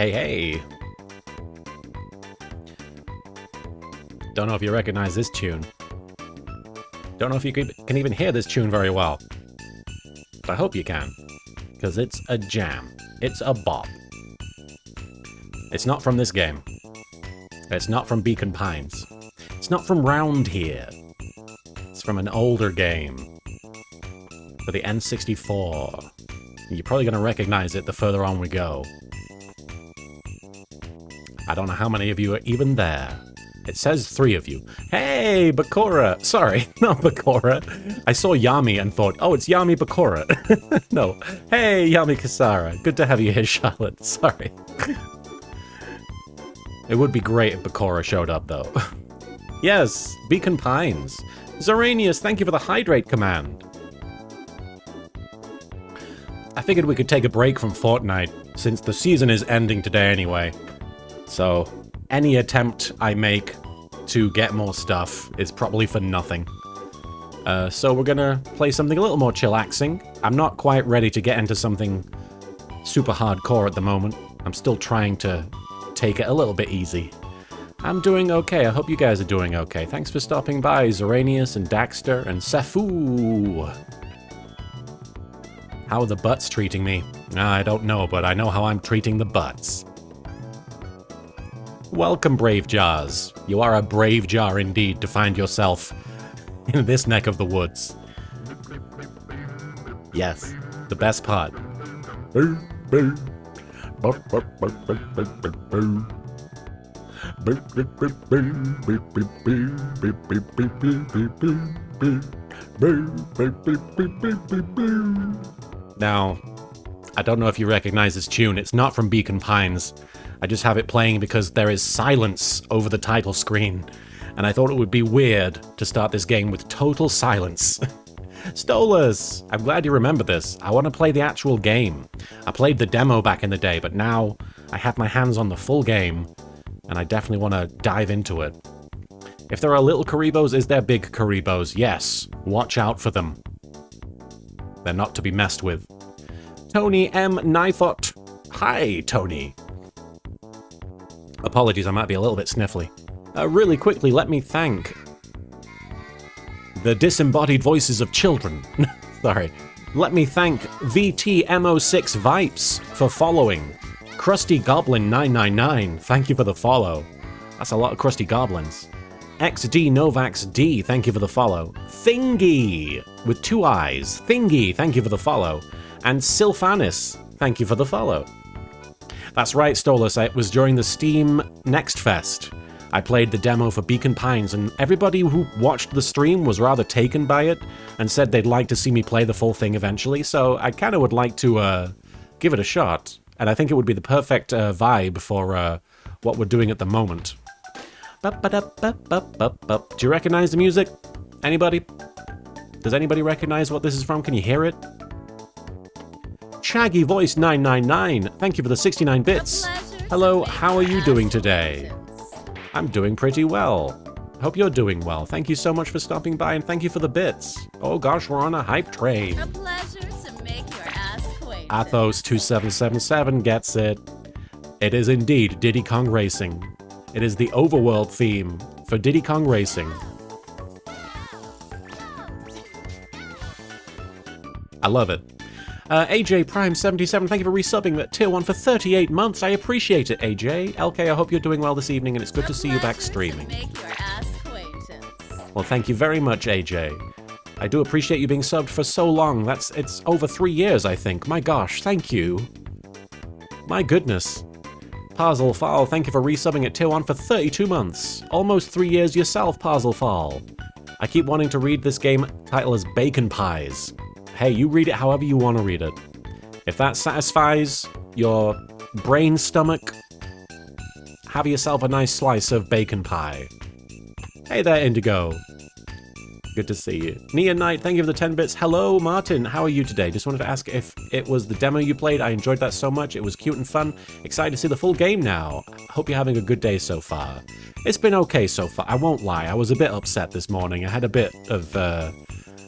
Hey, hey. Don't know if you recognize this tune. Don't know if you can even hear this tune very well. But I hope you can. Because it's a jam. It's a bop. It's not from this game. It's not from Beacon Pines. It's not from round here. It's from an older game. For the N64. You're probably going to recognize it the further on we go. I don't know how many of you are even there. It says 3 of you. Hey, Bakura! Sorry, not Bakura. I saw Yami and thought, oh, it's Yami Bakura. No. Hey, Yami Kasara. Good to have you here, Charlotte. Sorry. It would be great if Bakura showed up, though. Yes, Beacon Pines. Zoranius, thank you for the hydrate command. I figured we could take a break from Fortnite, since the season is ending today anyway. So, any attempt I make to get more stuff is probably for nothing. So we're gonna play something a little more chillaxing. I'm not quite ready to get into something super hardcore at the moment. I'm still trying to take it a little bit easy. I'm doing okay. I hope you guys are doing okay. Thanks for stopping by, Zoranius and Daxter and Sefu. How are the butts treating me? I don't know, but I know how I'm treating the butts. Welcome, Brave Jars. You are a brave jar indeed to find yourself in this neck of the woods. Yes, the best part. Now, I don't know if you recognize this tune. It's not from Beacon Pines. I just have it playing because there is silence over the title screen, and I thought it would be weird to start this game with total silence. Stolas! I'm glad you remember this. I want to play the actual game. I played the demo back in the day, but now I have my hands on the full game, and I definitely want to dive into it. If there are little Kuribohs, is there big Kuribohs? Yes. Watch out for them. They're not to be messed with. Tony M. Knifot. Hi, Tony. Apologies, I might be a little bit sniffly. Really quickly, let me thank the disembodied voices of children. Sorry. Let me thank VTMO6 Vipes for following. Krusty Goblin 999, thank you for the follow. That's a lot of Krusty Goblins. XD Novax D, thank you for the follow. Thingy, with 2 eyes. Thingy, thank you for the follow. And Sylphanis, thank you for the follow. That's right, Stolas, it was during the Steam Next Fest. I played the demo for Beacon Pines, and everybody who watched the stream was rather taken by it, and said they'd like to see me play the full thing eventually, so I kinda would like to, give it a shot. And I think it would be the perfect, vibe for, what we're doing at the moment. Do you recognize the music? Anybody? Does anybody recognize what this is from? Can you hear it? Shaggy Voice 999, thank you for the 69 bits. Hello, how are you doing today? I'm doing pretty well. Hope you're doing well. Thank you so much for stopping by, and thank you for the bits. Oh gosh, we're on a hype train. A pleasure to make your ass acquainted. Athos2777 gets it. It is indeed Diddy Kong Racing. It is the overworld theme for Diddy Kong Racing. I love it. AJ Prime 77, thank you for resubbing that tier 1 for 38 months. I appreciate it, AJ. LK, I hope you're doing well this evening, and it's good to see you back streaming. Well, thank you very much, AJ. I do appreciate you being subbed for so long. It's over 3 years, I think. My gosh, thank you. My goodness. Parzelfal, thank you for resubbing at tier 1 for 32 months. Almost 3 years yourself, Parzelfal. I keep wanting to read this game title as Bacon Pies. Hey, you read it however you want to read it. If that satisfies your brain stomach, have yourself a nice slice of bacon pie. Hey there, Indigo. Good to see you. Nia Knight, thank you for the 10 bits. Hello, Martin. How are you today? Just wanted to ask if it was the demo you played. I enjoyed that so much. It was cute and fun. Excited to see the full game now. Hope you're having a good day so far. It's been okay so far. I won't lie. I was a bit upset this morning. I had a bit of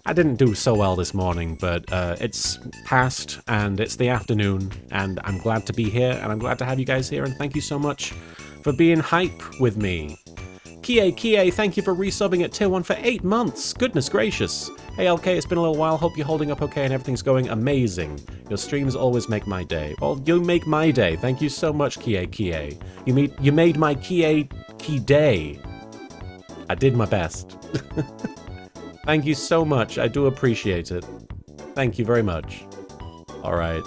I didn't do so well this morning, but it's past and it's the afternoon, and I'm glad to be here, and I'm glad to have you guys here, and thank you so much for being hype with me. Kie, thank you for resubbing at tier 1 for 8 months. Goodness gracious. Hey LK, it's been a little while. Hope you're holding up okay and everything's going amazing. Your streams always make my day. Well, you make my day. Thank you so much, Kie. You made my Kie day. I did my best. Thank you so much. I do appreciate it. Thank you very much. Alright.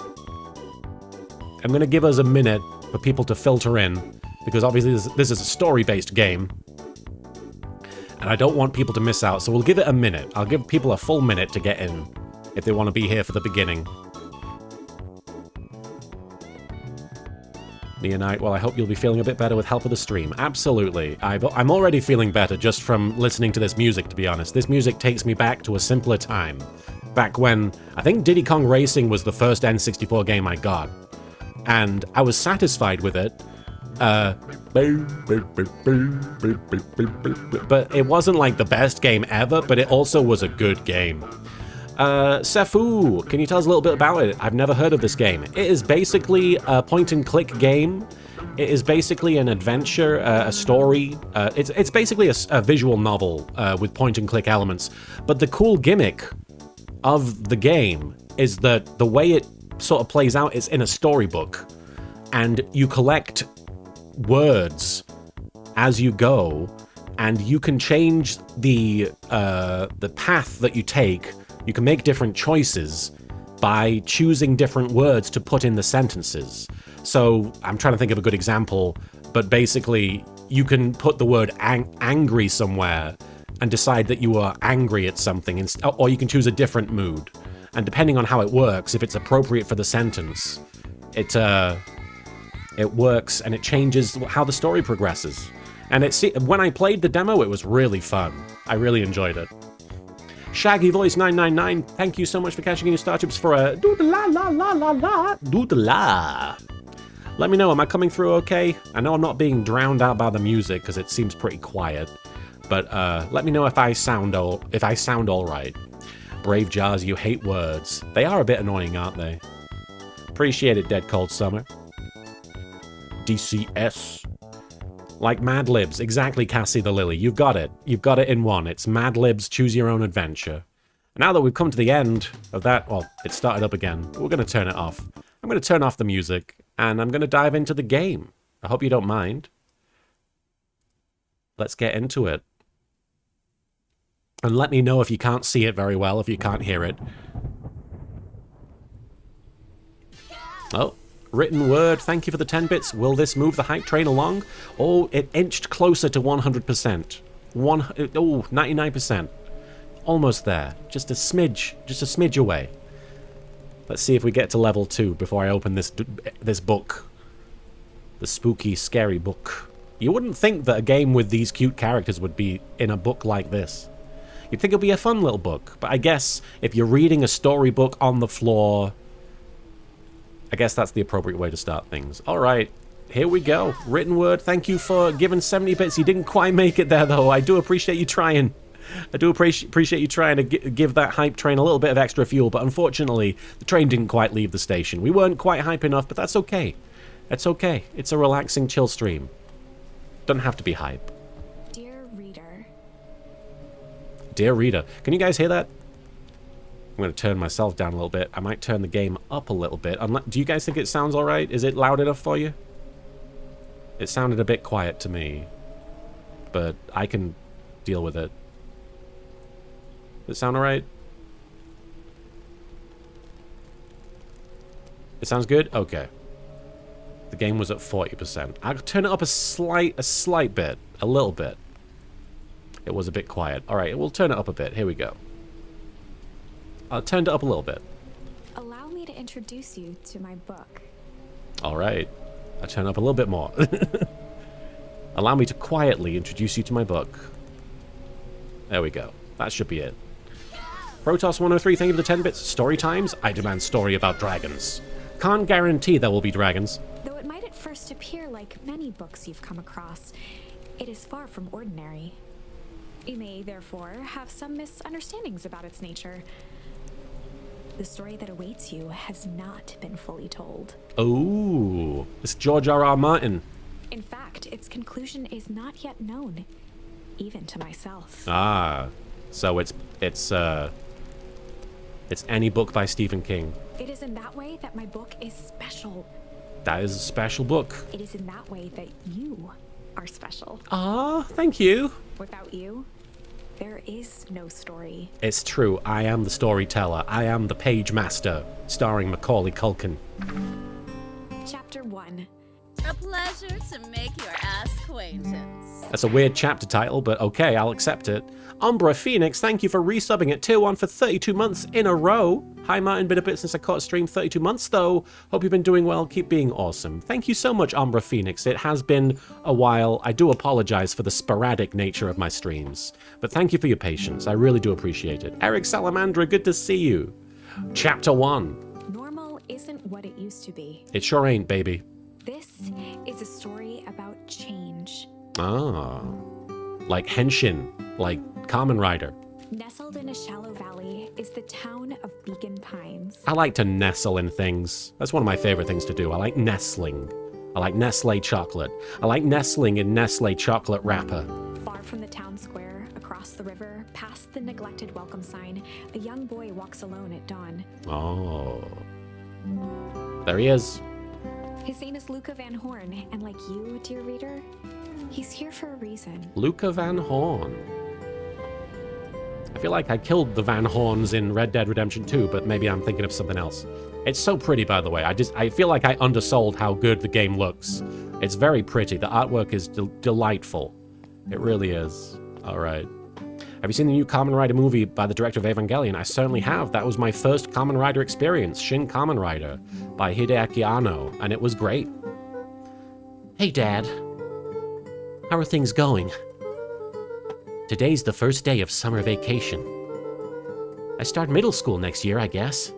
I'm going to give us a minute for people to filter in, because obviously this is a story-based game. And I don't want people to miss out, so we'll give it a minute. I'll give people a full minute to get in, if they want to be here for the beginning. Neonite, well, I hope you'll be feeling a bit better with help of the stream. Absolutely. I'm already feeling better just from listening to this music, to be honest. This music takes me back to a simpler time. Back when, I think Diddy Kong Racing was the first N64 game I got. And I was satisfied with it. But it wasn't like the best game ever, but it also was a good game. Sefu, can you tell us a little bit about it? I've never heard of this game. It is basically a point-and-click game. It is basically an adventure, a story. It's basically a visual novel with point-and-click elements. But the cool gimmick of the game is that the way it sort of plays out is in a storybook. And you collect words as you go, and you can change the path that you take. You can make different choices by choosing different words to put in the sentences. So I'm trying to think of a good example, but basically you can put the word angry somewhere and decide that you are angry at something, or you can choose a different mood. And depending on how it works, if it's appropriate for the sentence, it works and it changes how the story progresses. And when I played the demo, it was really fun. I really enjoyed it. Shaggy Voice 999, thank you so much for cashing in your star chips for a doodle-la. Let me know, am I coming through okay? I know I'm not being drowned out by the music because it seems pretty quiet, but let me know if I sound all right. Brave Jars, you hate words. They are a bit annoying, aren't they? Appreciate it, Dead Cold Summer. DCS. Like Mad Libs, exactly, Cassie the Lily. You've got it. You've got it in one. It's Mad Libs, Choose Your Own Adventure. Now that we've come to the end of that, well, it started up again. We're going to turn it off. I'm going to turn off the music, and I'm going to dive into the game. I hope you don't mind. Let's get into it. And let me know if you can't see it very well, if you can't hear it. Oh. Written word, thank you for the 10 bits. Will this move the hype train along? Oh, it inched closer to 100%. 99%. Almost there. Just a smidge away. Let's see if we get to level 2 before I open this book. The spooky, scary book. You wouldn't think that a game with these cute characters would be in a book like this. You'd think it'd be a fun little book, but I guess if you're reading a storybook on the floor, I guess that's the appropriate way to start things. Alright, here we go. Written word, thank you for giving 70 bits. You didn't quite make it there, though. I do appreciate you trying. I do appreciate you trying to give that hype train a little bit of extra fuel, but unfortunately, the train didn't quite leave the station. We weren't quite hype enough, but that's okay. It's okay. It's a relaxing, chill stream. Doesn't have to be hype. Dear reader. Dear reader. Can you guys hear that? I'm going to turn myself down a little bit. I might turn the game up a little bit. Do you guys think it sounds alright? Is it loud enough for you? It sounded a bit quiet to me, but I can deal with it. Does it sound alright? It sounds good? Okay. The game was at 40%. I'll turn it up a slight bit. A little bit. It was a bit quiet. Alright, we'll turn it up a bit. Here we go. I'll turn it up a little bit. Allow me to introduce you to my book. Alright. I'll turn up a little bit more. Allow me to quietly introduce you to my book. There we go. That should be it. Protoss103, thank you for the 10 bits. Story times? I demand story about dragons. Can't guarantee there will be dragons. Though it might at first appear like many books you've come across, it is far from ordinary. You may, therefore, have some misunderstandings about its nature. The story that awaits you has not been fully told. Oh, it's George R.R. Martin. In fact, its conclusion is not yet known, even to myself. Ah, so it's any book by Stephen King. It is in that way that my book is special. That is a special book. It is in that way that you are special. Ah, thank you. Without you, there is no story. It's true. I am the storyteller. I am the page master, starring Macaulay Culkin. Chapter 1. A pleasure to make your acquaintance. That's a weird chapter title, but okay, I'll accept it. Umbra Phoenix, thank you for resubbing at Tier 1 for 32 months in a row. Hi Martin, been a bit since I caught a stream, 32 months though. Hope you've been doing well, keep being awesome. Thank you so much, Umbra Phoenix. It has been a while. I do apologize for the sporadic nature of my streams, but thank you for your patience. I really do appreciate it. Eric Salamandra, good to see you. Chapter 1. Normal isn't what it used to be. It sure ain't, baby. This is a story about change. Ah, like Henshin, like Kamen Rider. Nestled in a shallow valley is the town of Beacon Pines. I like to nestle in things. That's one of my favorite things to do. I like nestling. I like Nestle chocolate. I like nestling in Nestle chocolate wrapper. Far from the town square, across the river, past the neglected welcome sign, a young boy walks alone at dawn. Oh. There he is. His name is Luca Van Horn, and like you, dear reader, he's here for a reason. Luca Van Horn. I feel like I killed the Van Horns in Red Dead Redemption 2, but maybe I'm thinking of something else. It's so pretty, by the way. I feel like I undersold how good the game looks. It's very pretty. The artwork is delightful. It really is. All right. Have you seen the new Kamen Rider movie by the director of Evangelion? I certainly have. That was my first Kamen Rider experience, Shin Kamen Rider, by Hideaki Anno, and it was great. Hey, Dad. How are things going? Today's the first day of summer vacation. I start middle school next year, I guess.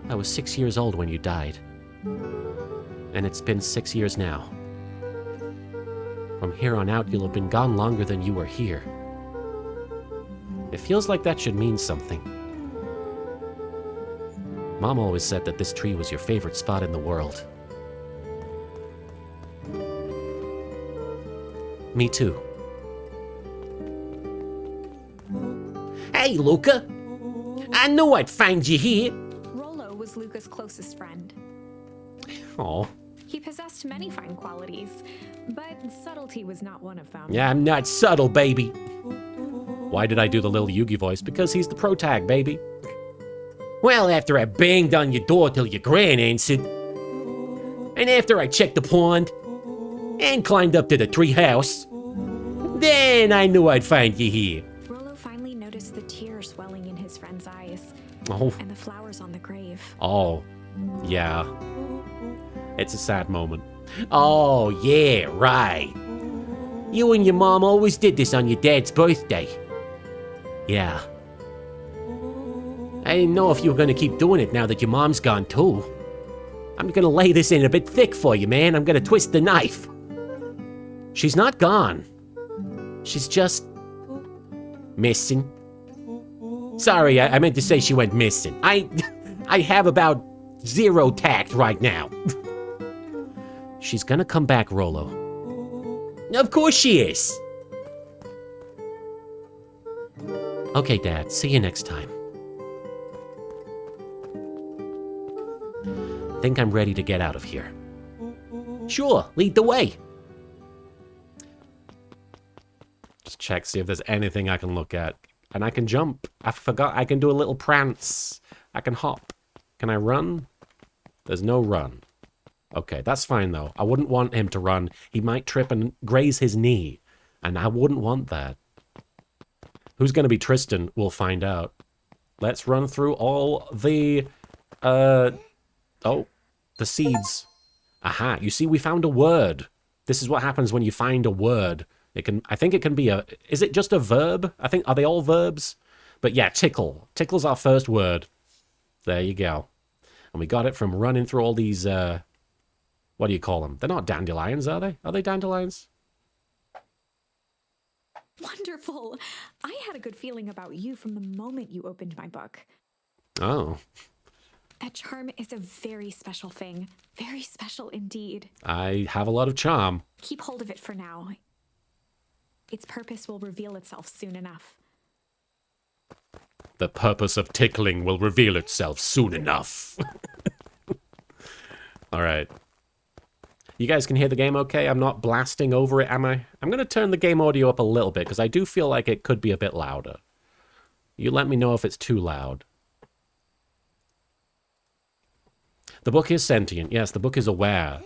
I was 6 years old when you died. And it's been 6 years now. From here on out, you'll have been gone longer than you were here. It feels like that should mean something. Mom always said that this tree was your favorite spot in the world. Me too. Hey, Luca! I knew I'd find you here! Rollo was Luca's closest friend. Aw. He possessed many fine qualities, but subtlety was not one of them. Yeah, I'm not subtle, baby. Why did I do the little Yugi voice? Because he's the protag, baby. Well, after I banged on your door till your gran answered, and after I checked the pond, and climbed up to the tree house, then I knew I'd find you here. Rollo finally noticed the tears swelling in his friend's eyes, Oh, and the flowers on the grave. oh, yeah. It's a sad moment. Oh, yeah, right. You and your mom always did this on your dad's birthday. Yeah. I didn't know if you were gonna keep doing it now that your mom's gone too. I'm gonna lay this in a bit thick for you, man. I'm gonna twist the knife. She's not gone. She's just missing. Sorry, I meant to say she went missing. I have about 0 tact right now. She's gonna come back, Rollo. Of course she is. Okay, Dad. See you next time. Think I'm ready to get out of here. Sure, lead the way. Just check, see if there's anything I can look at. And I can jump. I forgot I can do a little prance. I can hop. Can I run? There's no run. Okay, that's fine though. I wouldn't want him to run. He might trip and graze his knee. And I wouldn't want that. Who's going to be Tristan? We'll find out. Let's run through all the... Oh, the seeds. Aha, you see, we found a word. This is what happens when you find a word. It can, I think it can be a, is it just a verb? I think, are they all verbs? But yeah, tickle. Tickle's our first word. There you go. And we got it from running through all these, what do you call them? They're not dandelions, are they? Are they dandelions? Wonderful. I had a good feeling about you from the moment you opened my book. Oh, That charm is a very special thing. Very special indeed. I have a lot of charm. Keep hold of it for now. Its purpose will reveal itself soon enough. The purpose of tickling will reveal itself soon enough. All right. You guys can hear the game okay? I'm not blasting over it, am I? I'm going to turn the game audio up a little bit because I do feel like it could be a bit louder. You let me know if it's too loud. The book is sentient. Yes, the book is aware.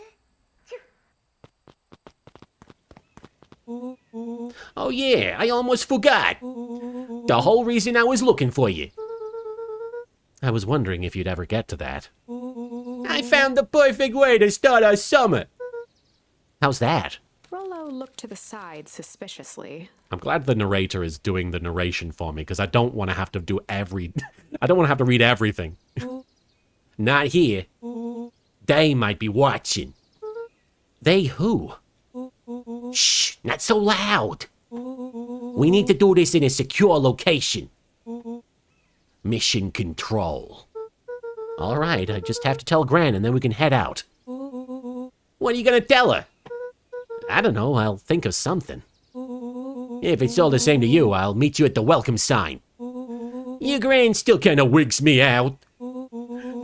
Oh yeah, I almost forgot. The whole reason I was looking for you. I was wondering if you'd ever get to that. I found the perfect way to start our summer. How's that? Rollo looked to the side suspiciously. I'm glad the narrator is doing the narration for me because I don't want to have to do I don't want to have to read everything. Not here. They might be watching. They who? Shh, not so loud. We need to do this in a secure location. Mission control. All right, I just have to tell Gran and then we can head out. What are you gonna tell her? I don't know, I'll think of something. If it's all the same to you, I'll meet you at the welcome sign. Your Gran still kinda wigs me out.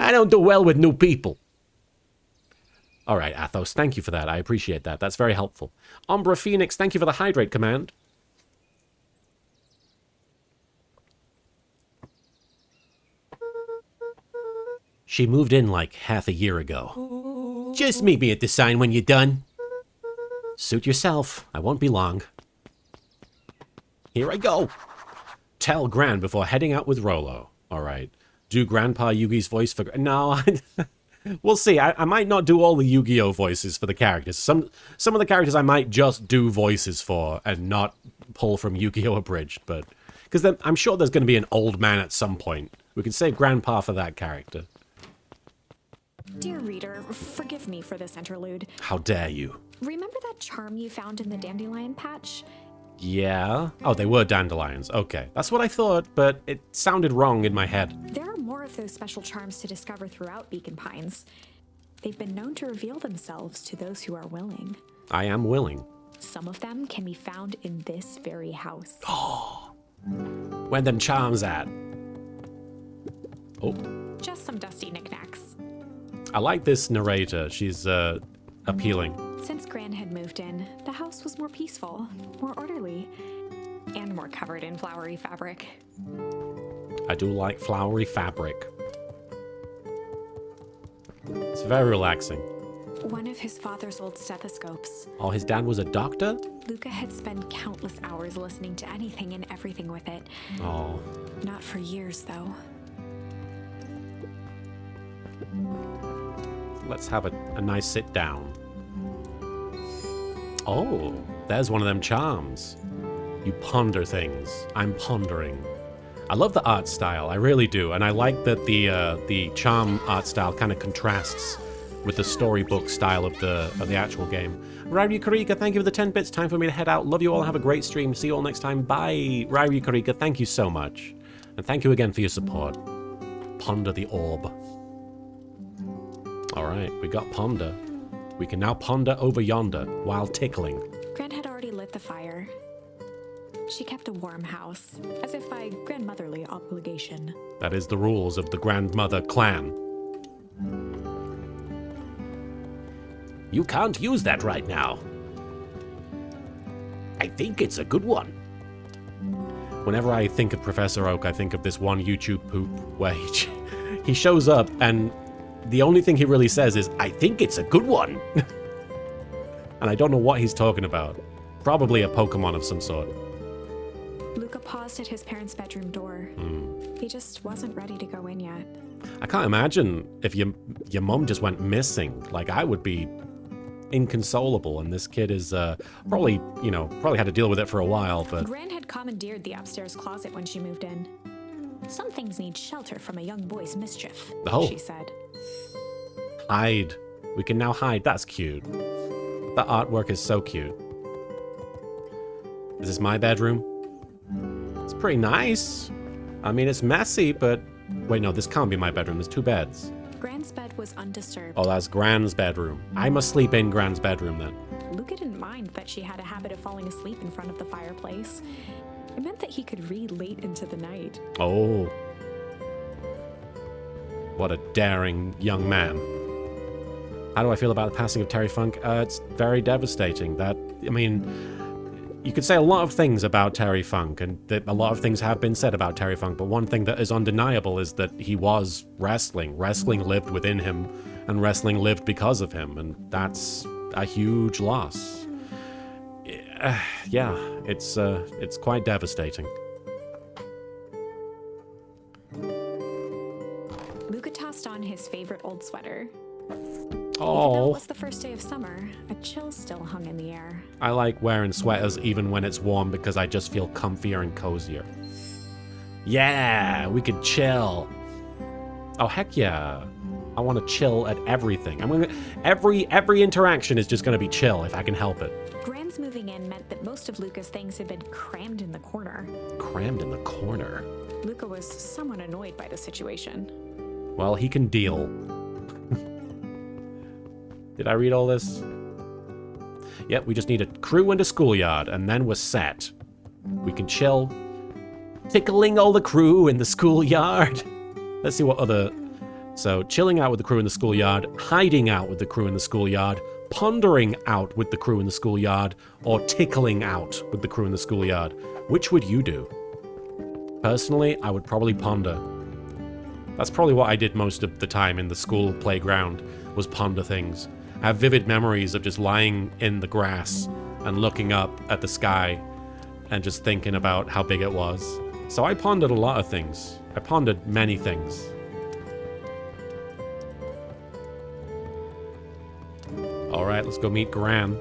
I don't do well with new people. All right, Athos, thank you for that. I appreciate that. That's very helpful. Umbra Phoenix, thank you for the hydrate command. She moved in like half a year ago. Just meet me at the sign when you're done. Suit yourself. I won't be long. Here I go. Tell Gran before heading out with Rollo. All right. Do Grandpa Yugi's voice for... No, we'll see. I might not do all the Yu-Gi-Oh voices for the characters. Some of the characters I might just do voices for and not pull from Yu-Gi-Oh Abridged, but because I'm sure there's going to be an old man at some point. We can save Grandpa for that character. Dear reader, forgive me for this interlude. How dare you? Remember that charm you found in the dandelion patch? Yeah. Oh, they were dandelions. Okay. That's what I thought, but it sounded wrong in my head. There are more of those special charms to discover throughout Beacon Pines. They've been known to reveal themselves to those who are willing. I am willing. Some of them can be found in this very house. Oh. Where them charms at? Oh. Just some dusty knickknacks. I like this narrator. She's, appealing. Since Gran had moved in, the house was more peaceful, more orderly, and more covered in flowery fabric. I do like flowery fabric. It's very relaxing. One of his father's old stethoscopes. Oh, his dad was a doctor? Luca had spent countless hours listening to anything and everything with it. Oh. Not for years, though. Let's have a nice sit down. Oh, there's one of them charms. You ponder things. I'm pondering. I love the art style, I really do, and I like that the charm art style kind of contrasts with the storybook style of the actual game. Ryu Karika, thank you for the 10 bits. Time for me to head out. Love you all. Have a great stream. See you all next time. Bye. Ryu Karika, thank you so much, and thank you again for your support. Ponder the orb. All right, we got ponder. We can now ponder over yonder while tickling. Gran had already lit the fire. She kept a warm house, as if by grandmotherly obligation. That is the rules of the grandmother clan. You can't use that right now. I think it's a good one. Whenever I think of Professor Oak, I think of this one YouTube poop where he shows up and the only thing he really says is, I think it's a good one. And I don't know what he's talking about. Probably a Pokemon of some sort. Luca paused at his parents' bedroom door. He just wasn't ready to go in yet. I can't imagine if your mom just went missing. Like, I would be inconsolable, and this kid is probably had to deal with it for a while, but... Gran had commandeered the upstairs closet when she moved in. Some things need shelter from a young boy's mischief, she said. Hide. We can now hide. That's cute. The artwork is so cute. Is this my bedroom? It's pretty nice. I mean, it's messy, but... Wait, no, this can't be my bedroom. There's 2 beds. Gran's bed was undisturbed. Oh, that's Gran's bedroom. I must sleep in Gran's bedroom, then. Luca didn't mind that she had a habit of falling asleep in front of the fireplace. It meant that he could read late into the night. Oh. What a daring young man. How do I feel about the passing of Terry Funk? It's very devastating. I mean... You could say a lot of things about Terry Funk, and a lot of things have been said about Terry Funk, but one thing that is undeniable is that he was wrestling. Wrestling lived within him, and wrestling lived because of him, and that's a huge loss. Yeah, it's quite devastating. Luca tossed on his favorite old sweater. Even though Oh, it was the first day of summer, a chill still hung in the air. I like wearing sweaters even when it's warm because I just feel comfier and cozier. Yeah, we could chill. Oh, heck yeah. I want to chill at everything. Every interaction is just going to be chill if I can help it. Gran's moving in meant that most of Luca's things had been crammed in the corner. Crammed in the corner. Luca was somewhat annoyed by the situation. Well, he can deal. Did I read all this? Yep, we just need a crew and a schoolyard, and then we're set. We can chill. Tickling all the crew in the schoolyard. Let's see what other... So, chilling out with the crew in the schoolyard, hiding out with the crew in the schoolyard, pondering out with the crew in the schoolyard, or tickling out with the crew in the schoolyard. Which would you do? Personally, I would probably ponder. That's probably what I did most of the time in the school playground, was ponder things. I have vivid memories of just lying in the grass and looking up at the sky and just thinking about how big it was. So I pondered a lot of things. I pondered many things. Alright, let's go meet Gran.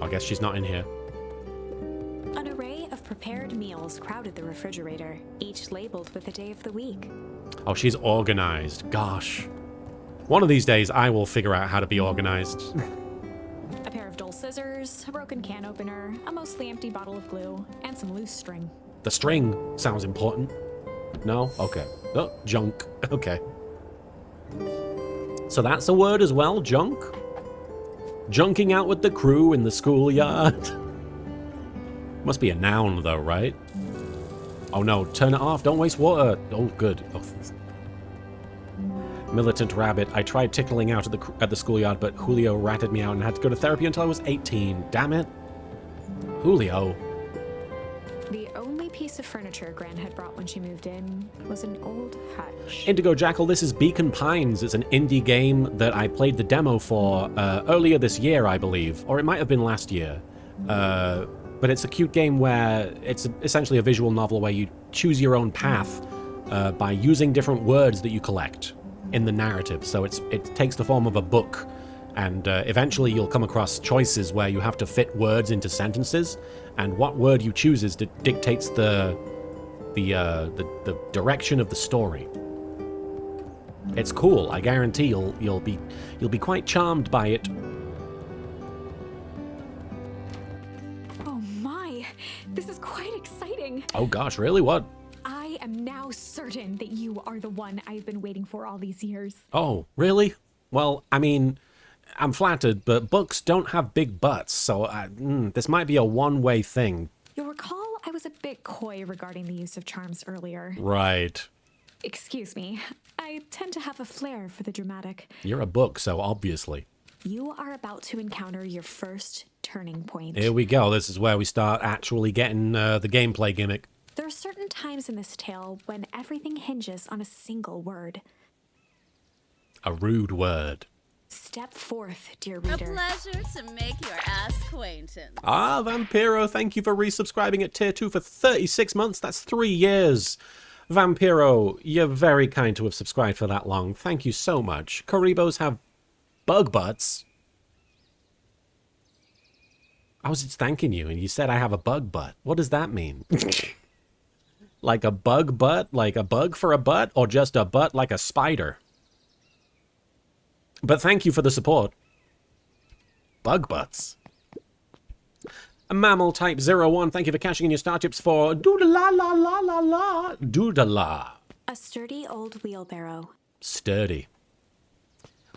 I guess she's not in here. An array of prepared meals crowded the refrigerator, each labeled with the day of the week. Oh, she's organized. Gosh. One of these days, I will figure out how to be organized. A pair of dull scissors, a broken can opener, a mostly empty bottle of glue, and some loose string. The string sounds important. No? Okay. Oh, junk. Okay. So that's a word as well, junk? Junking out with the crew in the schoolyard. Must be a noun though, right? Oh no, turn it off, don't waste water. Oh, good. Oh. Militant rabbit. I tried tickling out at the schoolyard, but Julio ratted me out and had to go to therapy until I was 18. Damn it. Julio. The only piece of furniture Gran had brought when she moved in was an old hutch. Indigo Jackal, this is Beacon Pines. It's an indie game that I played the demo for earlier this year, I believe. Or it might have been last year. But it's a cute game where it's essentially a visual novel where you choose your own path by using different words that you collect in the narrative. So it takes the form of a book, and eventually you'll come across choices where you have to fit words into sentences, and what word you choose dictates the direction of the story. It's cool. I guarantee you'll be quite charmed by it. Oh my, this is quite exciting. Oh gosh, really? What? I am now certain that you are the one I've been waiting for all these years. Oh, really? Well, I mean, I'm flattered, but books don't have big butts, so this might be a one-way thing. You'll recall I was a bit coy regarding the use of charms earlier. Right. Excuse me, I tend to have a flair for the dramatic. You're a book, so obviously. You are about to encounter your first turning point. Here we go. This is where we start actually getting the gameplay gimmick. There are certain times in this tale when everything hinges on a single word. A rude word. Step forth, dear A reader. pleasure to make your acquaintance. Ah, Vampiro, thank you for resubscribing at Tier 2 for 36 months. That's 3 years. Vampiro, you're very kind to have subscribed for that long. Thank you so much. Kuribos have bug butts. I was just thanking you, and you said I have a bug butt. What does that mean? Like a bug butt? Like a bug for a butt? Or just a butt like a spider? But thank you for the support. Bug butts. A mammal type 01, thank you for cashing in your star chips for doodle-la-la-la-la-la. Doodle-la. A sturdy old wheelbarrow. Sturdy.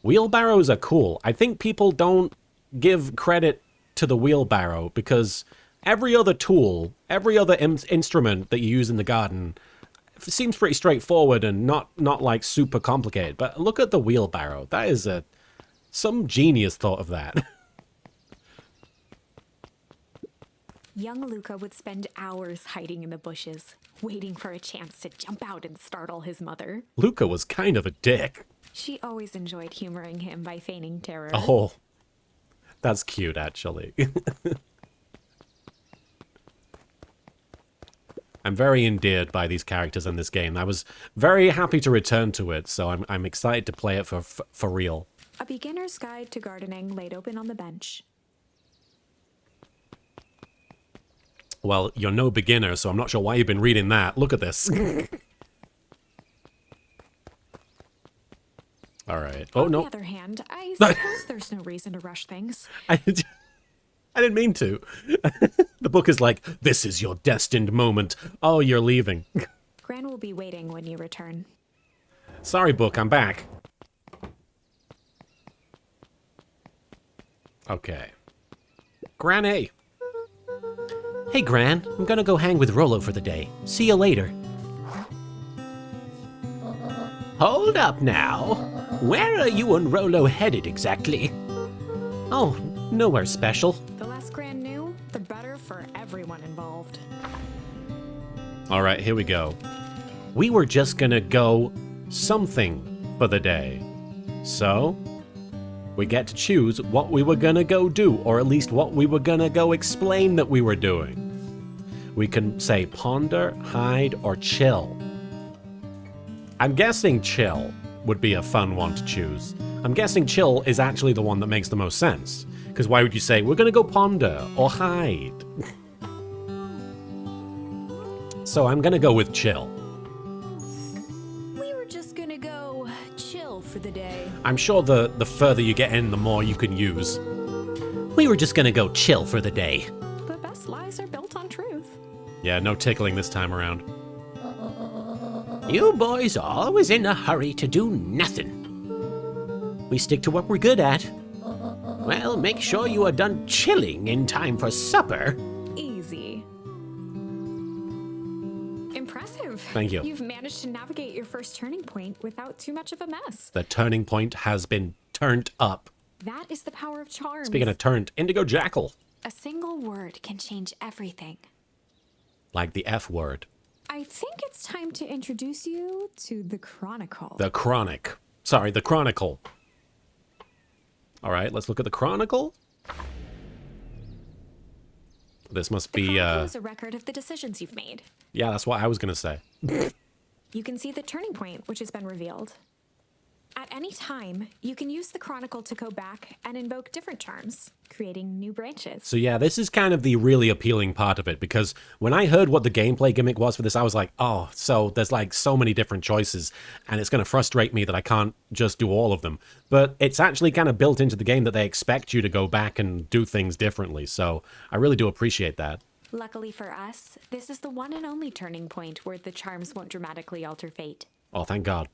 Wheelbarrows are cool. I think people don't give credit to the wheelbarrow because every other tool, every other instrument that you use in the garden seems pretty straightforward and not like super complicated. But look at the wheelbarrow. That is some genius thought of that. Young Luca would spend hours hiding in the bushes, waiting for a chance to jump out and startle his mother. Luca was kind of a dick. She always enjoyed humoring him by feigning terror. Oh, that's cute, actually. I'm very endeared by these characters in this game. I was very happy to return to it, so I'm excited to play it for real. A beginner's guide to gardening laid open on the bench. Well, you're no beginner, so I'm not sure why you've been reading that. Look at this. All right. Oh, no. On the other hand, I suppose there's no reason to rush things. I didn't mean to. The book is like, this is your destined moment. Oh, you're leaving. Gran will be waiting when you return. Sorry, book, I'm back. Okay. Gran A. Hey, Gran. I'm gonna go hang with Rollo for the day. See you later. Hold up now. Where are you and Rollo headed exactly? Oh, nowhere special. The less Gran knew, the better for everyone involved. All right, here we go. We were just gonna go something for the day. So, we get to choose what we were gonna go do, or at least what we were gonna go explain that we were doing. We can say ponder, hide, or chill. I'm guessing chill would be a fun one to choose. I'm guessing chill is actually the one that makes the most sense. Because why would you say, we're gonna go ponder or hide? So I'm gonna go with chill. We were just gonna go chill for the day. I'm sure the further you get in, the more you can use. We were just gonna go chill for the day. The best lies are built on truth. Yeah, no tickling this time around. You boys are always in a hurry to do nothing. We stick to what we're good at. Well, make sure you are done chilling in time for supper. Easy. Impressive. Thank you. You've managed to navigate your first turning point without too much of a mess. The turning point has been turned up. That is the power of charms. Speaking of turned, Indigo Jackal. A single word can change everything. Like the F word. I think it's time to introduce you to the Chronicle. The Chronic. Sorry, the Chronicle. All right, let's look at the Chronicle. This must The be, Chronicle is a record of the decisions you've made. yeah, that's what I was gonna say. You can see the turning point, which has been revealed. At any time, you can use the Chronicle to go back and invoke different charms, creating new branches. So yeah, this is kind of the really appealing part of it, because when I heard what the gameplay gimmick was for this, I was like, oh, so there's like so many different choices, and it's going to frustrate me that I can't just do all of them. But it's actually kind of built into the game that they expect you to go back and do things differently, so I really do appreciate that. Luckily for us, this is the one and only turning point where the charms won't dramatically alter fate. Oh, thank God.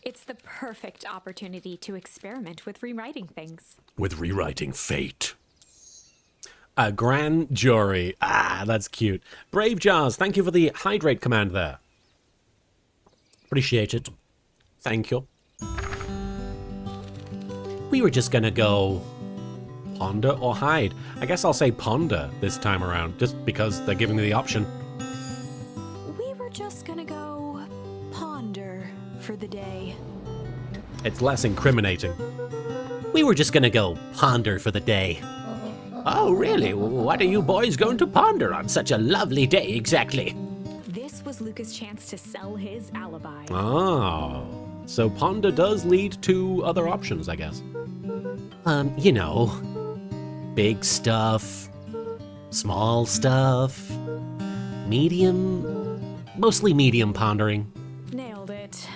It's the perfect opportunity to experiment with rewriting things. With rewriting fate. A grand jury. Ah, that's cute. Brave Jars, thank you for the hydrate command there. Appreciate it. Thank you. We were just gonna go ponder or hide. I guess I'll say ponder this time around, just because they're giving me the option. We were just gonna go ponder for the day. It's less incriminating. We were just gonna go ponder for the day. Oh, really? What are you boys going to ponder on such a lovely day exactly? This was Luca's chance to sell his alibi. Oh, so ponder does lead to other options, I guess. You know, big stuff, small stuff, medium, mostly medium pondering. Nailed it.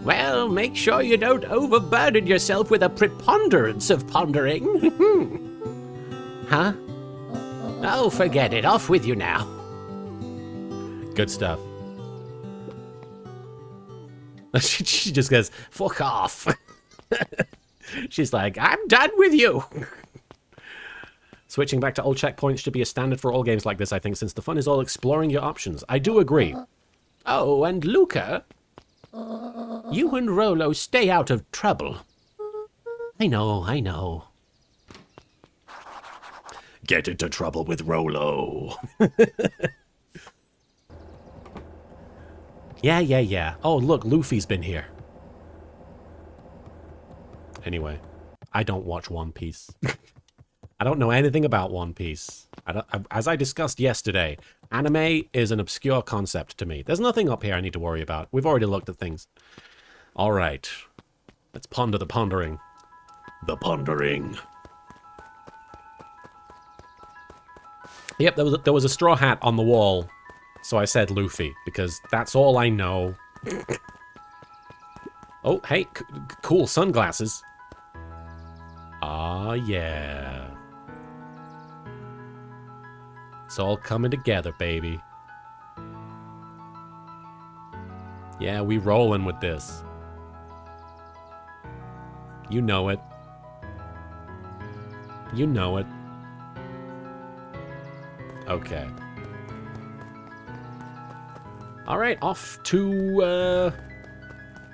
Well, make sure you don't overburden yourself with a preponderance of pondering. Huh? Oh, forget it. Off with you now. Good stuff. She just goes, fuck off. She's like, I'm done with you. Switching back to old checkpoints should be a standard for all games like this, I think, since the fun is all exploring your options. I do agree. Oh, and Luca, you and Rolo stay out of trouble. I know. Get into trouble with Rolo. Yeah. Oh, look, Luffy's been here. Anyway, I don't watch One Piece. I don't know anything about One Piece. As I discussed yesterday, anime is an obscure concept to me. There's nothing up here I need to worry about. We've already looked at things. All right. Let's ponder the pondering. The pondering. Yep, there was a straw hat on the wall, so I said Luffy, because that's all I know. Oh, hey, cool sunglasses. Ah, yeah. It's all coming together, baby. Yeah, we rolling with this. You know it. You know it. Okay. Alright, off to,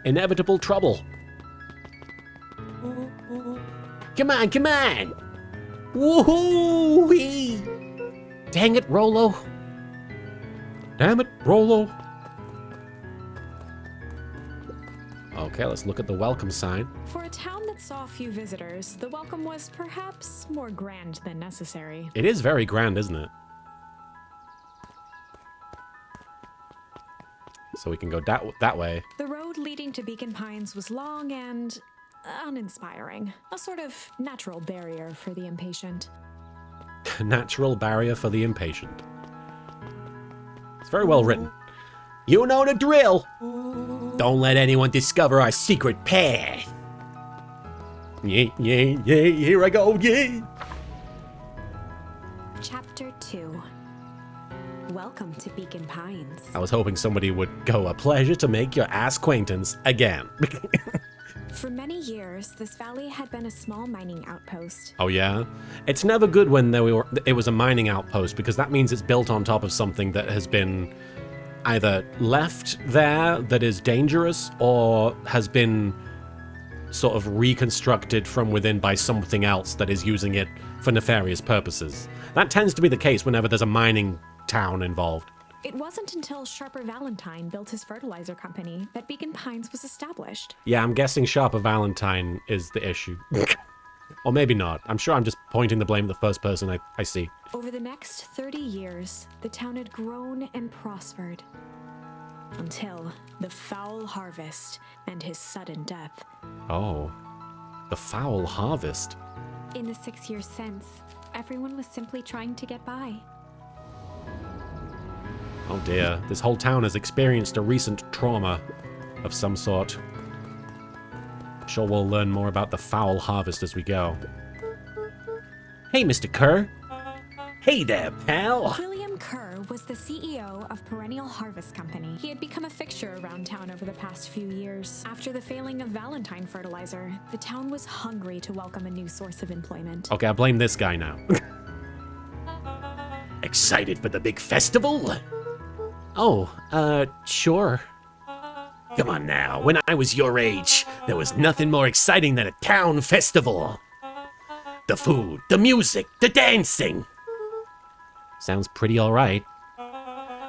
inevitable trouble. Come on. Woohoo! Dang it, Rolo. Damn it, Rolo. Okay, let's look at the welcome sign. For a town that saw few visitors, the welcome was perhaps more grand than necessary. It is very grand, isn't it? So we can go that way. The road leading to Beacon Pines was long and uninspiring. A sort of natural barrier for the impatient. Natural barrier for the impatient. It's very well written. You know the drill. Don't let anyone discover our secret path. Yeah, here I go, yeah. Chapter 2. Welcome to Beacon Pines. I was hoping somebody would go, a pleasure to make your ass acquaintance again. For many years, this valley had been a small mining outpost. Oh yeah? It's never good when it was a mining outpost, because that means it's built on top of something that has been either left there that is dangerous or has been sort of reconstructed from within by something else that is using it for nefarious purposes. That tends to be the case whenever there's a mining town involved. It wasn't until Sharper Valentine built his fertilizer company that Beacon Pines was established. Yeah, I'm guessing Sharper Valentine is the issue. Or maybe not. I'm sure I'm just pointing the blame at the first person I see. Over the next 30 years, the town had grown and prospered. Until the foul harvest and his sudden death. Oh. The foul harvest. In the 6 years since, everyone was simply trying to get by. Oh dear, this whole town has experienced a recent trauma of some sort. Sure we'll learn more about the foul harvest as we go. Hey, Mr. Kerr. Hey there, pal. William Kerr was the CEO of Perennial Harvest Company. He had become a fixture around town over the past few years. After the failing of Valentine fertilizer, the town was hungry to welcome a new source of employment. Okay, I blame this guy now. Excited for the big festival? Oh, sure. Come on now, when I was your age, there was nothing more exciting than a town festival. The food, the music, the dancing. Sounds pretty alright.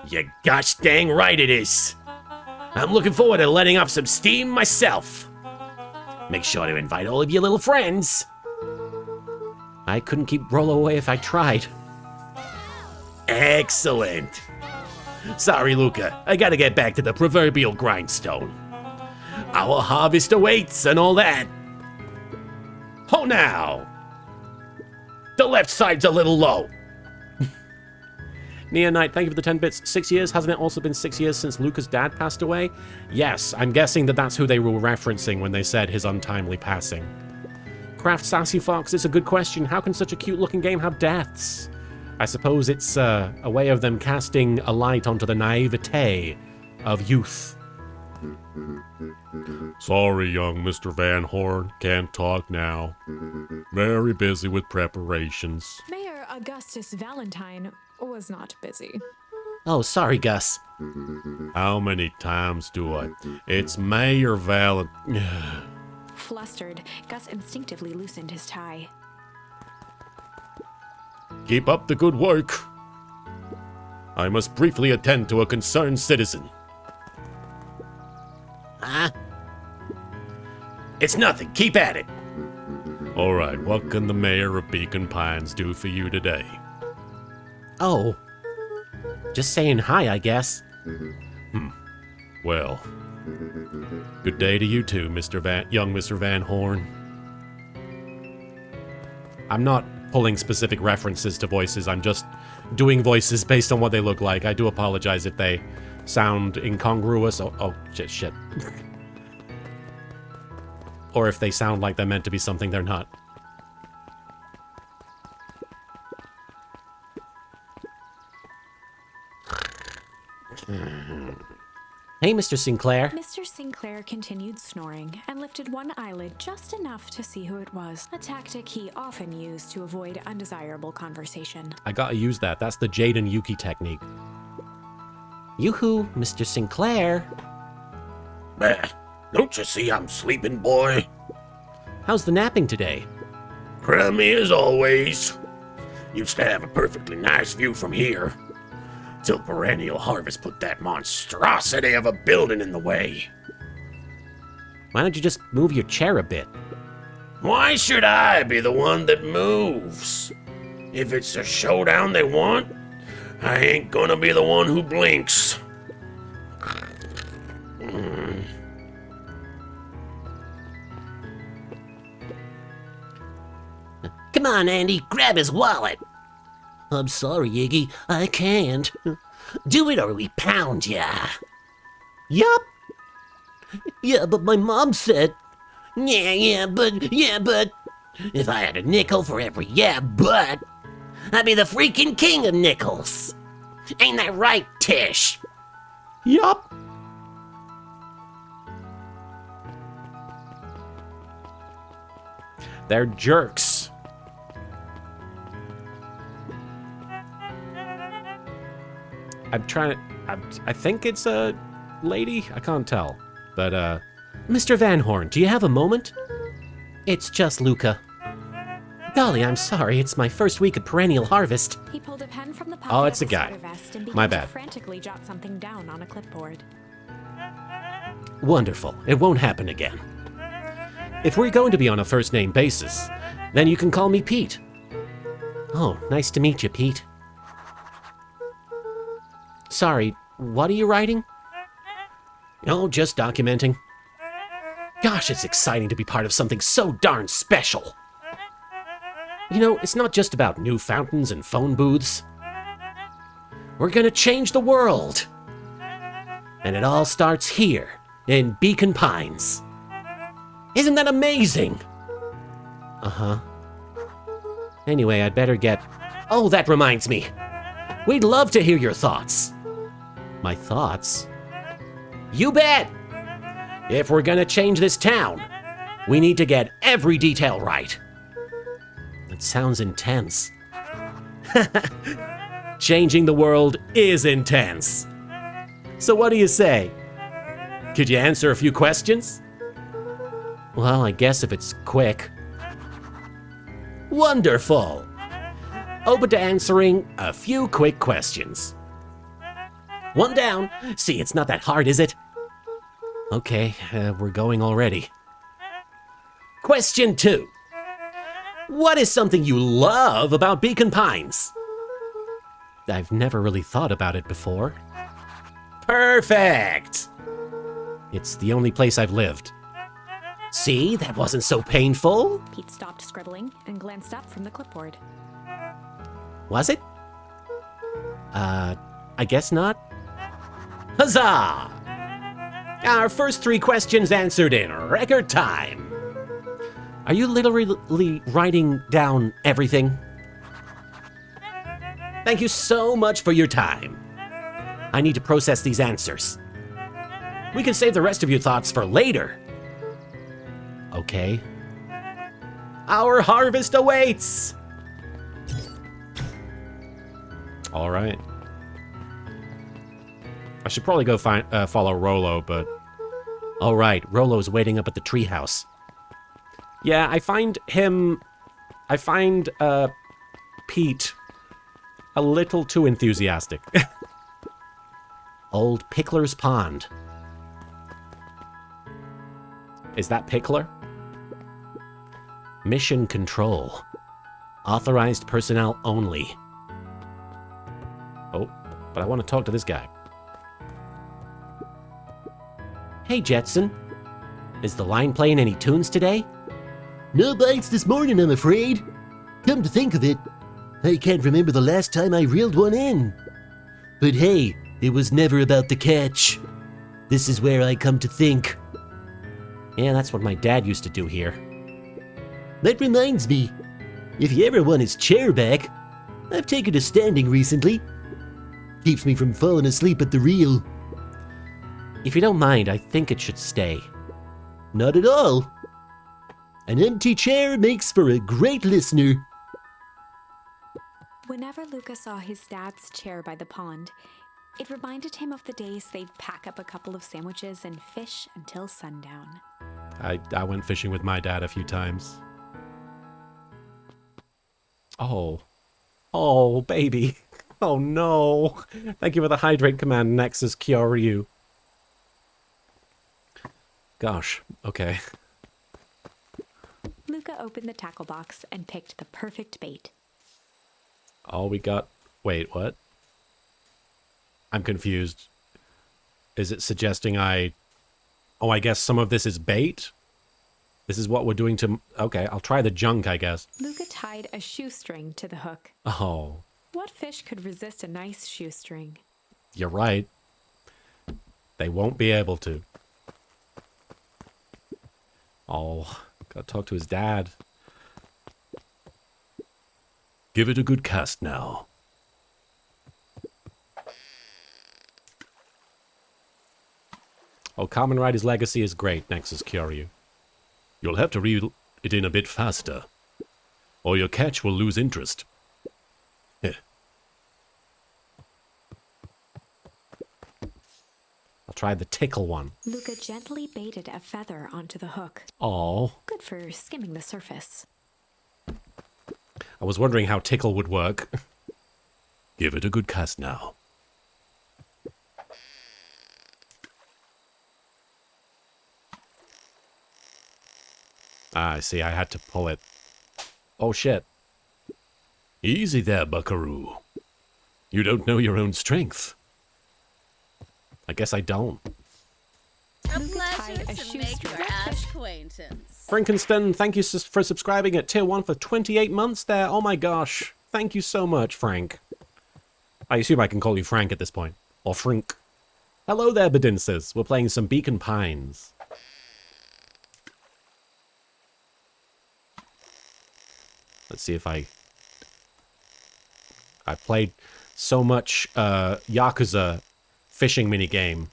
You gosh dang right it is. I'm looking forward to letting off some steam myself. Make sure to invite all of your little friends. I couldn't keep Rolo away if I tried. Excellent. Sorry, Luca. I gotta get back to the proverbial grindstone. Our harvest awaits and all that. Oh, now. The left side's a little low. Nia Knight, thank you for the 10 bits. 6 years? Hasn't it also been 6 years since Luca's dad passed away? Yes, I'm guessing that that's who they were referencing when they said his untimely passing. Craft Sassy Fox, it's a good question. How can such a cute-looking game have deaths? I suppose it's a way of them casting a light onto the naivete of youth. Sorry, young Mr. Van Horn. Can't talk now. Very busy with preparations. Mayor Augustus Valentine was not busy. Oh, sorry, Gus. How many times do I? It's Mayor Valentine. Flustered, Gus instinctively loosened his tie. Keep up the good work. I must briefly attend to a concerned citizen. Huh? It's nothing. Keep at it. All right, what can the mayor of Beacon Pines do for you today? Oh. Just saying hi, I guess. Well, good day to you too, young Mr. Van Horn. I'm not pulling specific references to voices, I'm just doing voices based on what they look like. I do apologize if they sound incongruous. Oh, shit. Or if they sound like they're meant to be something they're not. Hey, Mr. Sinclair. Mr. Sinclair continued snoring and lifted one eyelid just enough to see who it was, a tactic he often used to avoid undesirable conversation. I gotta use that. That's the Jade and Yuki technique. Yoo-hoo, Mr. Sinclair. Bah, don't you see I'm sleeping, boy? How's the napping today? Crummy as always. Used to have a perfectly nice view from here. Till Perennial Harvest put that monstrosity of a building in the way. Why don't you just move your chair a bit? Why should I be the one that moves? If it's a showdown they want, I ain't gonna be the one who blinks. Come on, Andy, grab his wallet. I'm sorry, Iggy, I can't. Do it or we pound ya. Yup. Yeah, but my mom said... Yeah, but... If I had a nickel for every yeah, but... I'd be the freaking king of nickels. Ain't that right, Tish? Yup. They're jerks. I'm trying to... I think it's a lady? I can't tell. But, Mr. Van Horn, do you have a moment? It's just Luca. Golly, I'm sorry. It's my first week at Perennial Harvest. He pulled a pen from the pocket Oh, it's of a his guy. sweater vest and My began bad. to frantically jot something down on a clipboard. Wonderful. It won't happen again. If we're going to be on a first-name basis, then you can call me Pete. Oh, nice to meet you, Pete. Sorry, what are you writing? Oh, just documenting. Gosh, it's exciting to be part of something so darn special. You know, it's not just about new fountains and phone booths. We're gonna change the world. And it all starts here, in Beacon Pines. Isn't that amazing? Uh-huh. Anyway, I'd better get... Oh, that reminds me. We'd love to hear your thoughts. My thoughts? You bet! If we're gonna change this town, we need to get every detail right. It sounds intense. Changing the world is intense. So what do you say? Could you answer a few questions? Well, I guess if it's quick. Wonderful! Open to answering a few quick questions. One down. See, it's not that hard, is it? Okay, we're going already. Question 2. What is something you love about Beacon Pines? I've never really thought about it before. Perfect! It's the only place I've lived. See, that wasn't so painful. Pete stopped scribbling and glanced up from the clipboard. Was it? I guess not. Huzzah! Our first 3 questions answered in record time. Are you literally writing down everything? Thank you so much for your time. I need to process these answers. We can save the rest of your thoughts for later. Okay. Our harvest awaits! All right. I should probably go follow Rolo, but... All right, Rolo's waiting up at the treehouse. Yeah, I find Pete a little too enthusiastic. Old Pickler's Pond. Is that Pickler? Mission Control. Authorized personnel only. Oh, but I want to talk to this guy. Hey, Jetson. Is the line playing any tunes today? No bites this morning, I'm afraid. Come to think of it, I can't remember the last time I reeled one in. But hey, it was never about the catch. This is where I come to think. Yeah, that's what my dad used to do here. That reminds me, if you ever want his chair back, I've taken to standing recently. Keeps me from falling asleep at the reel. If you don't mind, I think it should stay. Not at all. An empty chair makes for a great listener. Whenever Luca saw his dad's chair by the pond, it reminded him of the days they'd pack up a couple of sandwiches and fish until sundown. I went fishing with my dad a few times. Oh. Oh, baby. Oh, no. Thank you for the hydrate command, Nexus Kyoryu. Gosh, okay. Luca opened the tackle box and picked the perfect bait. All we got... Wait, what? I'm confused. Is it suggesting Oh, I guess some of this is bait? This is what we're doing to... Okay, I'll try the junk, I guess. Luca tied a shoestring to the hook. Oh, What fish could resist a nice shoestring? you're right. They won't be able to. Oh, gotta talk to his dad. Give it a good cast now. Oh, Kamen Rider's Legacy is great, Nexus Kyoryu. You'll have to reel it in a bit faster, or your catch will lose interest. Heh. I'll try the tickle one. Luca gently baited a feather onto the hook. Oh, Good for skimming the surface. I was wondering how tickle would work. Give it a good cast now. Ah, I see, I had to pull it. Oh shit. Easy there, buckaroo. You don't know your own strength. I guess I don't. A Luca tied pleasure a to make shoestring. your acquaintance. Frankenstein, thank you for subscribing at tier 1 for 28 months there. Oh my gosh. Thank you so much, Frank. I assume I can call you Frank at this point. Or Frink. Hello there, Bedinses. We're playing some Beacon Pines. Let's see if I played so much Yakuza fishing minigame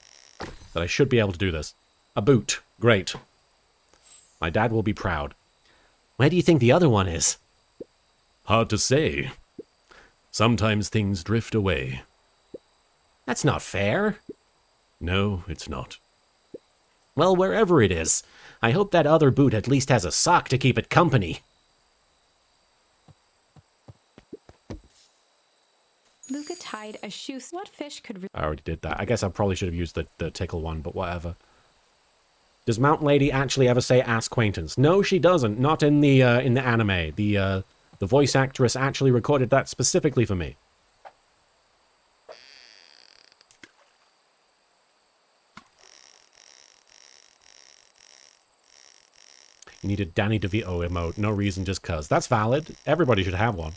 that I should be able to do this. A boot. Great. My dad will be proud. Where do you think the other one is? Hard to say. Sometimes things drift away. That's not fair. No, it's not. Well, wherever it is, I hope that other boot at least has a sock to keep it company. Luca tied a shoestring. What fish could I already did that. I guess I probably should have used the tickle one, but whatever. Does Mount Lady actually ever say ass acquaintance? No, she doesn't. Not in the anime. The voice actress actually recorded that specifically for me. You needed Danny DeVito emote. No reason, just cuz. That's valid. Everybody should have one.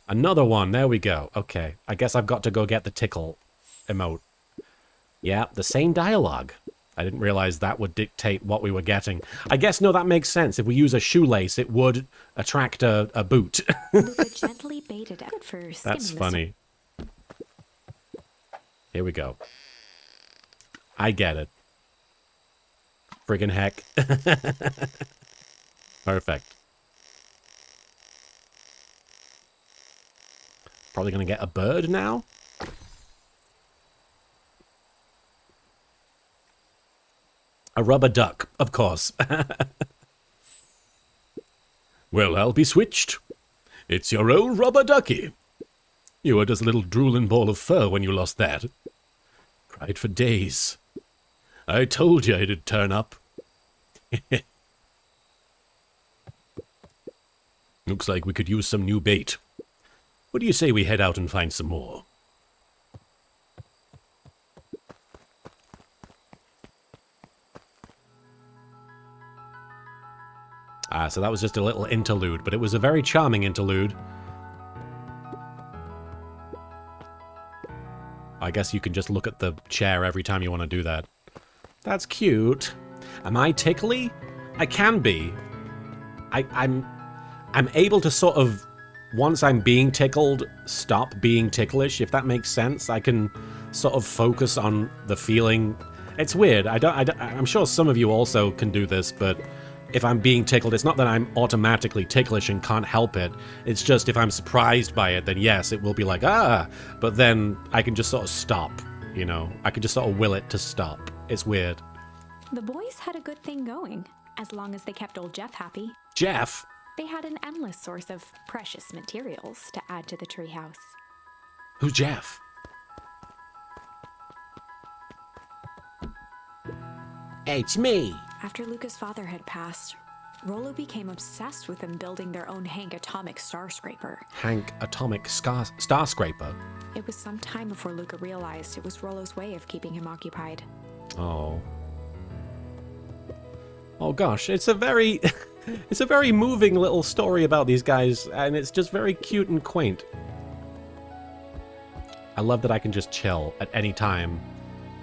Another one. There we go. Okay. I guess I've got to go get the tickle emote. Yeah, the same dialogue. I didn't realize that would dictate what we were getting. I guess, no, that makes sense. If we use a shoelace, it would attract a boot. Luca gently baited it for skimming That's the funny. Here we go. I get it. Friggin' heck. Perfect. Probably gonna get a bird now? A rubber duck, of course. Well, I'll be switched. It's your old rubber ducky. You were just a little drooling ball of fur when you lost that. Cried for days. I told you it'd turn up. Looks like we could use some new bait. What do you say we head out and find some more? So that was just a little interlude, but it was a very charming interlude. I guess you can just look at the chair every time you want to do that. That's cute. Am I tickly? I can be. I'm able to sort of, once I'm being tickled, stop being ticklish, if that makes sense. I can sort of focus on the feeling. It's weird. I'm sure some of you also can do this, but if I'm being tickled, it's not that I'm automatically ticklish and can't help it. It's just if I'm surprised by it, then yes, it will be like, ah, but then I can just sort of stop, you know? I can just sort of will it to stop. It's weird. The boys had a good thing going, as long as they kept old Jeff happy. Jeff? They had an endless source of precious materials to add to the treehouse. Who's Jeff? It's me. After Luca's father had passed, Rollo became obsessed with them building their own Hank atomic starscraper. Hank Atomic Starscraper? It was some time before Luca realized it was Rollo's way of keeping him occupied. Oh. Oh gosh, it's a very... it's a very moving little story about these guys, and it's just very cute and quaint. I love that I can just chill at any time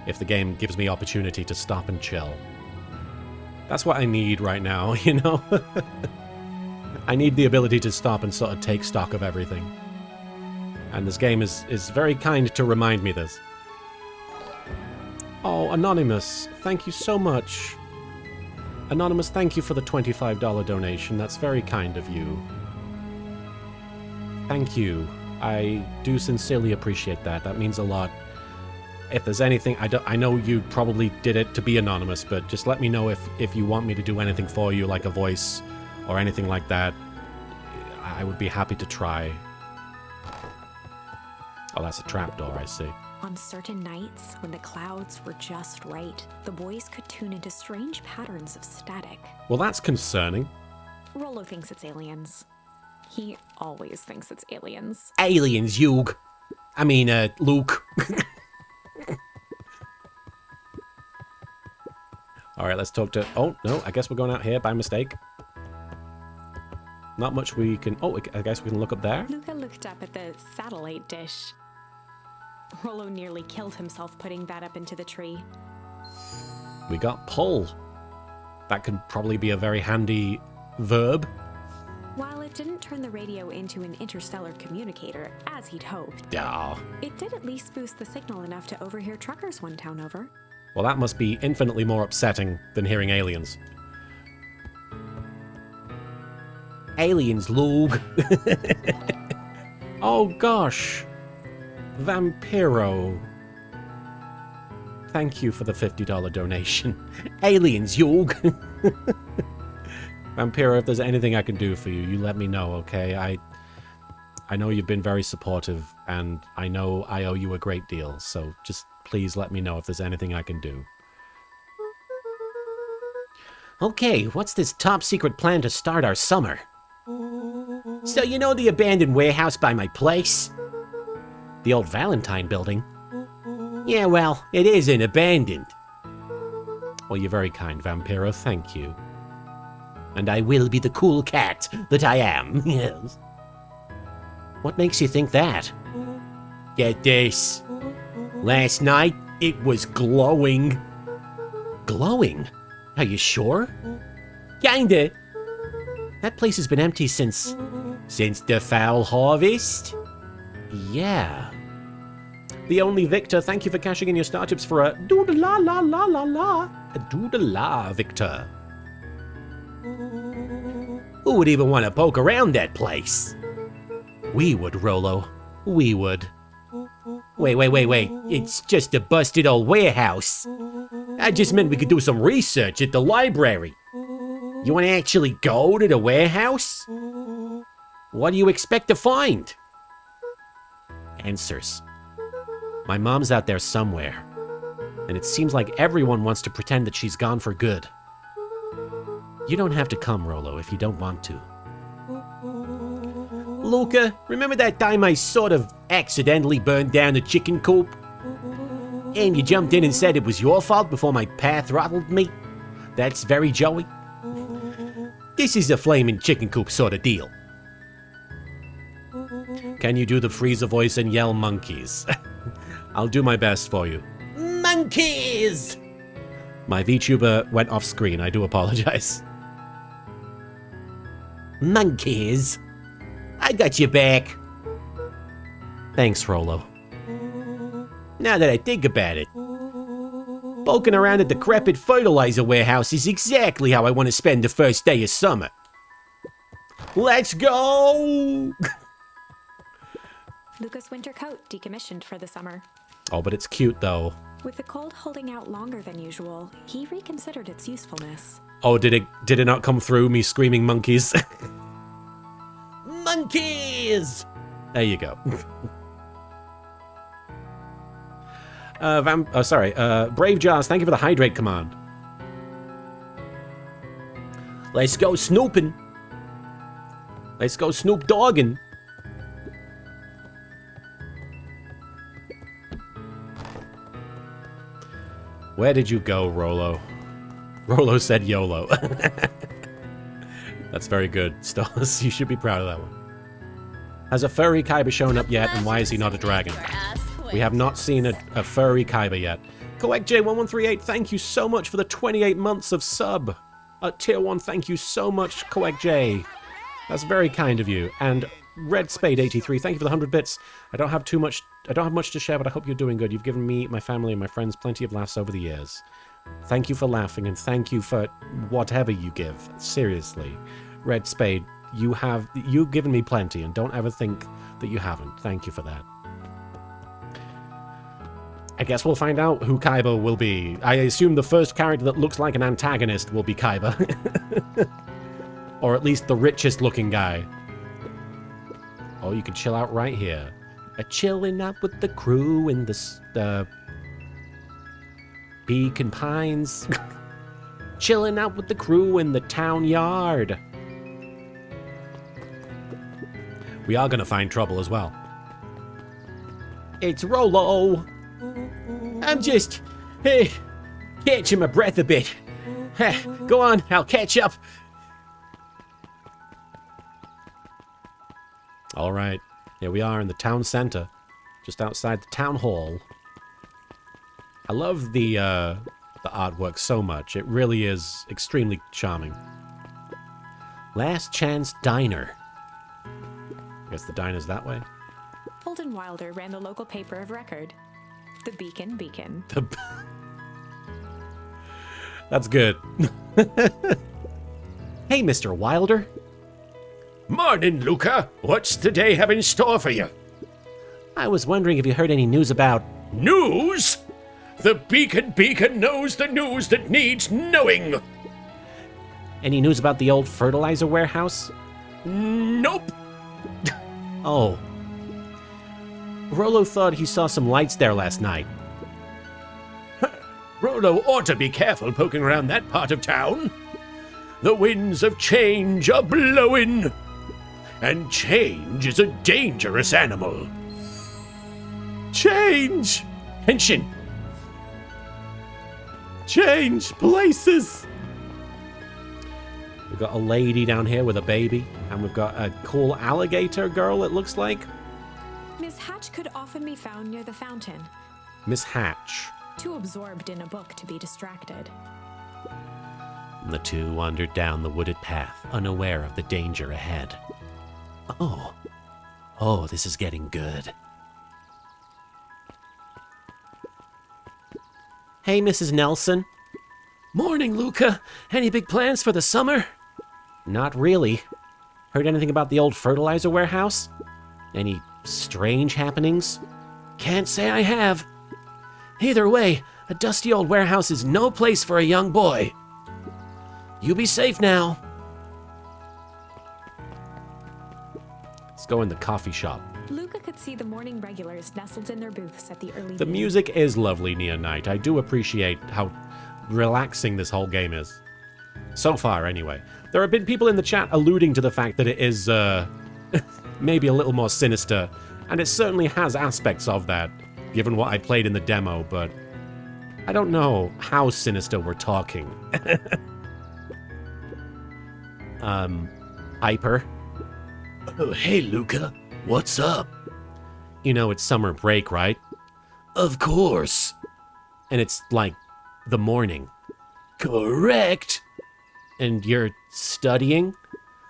if the game gives me opportunity to stop and chill. That's what I need right now, you know? I need the ability to stop and sort of take stock of everything. And this game is very kind to remind me this. Oh, Anonymous, thank you so much. Anonymous, thank you for the $25 donation. That's very kind of you. Thank you. I do sincerely appreciate that. That means a lot. If there's anything, I know you probably did it to be anonymous, but just let me know if you want me to do anything for you, like a voice or anything like that. I would be happy to try. Oh, that's a trapdoor, I see. On certain nights, when the clouds were just right, the boys could tune into strange patterns of static. Well, that's concerning. Rollo thinks it's aliens. He always thinks it's aliens. Aliens, Hugh. I mean, Luke. All right, let's talk to... Oh, no, I guess we're going out here by mistake. Not much we can... Oh, I guess we can look up there. Luca looked up at the satellite dish. Rollo nearly killed himself putting that up into the tree. We got pull. That could probably be a very handy verb. While it didn't turn the radio into an interstellar communicator, as he'd hoped, Yeah. it did at least boost the signal enough to overhear truckers one town over. Well, that must be infinitely more upsetting than hearing aliens. Aliens, Luke. Oh, gosh. Vampiro. Thank you for the $50 donation. Aliens, Hugh. Vampiro, if there's anything I can do for you, you let me know, okay? I know you've been very supportive, and I know I owe you a great deal, so just please let me know if there's anything I can do. Okay, what's this top secret plan to start our summer? So you know the abandoned warehouse by my place? The old Valentine building? Yeah, well, it isn't abandoned. Well, you're very kind, Vampiro. Thank you. And I will be the cool cat that I am, yes. What makes you think that? Get this. Last night, it was glowing. Glowing? Are you sure? Kinda. That place has been empty since the foul harvest? Yeah. The only Victor, thank you for cashing in your star chips for a doodle-la-la-la-la-la. A doodle-la, Victor. Who would even want to poke around that place? We would, Rolo. We would. Wait. It's just a busted old warehouse. I just meant we could do some research at the library. You want to actually go to the warehouse? What do you expect to find? Answers. My mom's out there somewhere, and it seems like everyone wants to pretend that she's gone for good. You don't have to come, Rolo, if you don't want to. Luca, remember that time I sort of accidentally burned down the chicken coop? And you jumped in and said it was your fault before my pa throttled me? That's very Joey. This is a flaming chicken coop sort of deal. Can you do the freezer voice and yell monkeys? I'll do my best for you. Monkeys! My VTuber went off screen. I do apologize. Monkeys? I got your back. Thanks, Rolo. Now that I think about it, poking around a decrepit fertilizer warehouse is exactly how I want to spend the first day of summer. Let's go! Luca's winter coat decommissioned for the summer. Oh, but it's cute, though. With the cold holding out longer than usual, he reconsidered its usefulness. Oh, did it not come through me screaming monkeys? Monkeys! There you go. Brave Jaws, thank you for the hydrate command. Let's go snooping. Let's go Snoop Dogging. Where did you go, Rolo? Rolo said YOLO. That's very good, Stalls. You should be proud of that one. Has a furry Kaiba shown up yet, and why is he not a dragon? We have not seen a furry Kaiba yet. Correct J1138, thank you so much for the 28 months of sub. Tier 1, thank you so much, Correct J. That's very kind of you. And Red Spade 83, thank you for the 100 bits. I don't have much to share, but I hope you're doing good. You've given me, my family, and my friends plenty of laughs over the years. Thank you for laughing, and thank you for whatever you give. Seriously. Red Spade, you've given me plenty, and don't ever think that you haven't. Thank you for that. I guess we'll find out who Kaiba will be. I assume the first character that looks like an antagonist will be Kaiba. Or at least the richest looking guy. Oh, you can chill out right here. Chilling out with the crew in the Beacon Pines. Chilling out with the crew in the town yard. We are gonna find trouble as well. It's Rolo. I'm just catching my breath a bit. Go on, I'll catch up. All right, here we are in the town center, just outside the town hall. I love the artwork so much. It really is extremely charming. Last Chance Diner. I guess the diner's that way. Holden Wilder ran the local paper of record, the Beacon Beacon. That's good. Hey, Mr. Wilder. Morning, Luca. What's the day have in store for you? I was wondering if you heard any news about... News? The Beacon knows the news that needs knowing. Any news about the old fertilizer warehouse? Nope. Oh. Rolo thought he saw some lights there last night. Rolo ought to be careful poking around that part of town. The winds of change are blowing. And change is a dangerous animal. Change! Henshin! Change places! We've got a lady down here with a baby, and we've got a cool alligator girl, it looks like. Miss Hatch could often be found near the fountain, Miss Hatch. too absorbed in a book to be distracted. The two wandered down the wooded path, unaware of the danger ahead. Oh, this is getting good. Hey, Mrs. Nelson. Morning, Luca. Any big plans for the summer? Not really. Heard anything about the old fertilizer warehouse? Any strange happenings? Can't say I have. Either way, a dusty old warehouse is no place for a young boy. You be safe now. Let's go in the coffee shop. Luca could see the morning regulars nestled in their booths at the early The beginning. music is lovely near night. I do appreciate how relaxing this whole game is. So far, anyway. There have been people in the chat alluding to the fact that it is, maybe a little more sinister, and it certainly has aspects of that, given what I played in the demo, but I don't know how sinister we're talking. Hyper. Oh, hey, Luca. What's up? You know, it's summer break, right? Of course. And it's like the morning. Correct. And you're studying?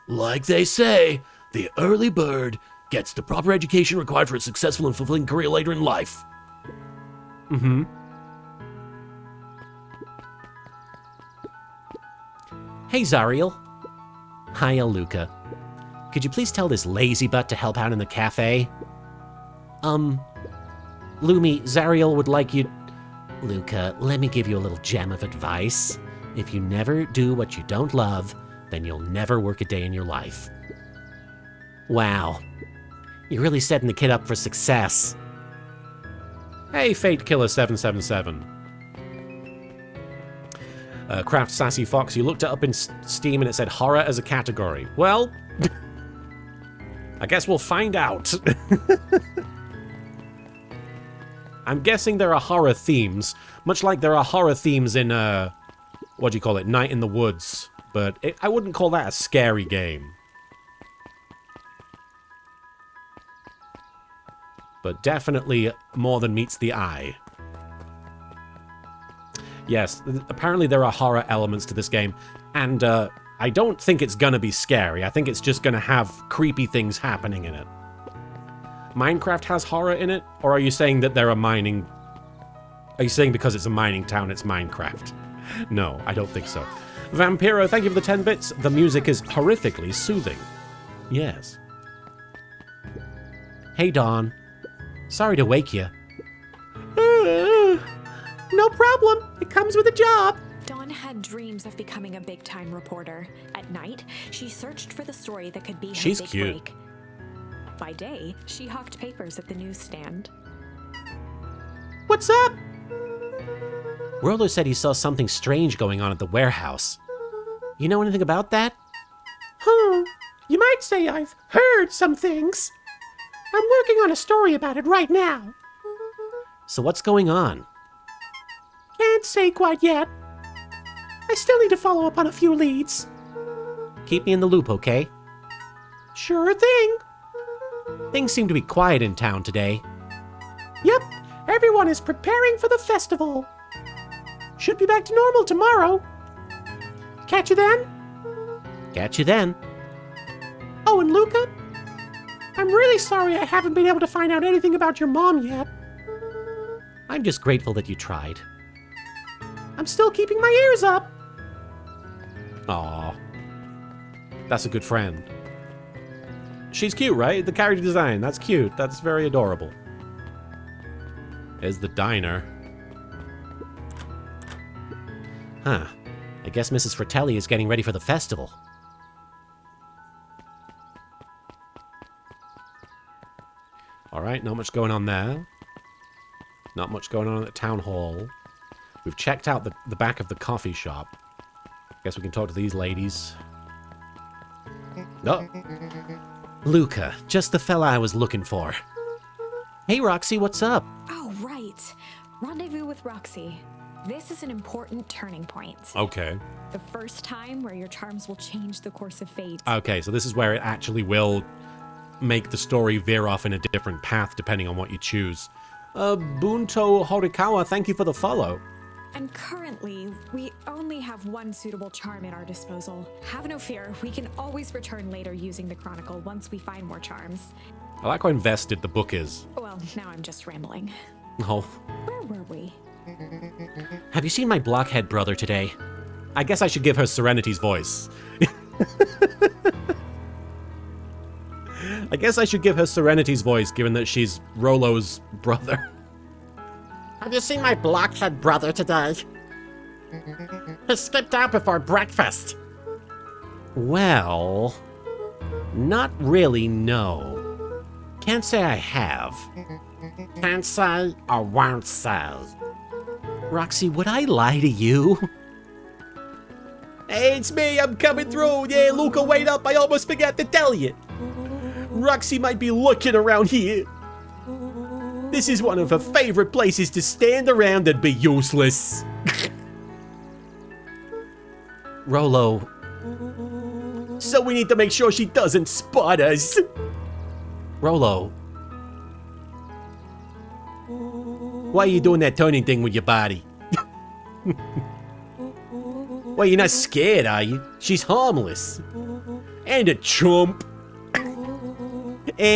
Like they say, the early bird gets the proper education required for a successful and fulfilling career later in life. Mm-hmm. Hey, Zariel. Hiya, Luca. Could you please tell this lazy butt to help out in the cafe? Lumi, Zariel would like you... Luca, let me give you a little gem of advice. If you never do what you don't love, then you'll never work a day in your life. Wow. You're really setting the kid up for success. Hey, Fate Killer 777. Craft Sassy Fox, you looked it up in Steam and it said horror as a category. Well, I guess we'll find out. I'm guessing there are horror themes, much like there are horror themes in, what do you call it, Night in the Woods. But I wouldn't call that a scary game. But definitely more than meets the eye. Yes, apparently there are horror elements to this game, and I don't think it's gonna be scary. I think it's just gonna have creepy things happening in it. Minecraft has horror in it, or are you saying that there are mining... Are you saying because it's a mining town, it's Minecraft? No, I don't think so. Vampiro, thank you for the 10 bits. The music is horrifically soothing. Yes. Hey, Dawn. Sorry to wake you. No problem. It comes with a job. Dawn had dreams of becoming a big-time reporter. At night, she searched for the story that could be her She's big cute. break. By day, she hawked papers at the newsstand. What's up? Rollo said he saw something strange going on at the warehouse. You know anything about that? You might say I've heard some things. I'm working on a story about it right now. So what's going on? Can't say quite yet. I still need to follow up on a few leads. Keep me in the loop, okay? Sure thing. Things seem to be quiet in town today. Yep, everyone is preparing for the festival. Should be back to normal tomorrow. Catch you then? Catch you then. Oh, and Luca? I'm really sorry I haven't been able to find out anything about your mom yet. I'm just grateful that you tried. I'm still keeping my ears up. Aw. That's a good friend. She's cute, right? The character design, that's cute. That's very adorable. There's the diner. Huh. I guess Mrs. Fratelli is getting ready for the festival. Alright, not much going on there. Not much going on at the town hall. We've checked out the back of the coffee shop. Guess we can talk to these ladies. Oh. Luca, just the fella I was looking for. Hey, Roxy, what's up? Oh, right. Rendezvous with Roxy. This is an important turning point. Okay. The first time where your charms will change the course of fate. Okay, so this is where it actually will make the story veer off in a different path depending on what you choose. Bunto Horikawa, thank you for the follow. And currently, we only have one suitable charm at our disposal. Have no fear, we can always return later using the Chronicle once we find more charms. I like how invested the book is. Well, now I'm just rambling. Oh. Where were we? Have you seen my blockhead brother today? I guess I should give her Serenity's voice. I guess I should give her Serenity's voice, given that she's Rollo's brother. Have you seen my blockhead brother today? He skipped out before breakfast. Well, not really, no. Can't say I have. Can't say or won't say. Roxy, would I lie to you? Hey, it's me, I'm coming through. Yeah, Luca, wait up, I almost forgot to tell you. Roxy might be looking around here. This is one of her favorite places to stand around and be useless. Rollo. So we need to make sure she doesn't spot us. Rollo. Why are you doing that turning thing with your body? Well, you're not scared, are you? She's harmless. And a chump. And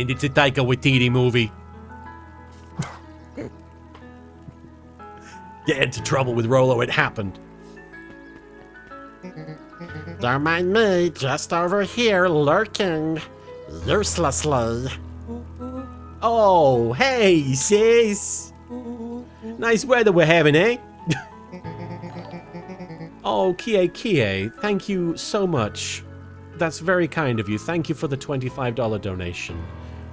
it's a Taika Waititi movie. Get into trouble with Rollo, it happened. Don't mind me, just over here lurking uselessly. Oh, hey, sis. Nice weather we're having, eh? Oh, Kie, thank you so much. That's very kind of you. Thank you for the $25 donation.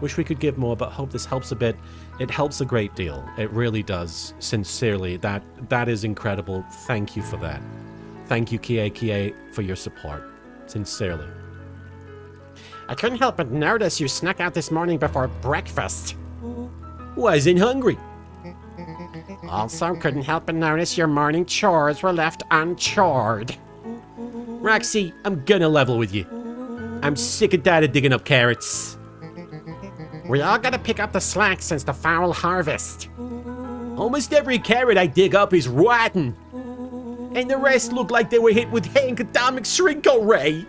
Wish we could give more, but hope this helps a bit. It helps a great deal. It really does. Sincerely, that is incredible. Thank you for that. Thank you, Kie, for your support. Sincerely. I couldn't help but notice you snuck out this morning before breakfast. Wasn't hungry. Also couldn't help but notice your morning chores were left unchored. Roxy, I'm gonna level with you. I'm sick and tired of digging up carrots. We all gotta pick up the slack since the foul harvest. Almost every carrot I dig up is rotten. And the rest look like they were hit with Hank Atomic Shrinkle Ray.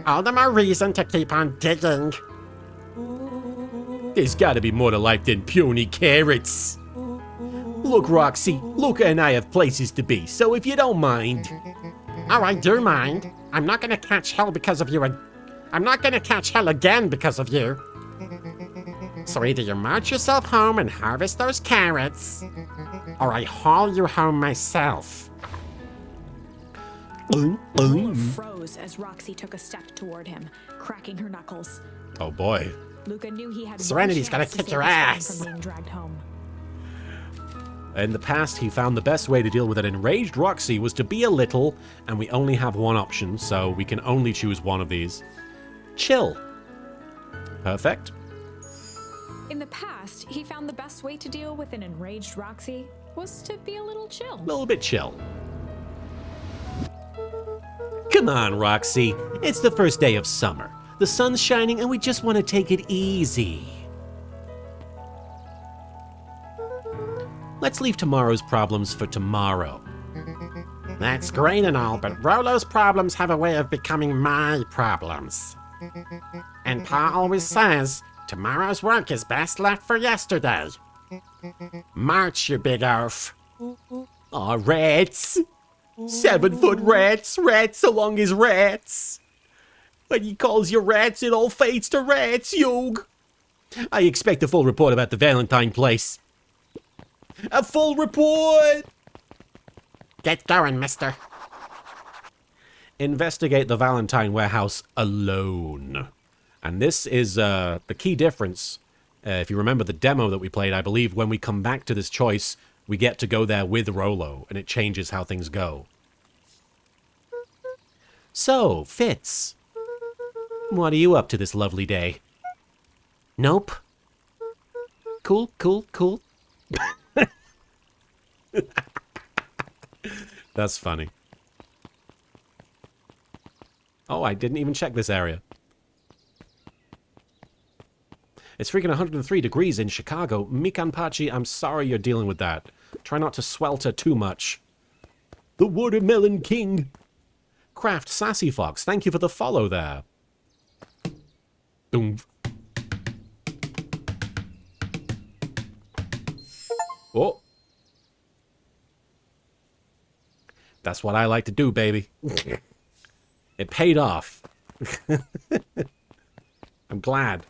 All the more reason to keep on digging. There's gotta be more to life than puny carrots. Look, Roxy, Luca and I have places to be, so if you don't mind... Oh, I do mind. I'm not gonna catch hell because of you. I'm not gonna catch hell again because of you. So either you march yourself home and harvest those carrots, or I haul you home myself. Rollo froze as Roxy took a step toward him, cracking her knuckles. Oh boy. Luca knew he had Serenity's one gotta chance to kick save your his friend ass. from being dragged home. In the past, he found the best way to deal with an enraged Roxy was to be a little, and we only have one option, so we can only choose one of these. Chill. Perfect. In the past, he found the best way to deal with an enraged Roxy was to be a little chill. A little bit chill. Come on, Roxy. It's the first day of summer. The sun's shining and we just want to take it easy. Let's leave tomorrow's problems for tomorrow. That's great and all, but Rollo's problems have a way of becoming my problems. And Pa always says, tomorrow's work is best left for yesterday. March, you big oaf. Aw, rats. 7-foot rats. Rats so long as rats. When he calls you rats, it all fades to rats, Yug. I expect a full report about the Valentine place. A full report! Get going, mister. Investigate the Valentine warehouse alone. And this is the key difference. If you remember the demo that we played, I believe when we come back to this choice, we get to go there with Rollo, and it changes how things go. So, Fitz, what are you up to this lovely day? Nope. Cool. That's funny. Oh, I didn't even check this area. It's freaking 103 degrees in Chicago. Mikanpachi, I'm sorry you're dealing with that. Try not to swelter too much. The Watermelon King. Craft Sassy Fox, thank you for the follow there. Boom. Oh. That's what I like to do, baby. It paid off. I'm glad.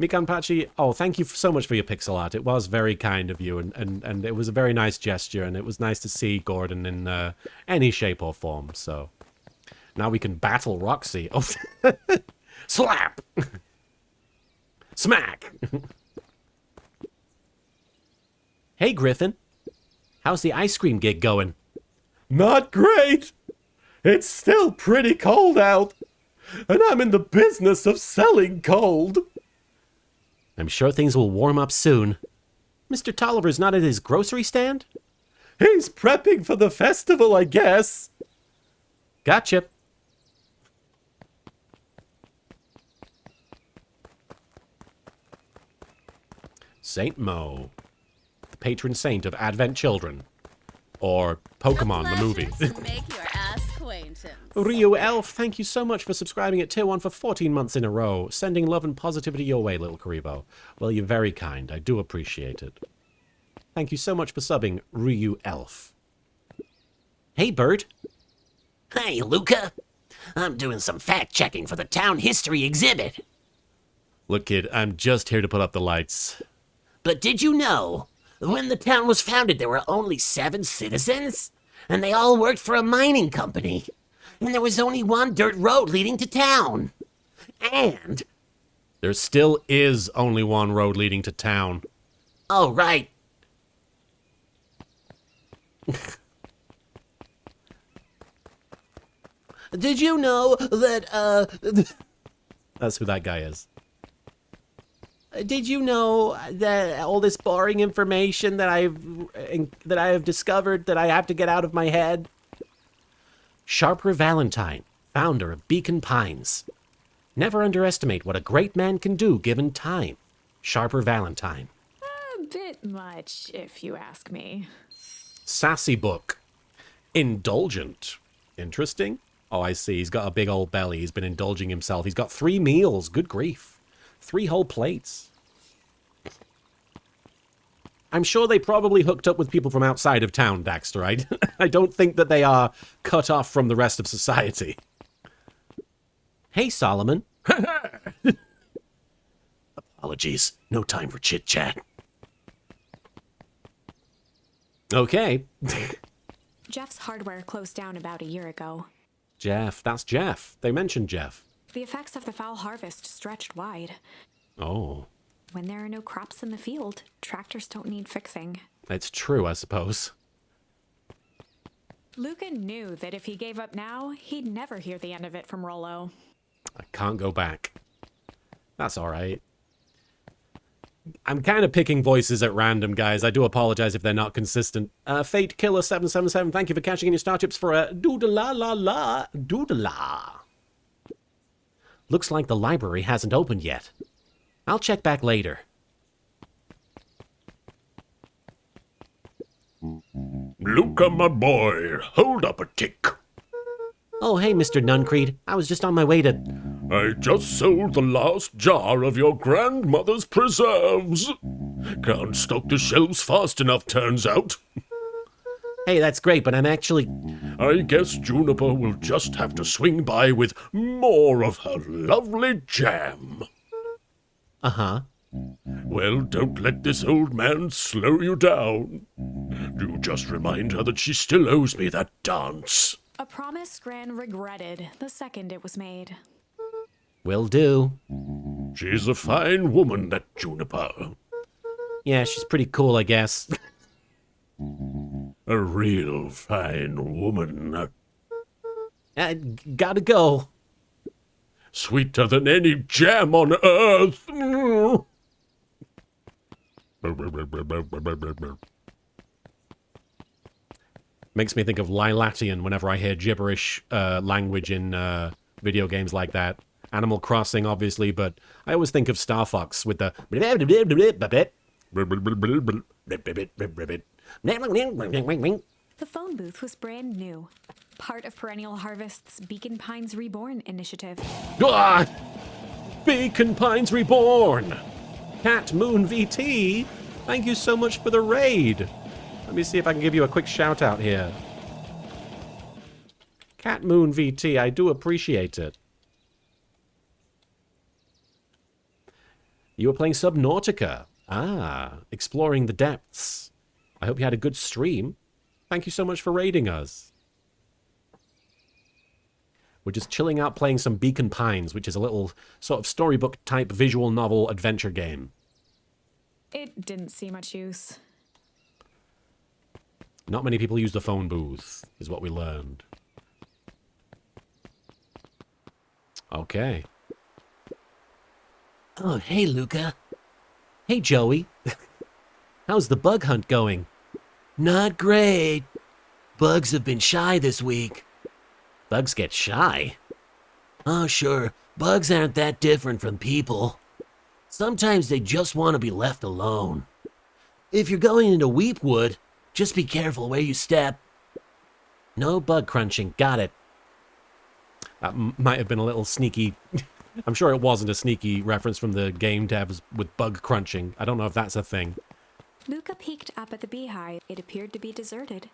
Mikanpachi, oh, thank you so much for your pixel art. It was very kind of you, and it was a very nice gesture, and it was nice to see Gordon in any shape or form, so... Now we can battle Roxy. Oh, slap! Smack! Hey, Griffin. How's the ice cream gig going? Not great! It's still pretty cold out, and I'm in the business of selling cold. I'm sure things will warm up soon. Mr. Tolliver's not at his grocery stand? He's prepping for the festival, I guess. Gotcha. Saint Mo, the patron saint of Advent children. Or Pokemon, the movie. To make your acquaintance. Ryu Elf, thank you so much for subscribing at Tier 1 for 14 months in a row. Sending love and positivity your way, LittleKuriboh. Well, you're very kind. I do appreciate it. Thank you so much for subbing, Ryu Elf. Hey, Bert. Hey, Luca. I'm doing some fact-checking for the town history exhibit. Look, kid, I'm just here to put up the lights. But did you know, when the town was founded, there were only 7 citizens? And they all worked for a mining company. And there was only one dirt road leading to town. And... there still is only one road leading to town. Oh, right. Did you know that, That's who that guy is. Did you know that all this boring information that I have discovered that I have to get out of my head? Sharper Valentine, founder of Beacon Pines. Never underestimate what a great man can do given time. Sharper Valentine. A bit much, if you ask me. Sassy Book. Indulgent. Interesting. Oh, I see. He's got a big old belly. He's been indulging himself. He's got 3 meals. Good grief. 3 whole plates. I'm sure they probably hooked up with people from outside of town, Daxter, right? I don't think that they are cut off from the rest of society. Hey, Solomon. Apologies. No time for chit-chat. Okay. Jeff's Hardware closed down about a year ago. Jeff. That's Jeff. They mentioned Jeff. The effects of the foul harvest stretched wide. Oh. When there are no crops in the field, tractors don't need fixing. It's true, I suppose. Luca knew that if he gave up now, he'd never hear the end of it from Rollo. I can't go back. That's alright. I'm kind of picking voices at random, guys. I do apologize if they're not consistent. Fate Killer 777, thank you for catching in your star chips for a doodle-la-la-la, doodle-la. Looks like the library hasn't opened yet. I'll check back later. Luca, my boy, hold up a tick. Oh, hey, Mr. Nuncreed. I was just on my way to... I just sold the last jar of your grandmother's preserves. Can't stock the shelves fast enough, turns out. Hey, that's great, but I'm actually... I guess Juniper will just have to swing by with more of her lovely jam. Uh-huh. Well, don't let this old man slow you down. Do just remind her that she still owes me that dance. A promise Gran regretted the second it was made. Will do. She's a fine woman, that Juniper. Yeah, she's pretty cool, I guess. A real fine woman. Gotta go. Sweeter than any jam on earth. Makes me think of Lilatian whenever I hear gibberish language in video games like that. Animal Crossing, obviously, but I always think of Star Fox with the... The phone booth was brand new, part of Perennial Harvest's Beacon Pines Reborn initiative. Ah! Beacon Pines Reborn! Cat Moon VT, thank you so much for the raid. Let me see if I can give you a quick shout out here. Cat Moon VT, I do appreciate it. You were playing Subnautica. Ah, exploring the depths. I hope you had a good stream. Thank you so much for raiding us. We're just chilling out playing some Beacon Pines, which is a little sort of storybook type visual novel adventure game. It didn't see much use. Not many people use the phone booth, is what we learned. Okay. Oh, hey, Luca. Hey, Joey. How's the bug hunt going? Not great. Bugs have been shy this week. Bugs get shy. Oh, sure. Bugs aren't that different from people. Sometimes they just want to be left alone. If you're going into Weepwood, just be careful where you step. No bug crunching. Got it. That might have been a little sneaky. I'm sure it wasn't a sneaky reference from the game devs with bug crunching. I don't know if that's a thing. Luca peeked up at the beehive. It appeared to be deserted.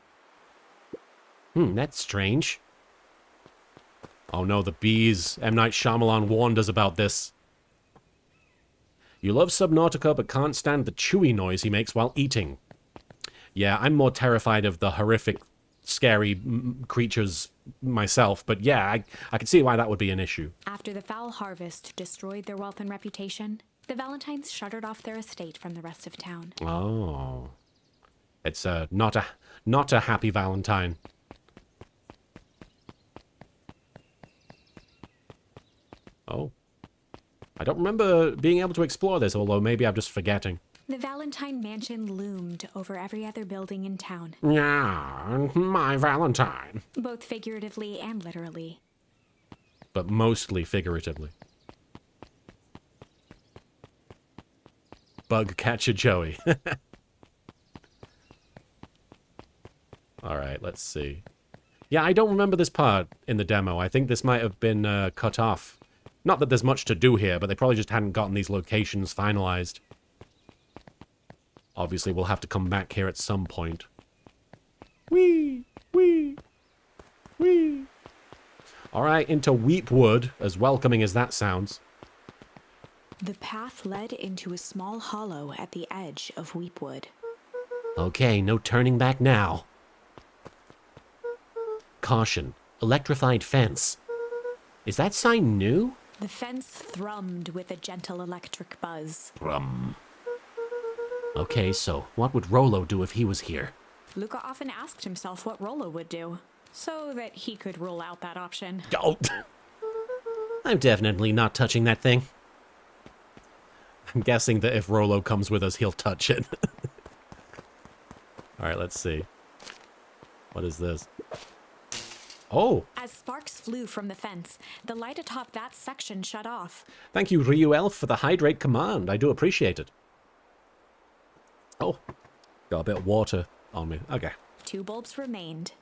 That's strange. Oh no, the bees. M. Night Shyamalan warned us about this. You love Subnautica but can't stand the chewy noise he makes while eating. Yeah, I'm more terrified of the horrific, scary creatures myself, but yeah, I can see why that would be an issue. After the foul harvest destroyed their wealth and reputation, the Valentines shuttered off their estate from the rest of town. Oh. It's not a happy Valentine. Oh. I don't remember being able to explore this, although maybe I'm just forgetting. The Valentine mansion loomed over every other building in town, Yeah, my Valentine. both figuratively and literally. But mostly figuratively. Bug catcher Joey. Alright, let's see. Yeah, I don't remember this part in the demo. I think this might have been cut off. Not that there's much to do here, but they probably just hadn't gotten these locations finalized. Obviously, we'll have to come back here at some point. Whee! Whee! Whee! Alright, into Weepwood, as welcoming as that sounds. The path led into a small hollow at the edge of Weepwood. Okay, no turning back now. Caution. Electrified fence. Is that sign new? The fence thrummed with a gentle electric buzz. Okay, so what would Rollo do if he was here? Luca often asked himself what Rollo would do, so that he could rule out that option. Oh. I'm definitely not touching that thing. I'm guessing that if Rollo comes with us, he'll touch it. Alright, let's see. What is this? Oh, As sparks flew from the fence, the light atop that section shut off. thank you, Ryu Elf, for the hydrate command. I do appreciate it. Oh, got a bit of water on me. Okay. 2 bulbs remained.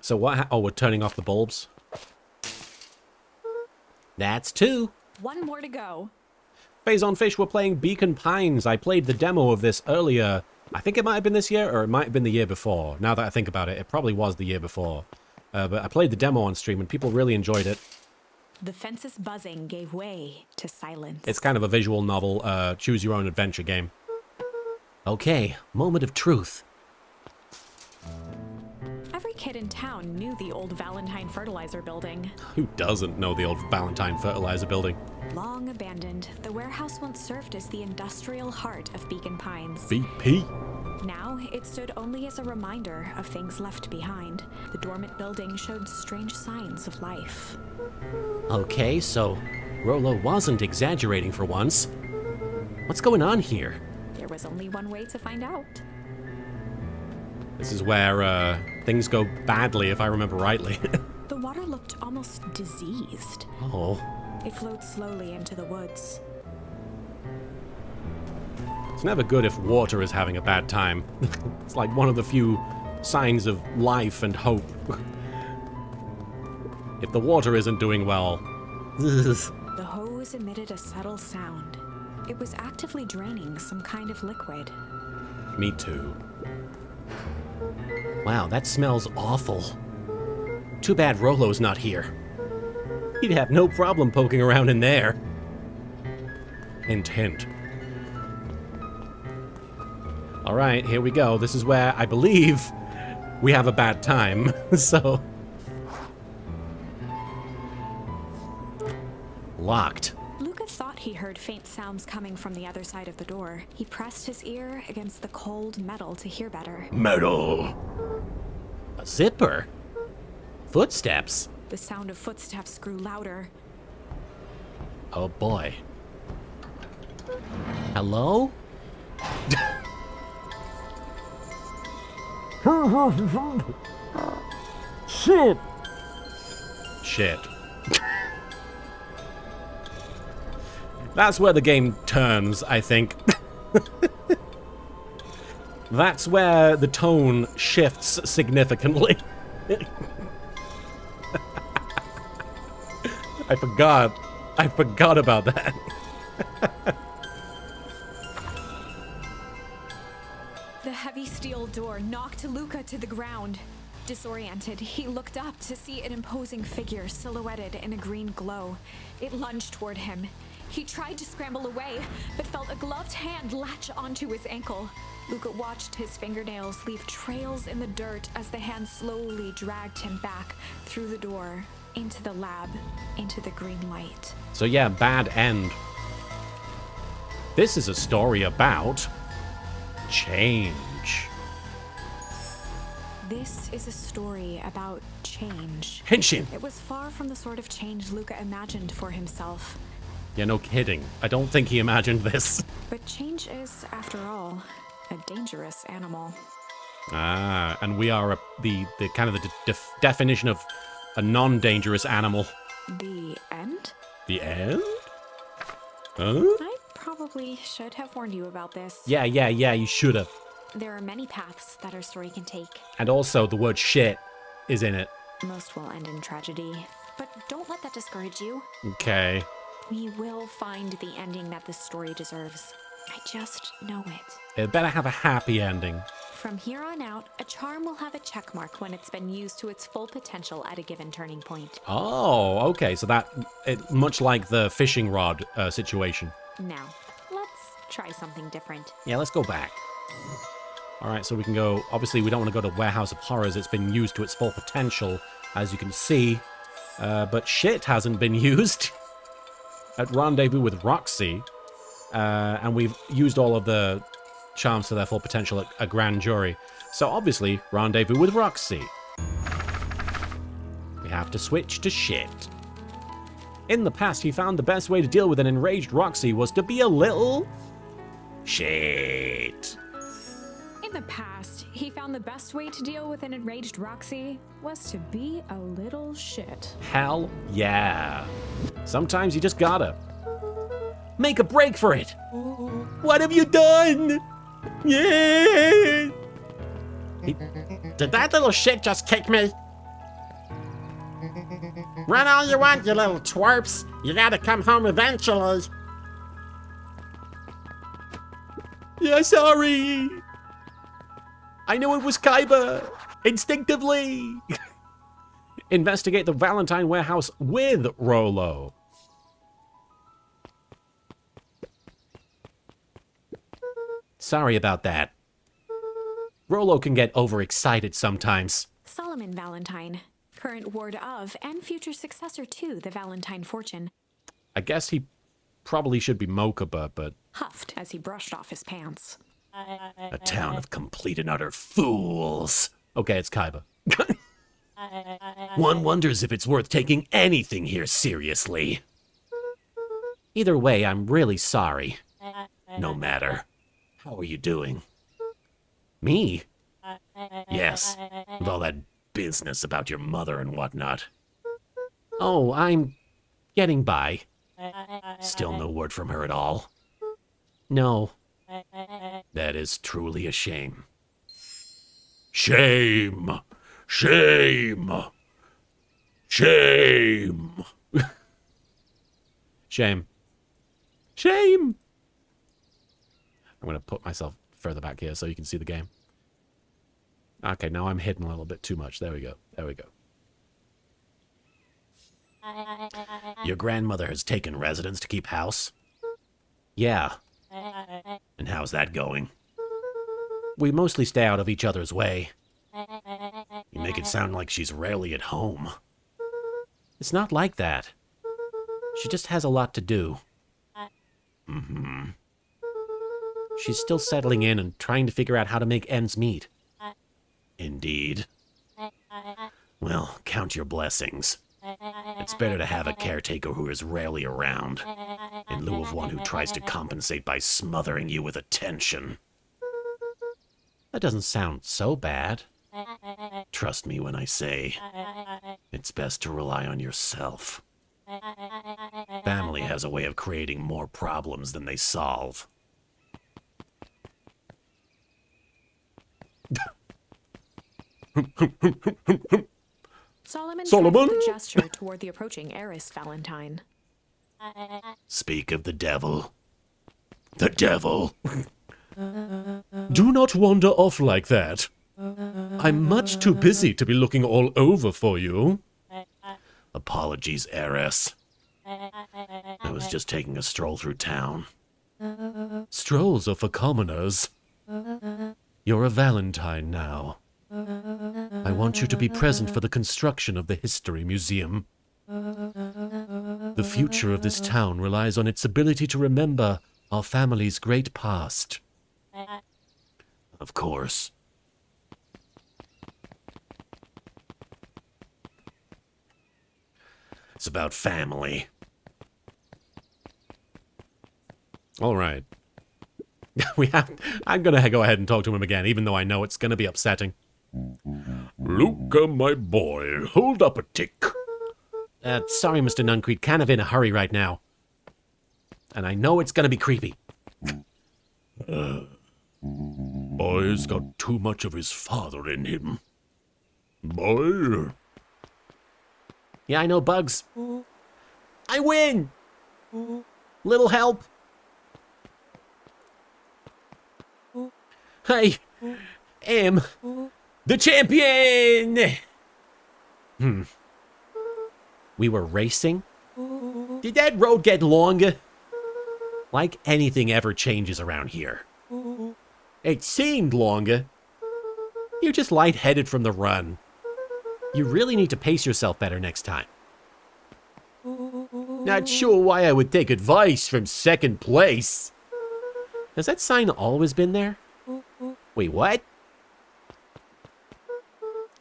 So what? Oh, we're turning off the bulbs. That's 2. 1 more to go. Phase on Fish, we're playing Beacon Pines. I played the demo of this earlier. I think it might have been this year, or it might have been the year before. Now that I think about it, it probably was the year before. But I played the demo on stream, and people really enjoyed it. The fence's buzzing gave way to silence. It's kind of a visual novel, choose-your-own-adventure game. Okay, moment of truth. Every kid in town knew the old Valentine fertilizer building. Who doesn't know the old Valentine fertilizer building? Long abandoned, the warehouse once served as the industrial heart of Beacon Pines. VP. Now, it stood only as a reminder of things left behind. The dormant building showed strange signs of life. Okay, so Rollo wasn't exaggerating for once. What's going on here? There was only one way to find out. This is where things go badly, if I remember rightly. The water looked almost diseased. Oh. It flowed slowly into the woods. It's never good if water is having a bad time. It's like one of the few signs of life and hope. If the water isn't doing well... The hose emitted a subtle sound. It was actively draining some kind of liquid. Me too. Wow, that smells awful. Too bad Rollo's not here. He'd have no problem poking around in there. Hint, hint. Alright, here we go. This is where I believe we have a bad time, so... Locked. Luca thought he heard faint sounds coming from the other side of the door. He pressed his ear against the cold metal to hear better. Metal. A zipper? Footsteps? The sound of footsteps grew louder. Oh boy. Hello? Shit. Shit. That's where the game turns, I think. That's where the tone shifts significantly. I forgot about that. The heavy steel door knocked Luca to the ground. Disoriented, he looked up to see an imposing figure silhouetted in a green glow. It lunged toward him. He tried to scramble away, but felt a gloved hand latch onto his ankle. Luca watched his fingernails leave trails in the dirt as the hand slowly dragged him back through the door, into the lab, into the green light. So yeah, bad end. This is a story about change. This is a story about change. Henshin! It was far from the sort of change Luca imagined for himself. Yeah, no kidding. I don't think he imagined this. But change is, after all, a dangerous animal. Ah, and we are the kind of the definition of a non-dangerous animal. The end? The end? Huh? I probably should have warned you about this. Yeah, you should have. There are many paths that our story can take. And also, the word shit is in it. Most will end in tragedy. But don't let that discourage you. Okay. We will find the ending that this story deserves. I just know it. It better have a happy ending. From here on out, a charm will have a check mark when it's been used to its full potential at a given turning point. Oh, okay. So much like the fishing rod situation. Now, let's try something different. Yeah, let's go back. All right, so we can go... Obviously, we don't want to go to Warehouse of Horrors. It's been used to its full potential, as you can see. But shit hasn't been used. At Rendezvous with Roxy. And we've used all of the charms to their full potential at a grand jury. So obviously, Rendezvous with Roxy. We have to switch to shit. In the past, he found the best way to deal with an enraged Roxy was to be a little... shit. In the past, he found the best way to deal with an enraged Roxy was to be a little shit. Hell yeah. Sometimes you just gotta make a break for it. What have you done? Yeah. Did that little shit just kick me? Run all you want, you little twerps. You gotta come home eventually. Yeah, sorry. I knew it was Kaiba. Instinctively. Investigate the Valentine warehouse with Rollo. Sorry about that. Rollo can get overexcited sometimes. Solomon Valentine, current ward of and future successor to the Valentine fortune, I guess he probably should be Mokuba, but... huffed as he brushed off his pants. A town of complete and utter fools. Okay, it's Kaiba. One wonders if it's worth taking anything here seriously. Either way, I'm really sorry. No matter. How are you doing? Me? Yes, with all that business about your mother and whatnot. Oh, I'm getting by. Still no word from her at all. No. That is truly a shame. Shame! Shame! Shame! Shame. Shame! I'm gonna put myself further back here so you can see the game. Okay, now I'm hidden a little bit too much. There we go. There we go. Your grandmother has taken residence to keep house? Yeah. And how's that going? We mostly stay out of each other's way. You make it sound like she's rarely at home. It's not like that. She just has a lot to do. Mm-hmm. She's still settling in and trying to figure out how to make ends meet. Indeed. Well, count your blessings. It's better to have a caretaker who is rarely around, in lieu of one who tries to compensate by smothering you with attention. That doesn't sound so bad. Trust me when I say, it's best to rely on yourself. Family has a way of creating more problems than they solve. Solomon Solomon? tried with a gesture toward the approaching heiress Valentine. Speak of the devil. The devil! Do not wander off like that. I'm much too busy to be looking all over for you. Apologies, heiress. I was just taking a stroll through town. Strolls are for commoners. You're a Valentine now. I want you to be present for the construction of the History Museum. The future of this town relies on its ability to remember our family's great past. Of course. It's about family. All right. I'm going to go ahead and talk to him again, even though I know it's going to be upsetting. Luca, my boy, hold up a tick. Sorry, Mr. Nuncreed, kind of in a hurry right now. And I know it's going to be creepy. Boy's got too much of his father in him. Boy. Yeah, I know, Bugs. I win! Little help. I am the champion! We were racing? Did that road get longer? Like anything ever changes around here. It seemed longer. You're just lightheaded from the run. You really need to pace yourself better next time. Not sure why I would take advice from second place. Has that sign always been there? Wait, what?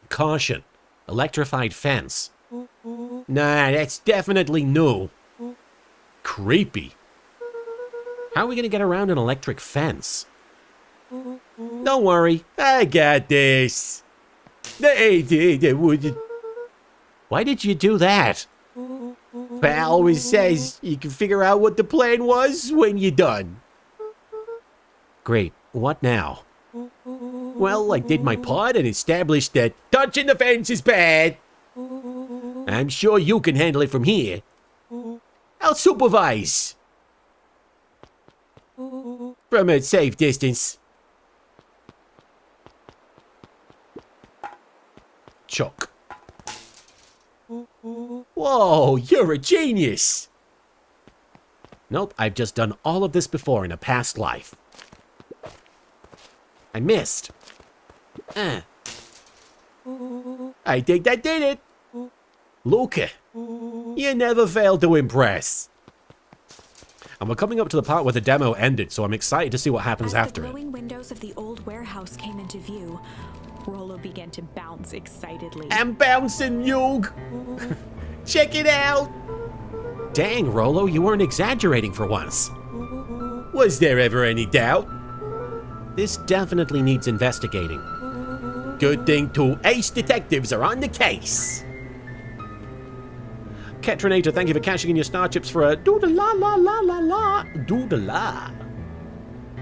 Caution. Electrified fence. Nah, that's definitely new. Creepy. How are we gonna get around an electric fence? Don't worry, I got this. Why did you do that? Pal always says you can figure out what the plan was when you're done. Great, what now? Well, I did my part and established that touching the fence is bad. I'm sure you can handle it from here. I'll supervise. From a safe distance. Choke. Whoa, you're a genius. Nope, I've just done all of this before in a past life. I missed. I think that did it. Luca, you never failed to impress. And we're coming up to the part where the demo ended, so I'm excited to see what happens after As the it. glowing windows of the old warehouse came into view, Rollo began to bounce excitedly. I'm bouncing, Yug. Check it out. Dang, Rollo, you weren't exaggerating for once. Was there ever any doubt? This definitely needs investigating. Good thing two ace detectives are on the case. Ketrinator, thank you for cashing in your star chips for a doodle-la-la-la-la-la. Doodle-la.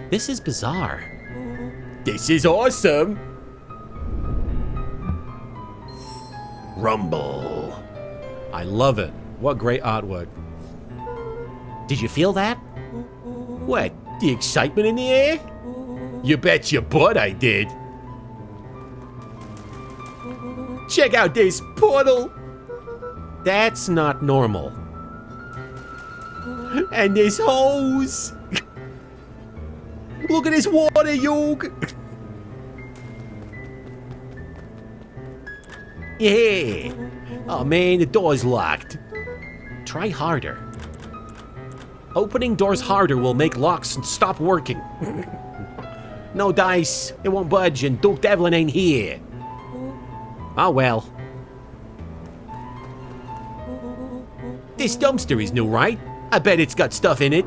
This is bizarre. This is awesome. Rumble. I love it. What great artwork. Did you feel that? What? The excitement in the air? You bet your butt I did. Check out this portal. That's not normal. And this hose. Look at this water, Yog. Yeah. Oh man, the door's locked. Try harder. Opening doors harder will make locks stop working. No dice. It won't budge, and Duke Devlin ain't here. Oh well. This dumpster is new, right? I bet it's got stuff in it.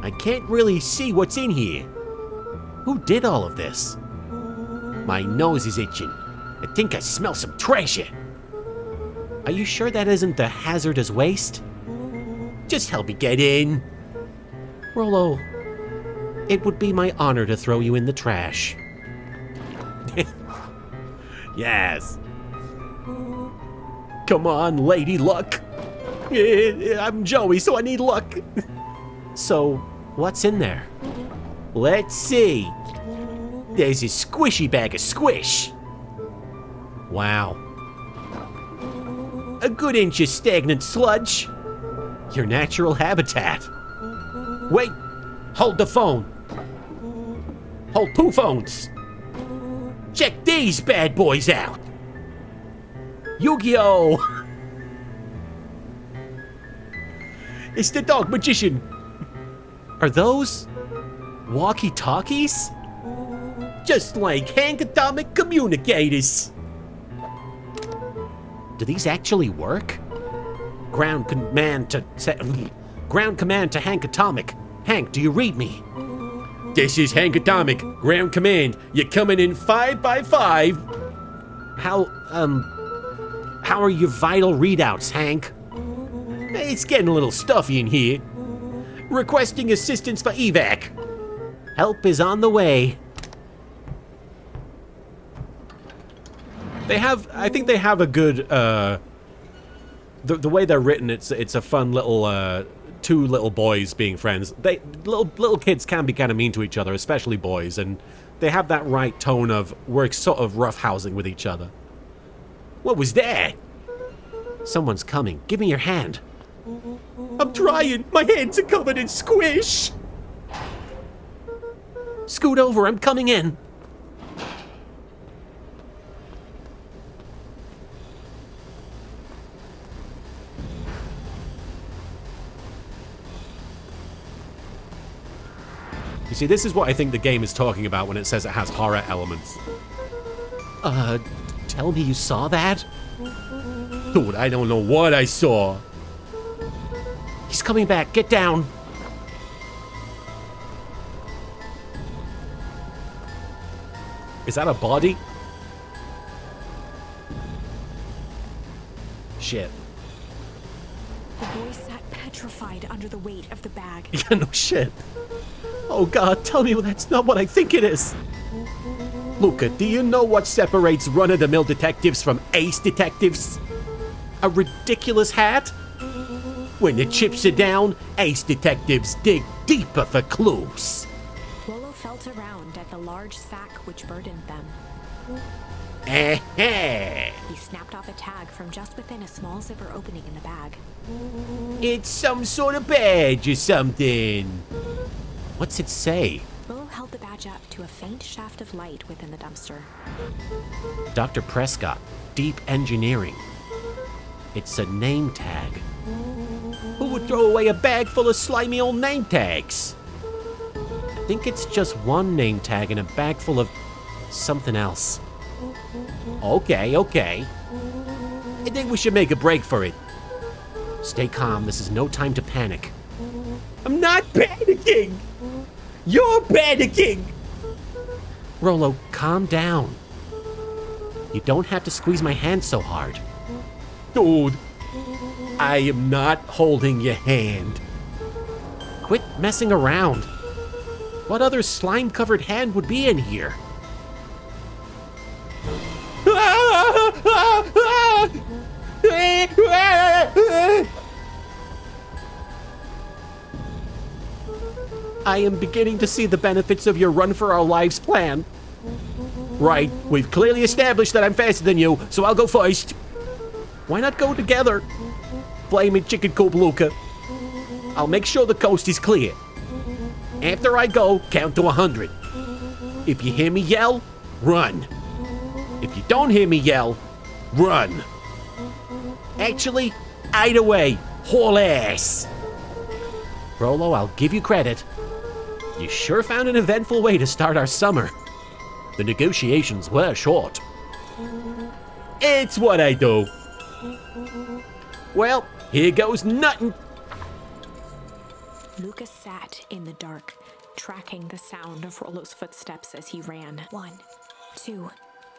I can't really see what's in here. Who did all of this? My nose is itching. I think I smell some treasure. Are you sure that isn't the hazardous waste? Just help me get in. Rollo, it would be my honor to throw you in the trash. Yes. Come on, Lady Luck. I'm Joey, so I need luck. So, what's in there? Let's see. There's a squishy bag of squish. Wow. A good inch of stagnant sludge. Your natural habitat. Wait, hold the phone. Hold two phones. Check these bad boys out. Yu-Gi-Oh! It's the dog magician. Are those walkie-talkies? Just like hand atomic communicators. Do these actually work? Ground command to Hank Atomic. Hank, do you read me? This is Hank Atomic. Ground command. You're coming in 5 by 5. How are your vital readouts, Hank? It's getting a little stuffy in here. Requesting assistance for evac. Help is on the way. I think they have a good, the way they're written, it's a fun little, two little boys being friends. Little kids can be kind of mean to each other, especially boys, and they have that right tone of, we're sort of roughhousing with each other. What was that? Someone's coming. Give me your hand. I'm trying. My hands are covered in squish. Scoot over. I'm coming in. You see, this is what I think the game is talking about when it says it has horror elements. Tell me you saw that? Dude, I don't know what I saw. He's coming back. Get down. Is that a body? Shit. The boy sat petrified under the weight of the bag. Yeah, no shit. Oh god, tell me that's not what I think it is. Luca, do you know what separates run-of-the-mill detectives from ace detectives? A ridiculous hat? When the chips are down, ace detectives dig deeper for clues. Rollo felt around at the large sack which burdened them. He snapped off a tag from just within a small zipper opening in the bag. It's some sort of badge or something. What's it say? Rollo held the badge up to a faint shaft of light within the dumpster. Dr. Prescott, Deep Engineering. It's a name tag. Who would throw away a bag full of slimy old name tags? I think it's just one name tag in a bag full of something else. Okay. I think we should make a break for it. Stay calm, this is no time to panic. I'm not panicking! You're panicking! Rollo, calm down. You don't have to squeeze my hand so hard. Dude, I am not holding your hand. Quit messing around. What other slime-covered hand would be in here? I am beginning to see the benefits of your run for our lives plan. Right, we've clearly established that I'm faster than you, so I'll go first. Why not go together? Flaming chicken coop Luca. I'll make sure the coast is clear. After I go, count to 100. If you hear me yell, run. If you don't hear me yell, run. Actually, either way, haul ass. Rollo, I'll give you credit. You sure found an eventful way to start our summer. The negotiations were short. It's what I do. Well, here goes nothing. Lucas sat in the dark, tracking the sound of Rollo's footsteps as he ran. 1, 2,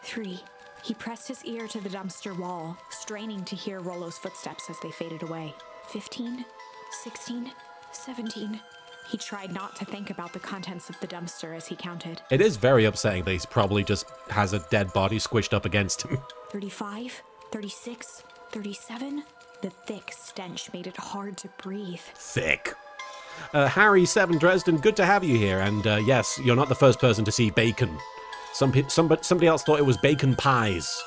3. He pressed his ear to the dumpster wall, straining to hear Rollo's footsteps as they faded away. 15, 16, 17. He tried not to think about the contents of the dumpster as he counted. It is very upsetting that he's probably just has a dead body squished up against him. 35, 36, 37. The thick stench made it hard to breathe. Thick. Harry 7 Dresden, good to have you here. And yes, you're not the first person to see bacon. Somebody else thought it was bacon pies.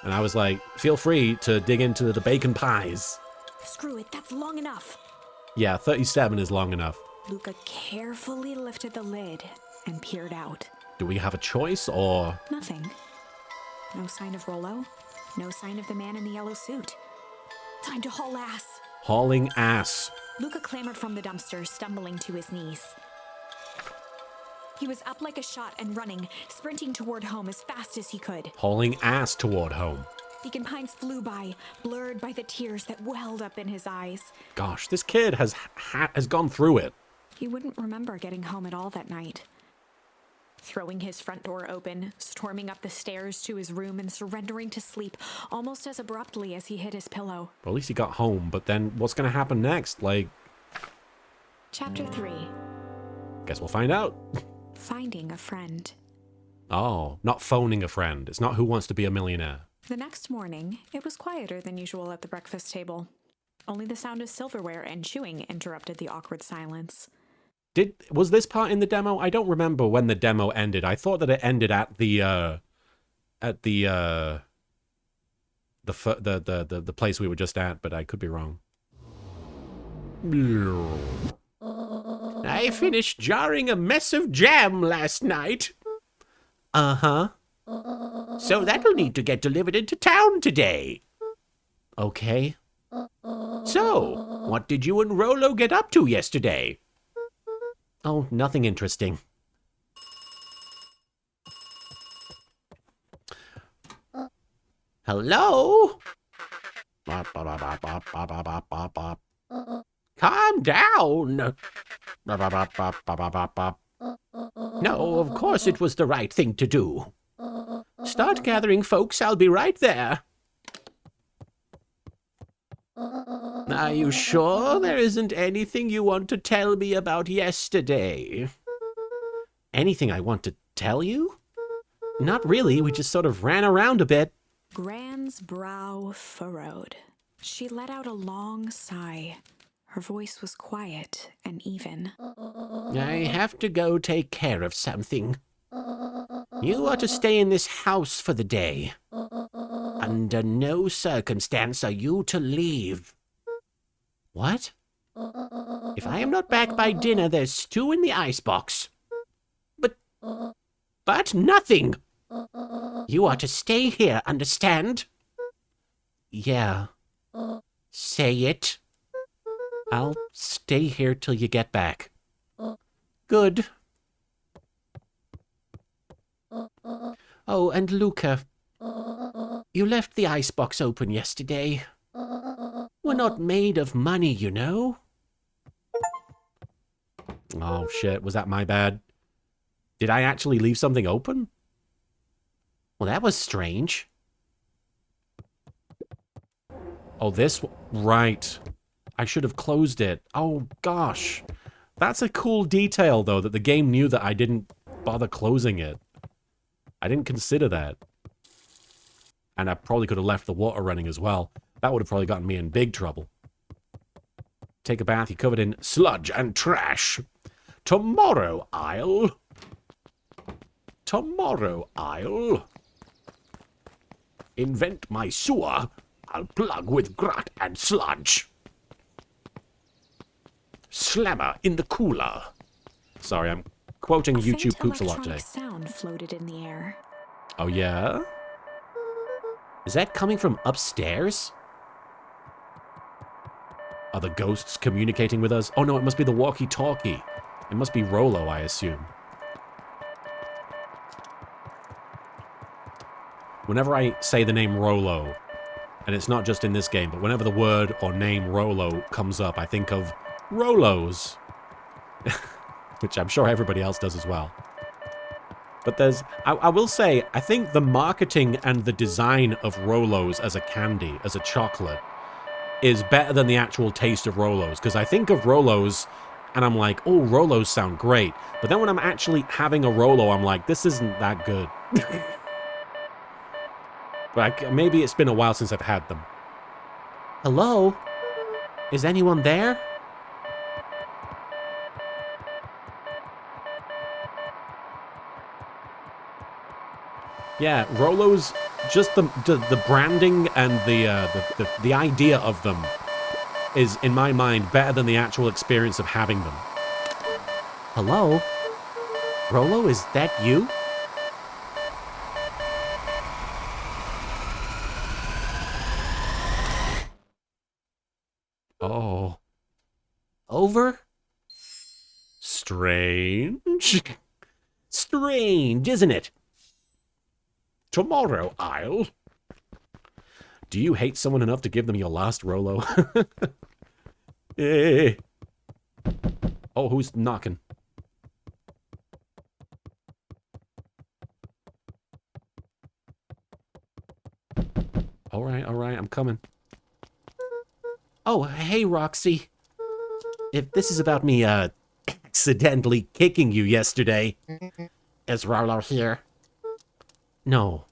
And I was like, feel free to dig into the bacon pies. Screw it, that's long enough. Yeah, 37 is long enough. Luca carefully lifted the lid and peered out. Do we have a choice, or...? Nothing. No sign of Rollo. No sign of the man in the yellow suit. Time to haul ass. Hauling ass. Luca clambered from the dumpster, stumbling to his knees. He was up like a shot and running, sprinting toward home as fast as he could. Hauling ass toward home. Beacon Pines flew by, blurred by the tears that welled up in his eyes. Gosh, this kid has gone through it. He wouldn't remember getting home at all that night. Throwing his front door open, storming up the stairs to his room and surrendering to sleep almost as abruptly as he hit his pillow. Well, at least he got home, but then what's going to happen next? Like... Chapter 3. Guess we'll find out. Finding a friend. Oh, not phoning a friend. It's not Who Wants to Be a Millionaire. The next morning, it was quieter than usual at the breakfast table. Only the sound of silverware and chewing interrupted the awkward silence. Was this part in the demo? I don't remember when the demo ended. I thought that it ended at the place we were just at, but I could be wrong. I finished jarring a mess of jam last night. Uh-huh. So that'll need to get delivered into town today. Okay. So, what did you and Rollo get up to yesterday? Oh, nothing interesting. Hello? Calm down. No, of course it was the right thing to do. Start gathering, folks. I'll be right there. Are you sure there isn't anything you want to tell me about yesterday? Anything I want to tell you? Not really. We just sort of ran around a bit. Gran's brow furrowed. She let out a long sigh. Her voice was quiet and even. I have to go take care of something. You are to stay in this house for the day. Under no circumstance are you to leave. What? If I am not back by dinner, there's stew in the icebox. But nothing. You are to stay here, understand? Yeah. Say it. I'll stay here till you get back. Good. Oh, and Luca, you left the icebox open yesterday. We're not made of money, you know. Oh, shit. Was that my bad? Did I actually leave something open? Well, that was strange. Oh, right. I should have closed it. Oh, gosh. That's a cool detail, though, that the game knew that I didn't bother closing it. I didn't consider that. And I probably could have left the water running as well. That would have probably gotten me in big trouble. Take a bath, you're covered in sludge and trash. Tomorrow I'll... invent my sewer. I'll plug with grat and sludge. Slammer in the cooler. Sorry, I'm quoting YouTube Poops a lot today. Sound floated in the air. Oh, yeah? Is that coming from upstairs? Are the ghosts communicating with us? Oh no, it must be the walkie-talkie. It must be Rollo, I assume. Whenever I say the name Rollo, and it's not just in this game, but whenever the word or name Rollo comes up, I think of Rolos. Which I'm sure everybody else does as well. But I will say, I think the marketing and the design of Rolos as a candy, as a chocolate, is better than the actual taste of Rolos. Because I think of Rolos, and I'm like, oh, Rolos sound great. But then when I'm actually having a Rolo, I'm like, this isn't that good. But maybe it's been a while since I've had them. Hello? Is anyone there? Yeah, Rolos, just the branding and the idea of them is, in my mind, better than the actual experience of having them. Hello? Rollo, is that you? Oh. Over? Strange. Strange, isn't it? Tomorrow I'll... Do you hate someone enough to give them your last Rollo? Hey. Oh, who's knocking? All right, I'm coming. Oh, hey, Roxy. If this is about me, accidentally kicking you yesterday... Is Rollo here? No.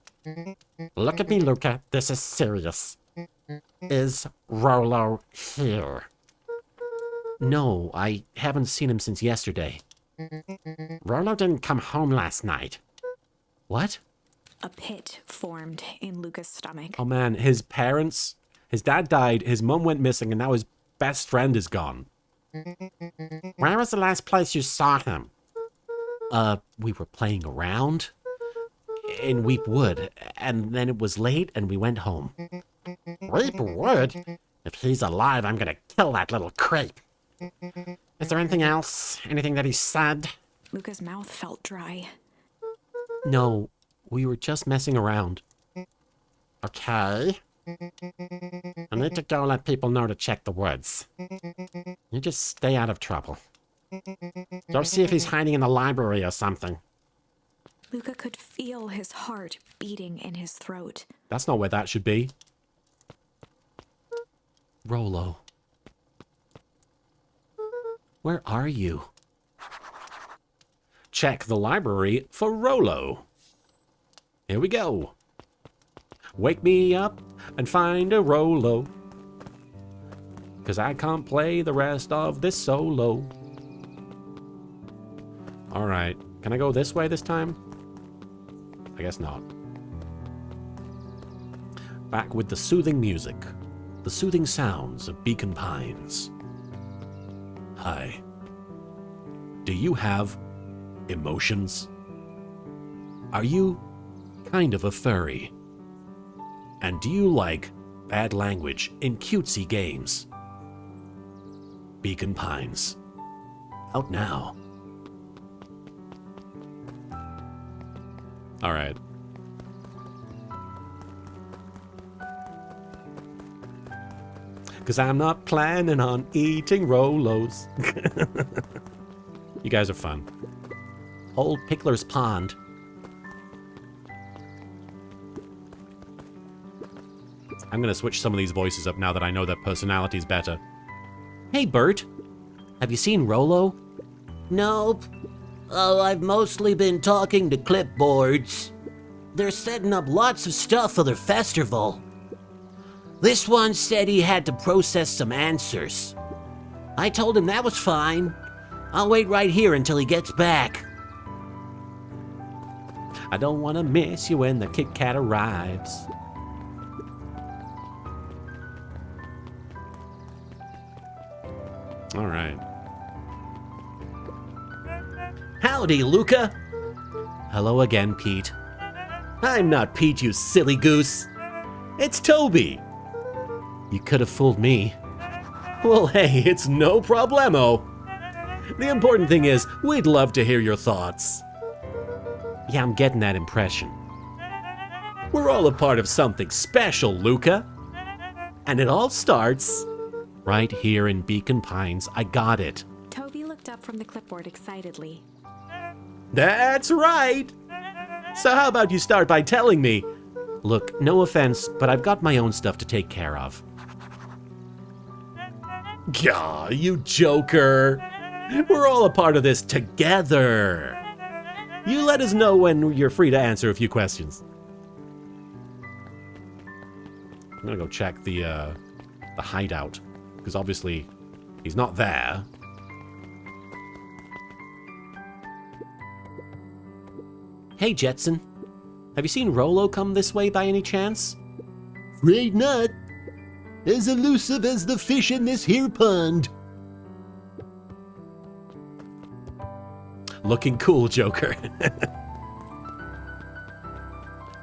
Look at me, Luca. This is serious. Is Rollo here? No, I haven't seen him since yesterday. Rollo didn't come home last night. What? A pit formed in Luca's stomach. Oh man, his parents... His dad died, his mum went missing, and now his best friend is gone. Where was the last place you saw him? We were playing around in Weep Wood, and then it was late, and we went home. Weep Wood? If he's alive, I'm gonna kill that little creep. Is there anything else? Anything that he said? Luca's mouth felt dry. No, we were just messing around. Okay. I need to go let people know to check the woods. You just stay out of trouble. Go see if he's hiding in the library or something. Luca could feel his heart beating in his throat. That's not where that should be. Rollo. Where are you? Check the library for Rollo. Here we go. Wake me up and find a Rollo, 'cause I can't play the rest of this solo. Alright, can I go this way this time? I guess not. Back with the soothing music, the soothing sounds of Beacon Pines. Hi. Do you have emotions? Are you kind of a furry? And do you like bad language in cutesy games? Beacon Pines. Out now. Alright. Because I'm not planning on eating Rolos. You guys are fun. Old Pickler's Pond. I'm gonna switch some of these voices up now that I know their personalities better. Hey, Bert. Have you seen Rollo? Nope. Oh, I've mostly been talking to clipboards. They're setting up lots of stuff for their festival. This one said he had to process some answers. I told him that was fine. I'll wait right here until he gets back. I don't want to miss you when the Kit Kat arrives. All right. Howdy, Luca. Hello again, Pete. I'm not Pete, you silly goose. It's Toby. You could have fooled me. Well, hey, it's no problemo. The important thing is, we'd love to hear your thoughts. Yeah, I'm getting that impression. We're all a part of something special, Luca. And it all starts... Right here in Beacon Pines, I got it. Toby looked up from the clipboard excitedly. That's right. So how about you start by telling me... Look, no offense, but I've got my own stuff to take care of. Gah, you joker. We're all a part of this together. You let us know when you're free to answer a few questions. I'm gonna go check the hideout, because obviously he's not there. Hey, Jetson. Have you seen Rollo come this way by any chance? Afraid not. As elusive as the fish in this here pond. Looking cool, Joker.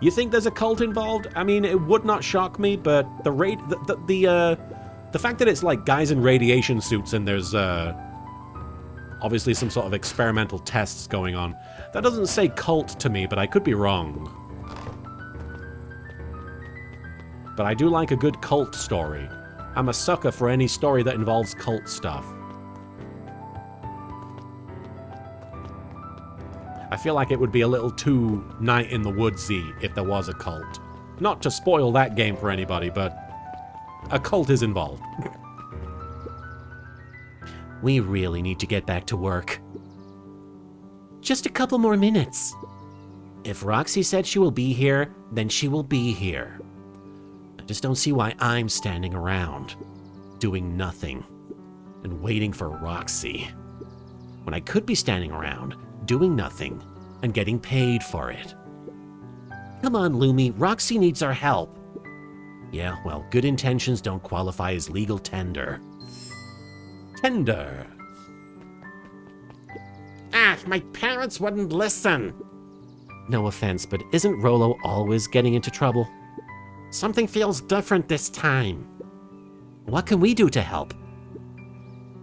You think there's a cult involved? I mean, it would not shock me, but the fact that it's like guys in radiation suits and there's obviously some sort of experimental tests going on, that doesn't say cult to me, but I could be wrong. But I do like a good cult story. I'm a sucker for any story that involves cult stuff. I feel like it would be a little too night in the woodsy if there was a cult. Not to spoil that game for anybody, but a cult is involved. We really need to get back to work. Just a couple more minutes. If Roxy said she will be here, then she will be here. I just don't see why I'm standing around, doing nothing, and waiting for Roxy, when I could be standing around, doing nothing, and getting paid for it. Come on, Lumi, Roxy needs our help. Yeah, well, good intentions don't qualify as legal tender. Tender. Ah, my parents wouldn't listen. No offense, but isn't Rollo always getting into trouble? Something feels different this time. What can we do to help?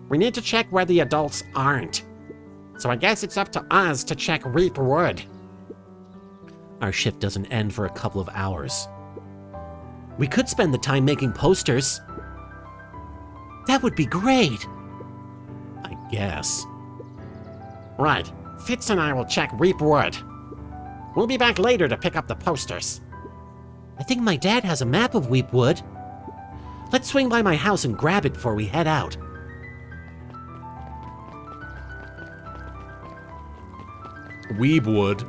We need to check where the adults aren't. So I guess it's up to us to check Reap Wood. Our shift doesn't end for a couple of hours. We could spend the time making posters. That would be great. I guess. Right, Fitz and I will check Reap Wood. We'll be back later to pick up the posters. I think my dad has a map of Weepwood. Let's swing by my house and grab it before we head out. Weebwood.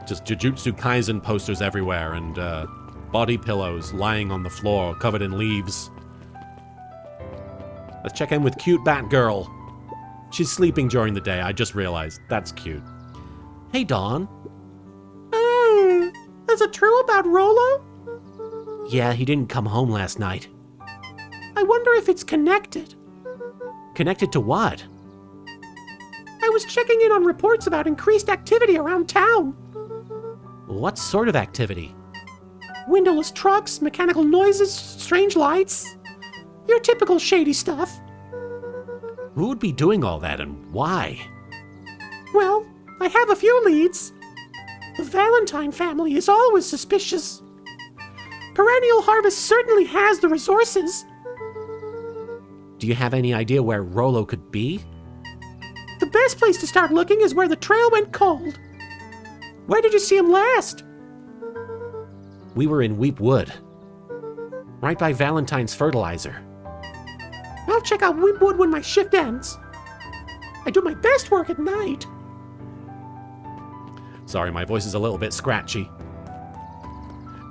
Just Jujutsu Kaisen posters everywhere and body pillows lying on the floor covered in leaves. Let's check in with cute Batgirl. She's sleeping during the day, I just realized. That's cute. Hey, Dawn. Is it true about Rollo? Yeah, he didn't come home last night. I wonder if it's connected. Connected to what? I was checking in on reports about increased activity around town. What sort of activity? Windowless trucks, mechanical noises, strange lights. Your typical shady stuff. Who would be doing all that and why? Well, I have a few leads. The Valentine family is always suspicious. Perennial Harvest certainly has the resources. Do you have any idea where Rollo could be? The best place to start looking is where the trail went cold. Where did you see him last? We were in Weep Wood. Right by Valentine's fertilizer. I'll check out Weepwood when my shift ends. I do my best work at night. Sorry, my voice is a little bit scratchy.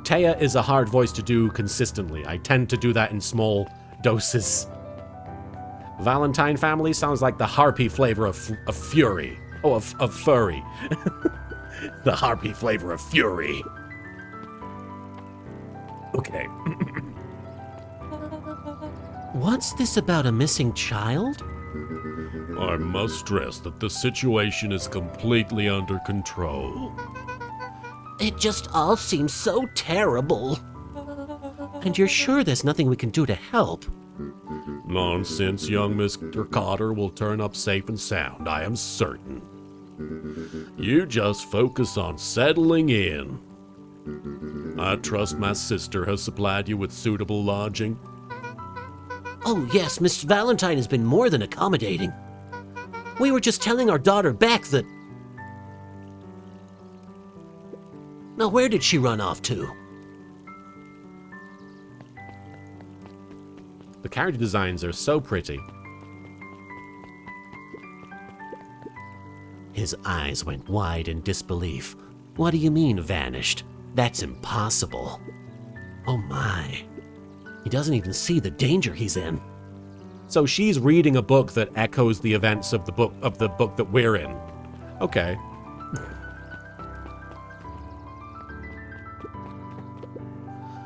Taya is a hard voice to do consistently. I tend to do that in small doses. Valentine family sounds like the harpy flavor of fury. Oh, of furry. The harpy flavor of fury. Okay. What's this about a missing child? I must stress that the situation is completely under control. It just all seems so terrible. And you're sure there's nothing we can do to help? Nonsense, young Mr. Cotter will turn up safe and sound, I am certain. You just focus on settling in. I trust my sister has supplied you with suitable lodging. Oh yes, Miss Valentine has been more than accommodating. We were just telling our daughter Beck that... Now where did she run off to? The character designs are so pretty. His eyes went wide in disbelief. What do you mean, vanished? That's impossible. Oh my. He doesn't even see the danger he's in. So she's reading a book that echoes the events of the book that we're in. Okay.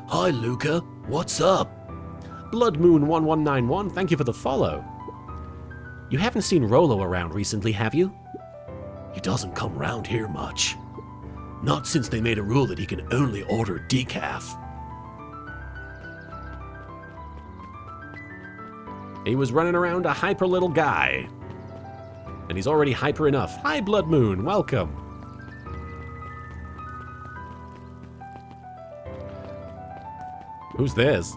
Hi, Luca. What's up? Blood Moon 1191, thank you for the follow. You haven't seen Rolo around recently, have you? He doesn't come round here much. Not since they made a rule that he can only order decaf. He was running around a hyper little guy. And he's already hyper enough. Hi, Blood Moon, welcome. Who's this?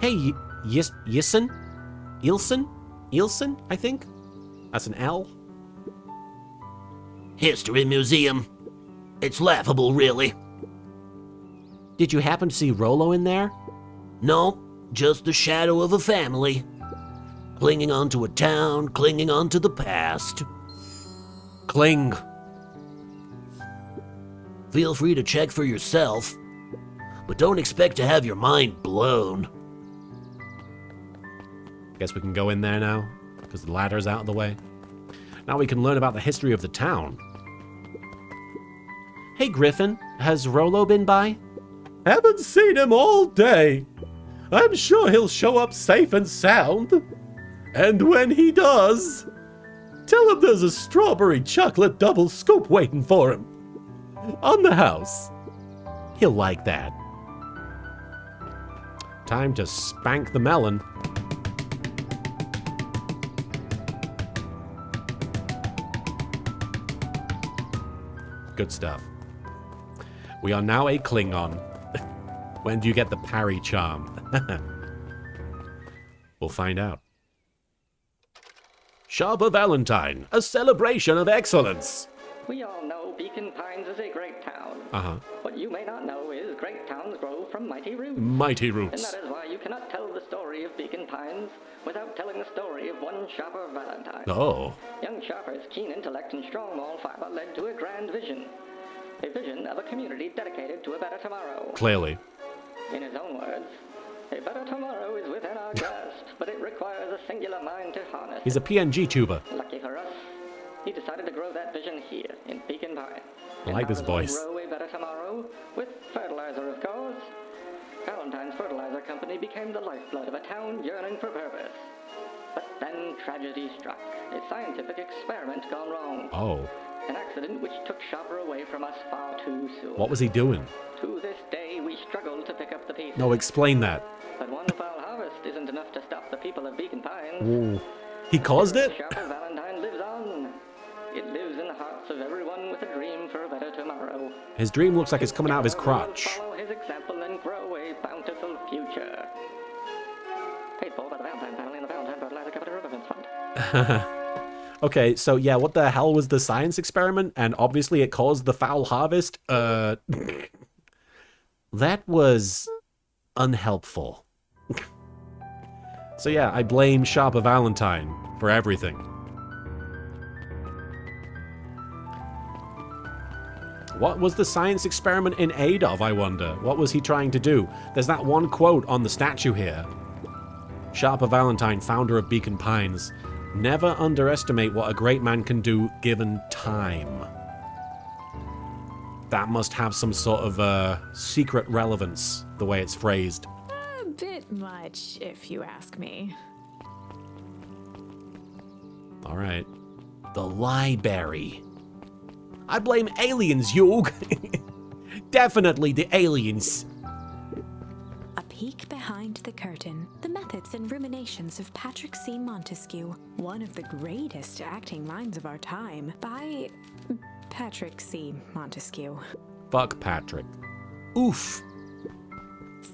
Hey, Yison? Ilson? Ilson, I think? That's an L. History museum. It's laughable, really. Did you happen to see Rolo in there? No, just the shadow of a family. Clinging onto a town, clinging onto the past. Cling. Feel free to check for yourself, but don't expect to have your mind blown. Guess we can go in there now, because the ladder's out of the way. Now we can learn about the history of the town. Hey, Griffin, has Rolo been by? Haven't seen him all day. I'm sure he'll show up safe and sound. And when he does, tell him there's a strawberry chocolate double scoop waiting for him. On the house. He'll like that. Time to spank the melon. Good stuff. We are now a Klingon. When do you get the parry charm? We'll find out. Sharper Valentine, a celebration of excellence. We all know Beacon Pines is a great town. Uh-huh. What you may not know is great towns grow from mighty roots. Mighty And roots. that is why you cannot tell the story of Beacon Pines without telling the story of one Sharper Valentine. Oh. Young Sharper's keen intellect and strong moral fiber led to a grand vision. A vision of a community dedicated to a better tomorrow. Clearly. In his own words, a better tomorrow is within our grasp, but it requires a singular mind to harness. He's a PNG tuber. Lucky for us, he decided to grow that vision here in Beacon Pines. I like this voice. Grow a better tomorrow with fertilizer, of course. Valentine's Fertilizer Company became the lifeblood of a town yearning for purpose. But then tragedy struck. A scientific experiment gone wrong. Oh. An accident which took Sharper away from us far too soon. What was he doing? To this day, we struggle to pick up the pieces. No, explain that. But one foul harvest isn't enough to stop the people of Beacon Pines. Ooh. He caused it? Sharper Valentine lives on. It lives in the hearts of everyone with a dream for a better tomorrow. His dream looks like it's coming out of his We'll crotch. follow his example and grow a bountiful future. Paid for by the Valentine family and the Valentine Fertilizer Company Remembrance Fund. Okay, so yeah, what the hell was the science experiment? And obviously it caused the foul harvest. That was unhelpful. So yeah, I blame Sharper Valentine for everything. What was the science experiment in aid of, I wonder? What was he trying to do? There's that one quote on the statue here. Sharper Valentine, founder of Beacon Pines. Never underestimate what a great man can do given time. That must have some sort of secret relevance, the way it's phrased. A bit much, if you ask me. All right. The library. I blame aliens, Yog. Definitely the aliens. A peek behind the curtain, the methods and ruminations of Patrick C. Montesquieu, one of the greatest acting minds of our time, by Patrick C. Montesquieu. Fuck Patrick. Oof.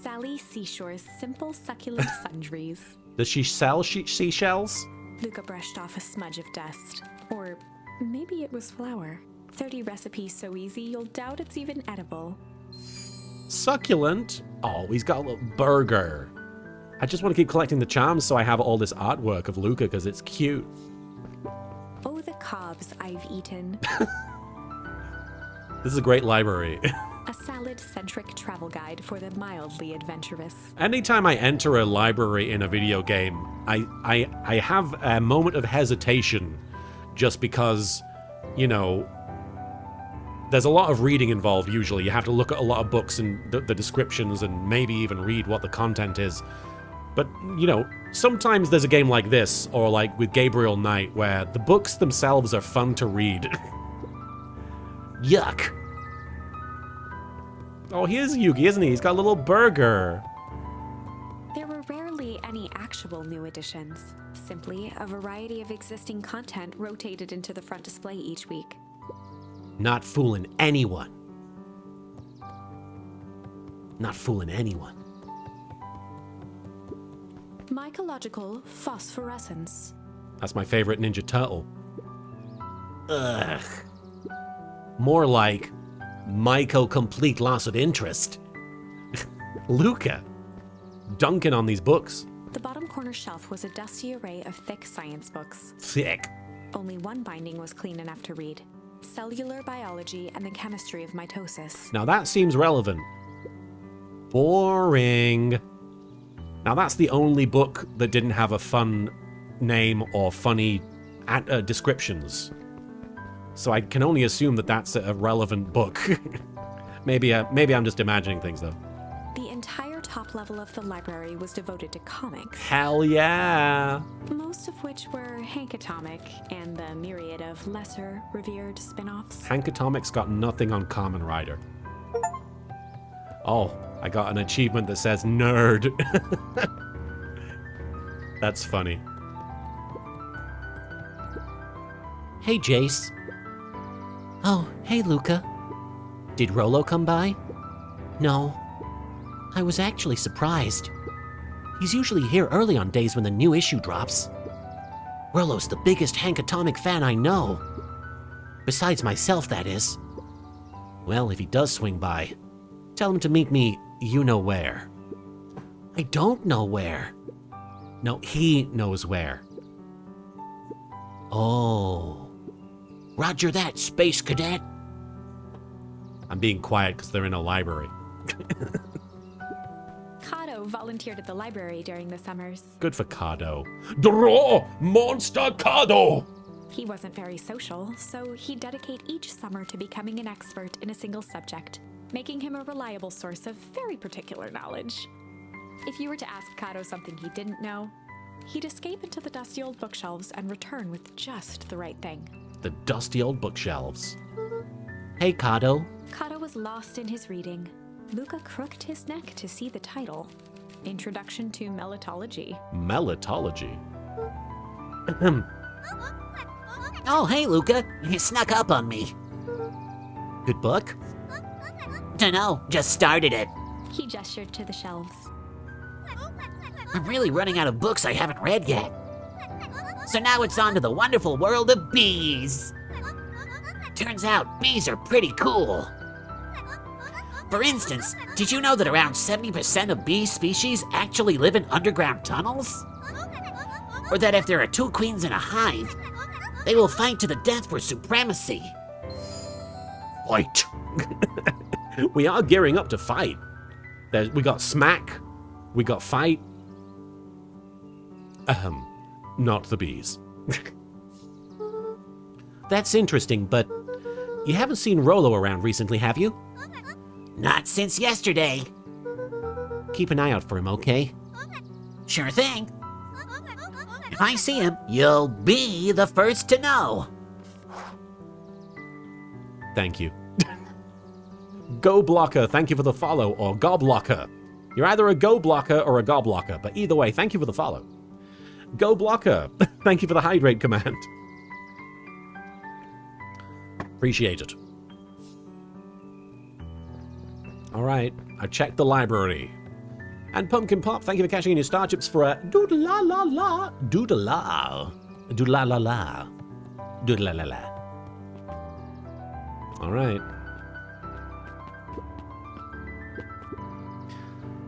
Sally Seashore's simple succulent sundries. Does she sell seashells? Luca brushed off a smudge of dust. Or maybe it was flour. 30 recipes so easy you'll doubt it's even edible. Succulent? Oh, he's got a little burger. I just want to keep collecting the charms so I have all this artwork of Luca because it's cute. Oh, the cobs I've eaten. This is a great library. A salad-centric travel guide for the mildly adventurous. Anytime I enter a library in a video game, I have a moment of hesitation just because, you know, there's a lot of reading involved usually. You have to look at a lot of books and the descriptions and maybe even read what the content is. But, you know, sometimes there's a game like this, or like with Gabriel Knight, where the books themselves are fun to read. Yuck. Oh, he is Yugi, isn't he? He's got a little burger. There were rarely any actual new additions. Simply a variety of existing content rotated into the front display each week. Not fooling anyone. Not fooling anyone. Mycological phosphorescence. That's my favorite Ninja Turtle. Ugh. More like Myco-complete loss of interest. Luca. Dunking on these books. The bottom corner shelf was a dusty array of thick science books. Thick. Only one binding was clean enough to read. Cellular biology and the chemistry of mitosis. Now that seems relevant. Boring. Now that's the only book that didn't have a fun name or funny descriptions. So I can only assume that that's a relevant book. maybe I'm just imagining things though. The entire top level of the library was devoted to comics. Hell yeah! Most of which were Hank Atomic and the myriad of lesser revered spin-offs. Hank Atomic's got nothing on Kamen Rider. Oh, I got an achievement that says nerd. That's funny. Hey, Jace. Oh, hey, Luca. Did Rolo come by? No. I was actually surprised. He's usually here early on days when the new issue drops. Rolo's the biggest Hank Atomic fan I know. Besides myself, that is. Well, if he does swing by, tell him to meet me you know where. I don't know where. No, he knows where. Oh. Roger that, Space Cadet. I'm being quiet because they're in a library. Kato volunteered at the library during the summers. Good for Kado. Draw Monster Kado! He wasn't very social, so he'd dedicate each summer to becoming an expert in a single subject, making him a reliable source of very particular knowledge. If you were to ask Kato something he didn't know, he'd escape into the dusty old bookshelves and return with just the right thing. The dusty old bookshelves. Hey, Kato. Kato was lost in his reading. Luca crooked his neck to see the title. Introduction to Melitology. Melitology? Oh, hey, Luca. You snuck up on me. Good book? Dunno, just started it. He gestured to the shelves. I'm really running out of books I haven't read yet. So now it's on to the wonderful world of bees. Turns out bees are pretty cool. For instance, did you know that around 70% of bee species actually live in underground tunnels? Or that if there are two queens in a hive, they will fight to the death for supremacy? Fight. We are gearing up to fight. We got smack. We got fight. Not the bees. That's interesting, but you haven't seen Rollo around recently, have you? Not since yesterday. Keep an eye out for him, okay? Sure thing. If I see him, you'll be the first to know. Thank you. Go Blocker, thank you for the follow, or Goblocker. You're either a Go Blocker or a Goblocker, but either way, thank you for the follow. Go Blocker, thank you for the hydrate command. Appreciate it. Alright, I checked the library. And Pumpkin Pop, thank you for cashing in your star chips for a doodle-la-la-la. Doodle-la. Doodle-la-la-la. Doodle-la-la-la. Alright.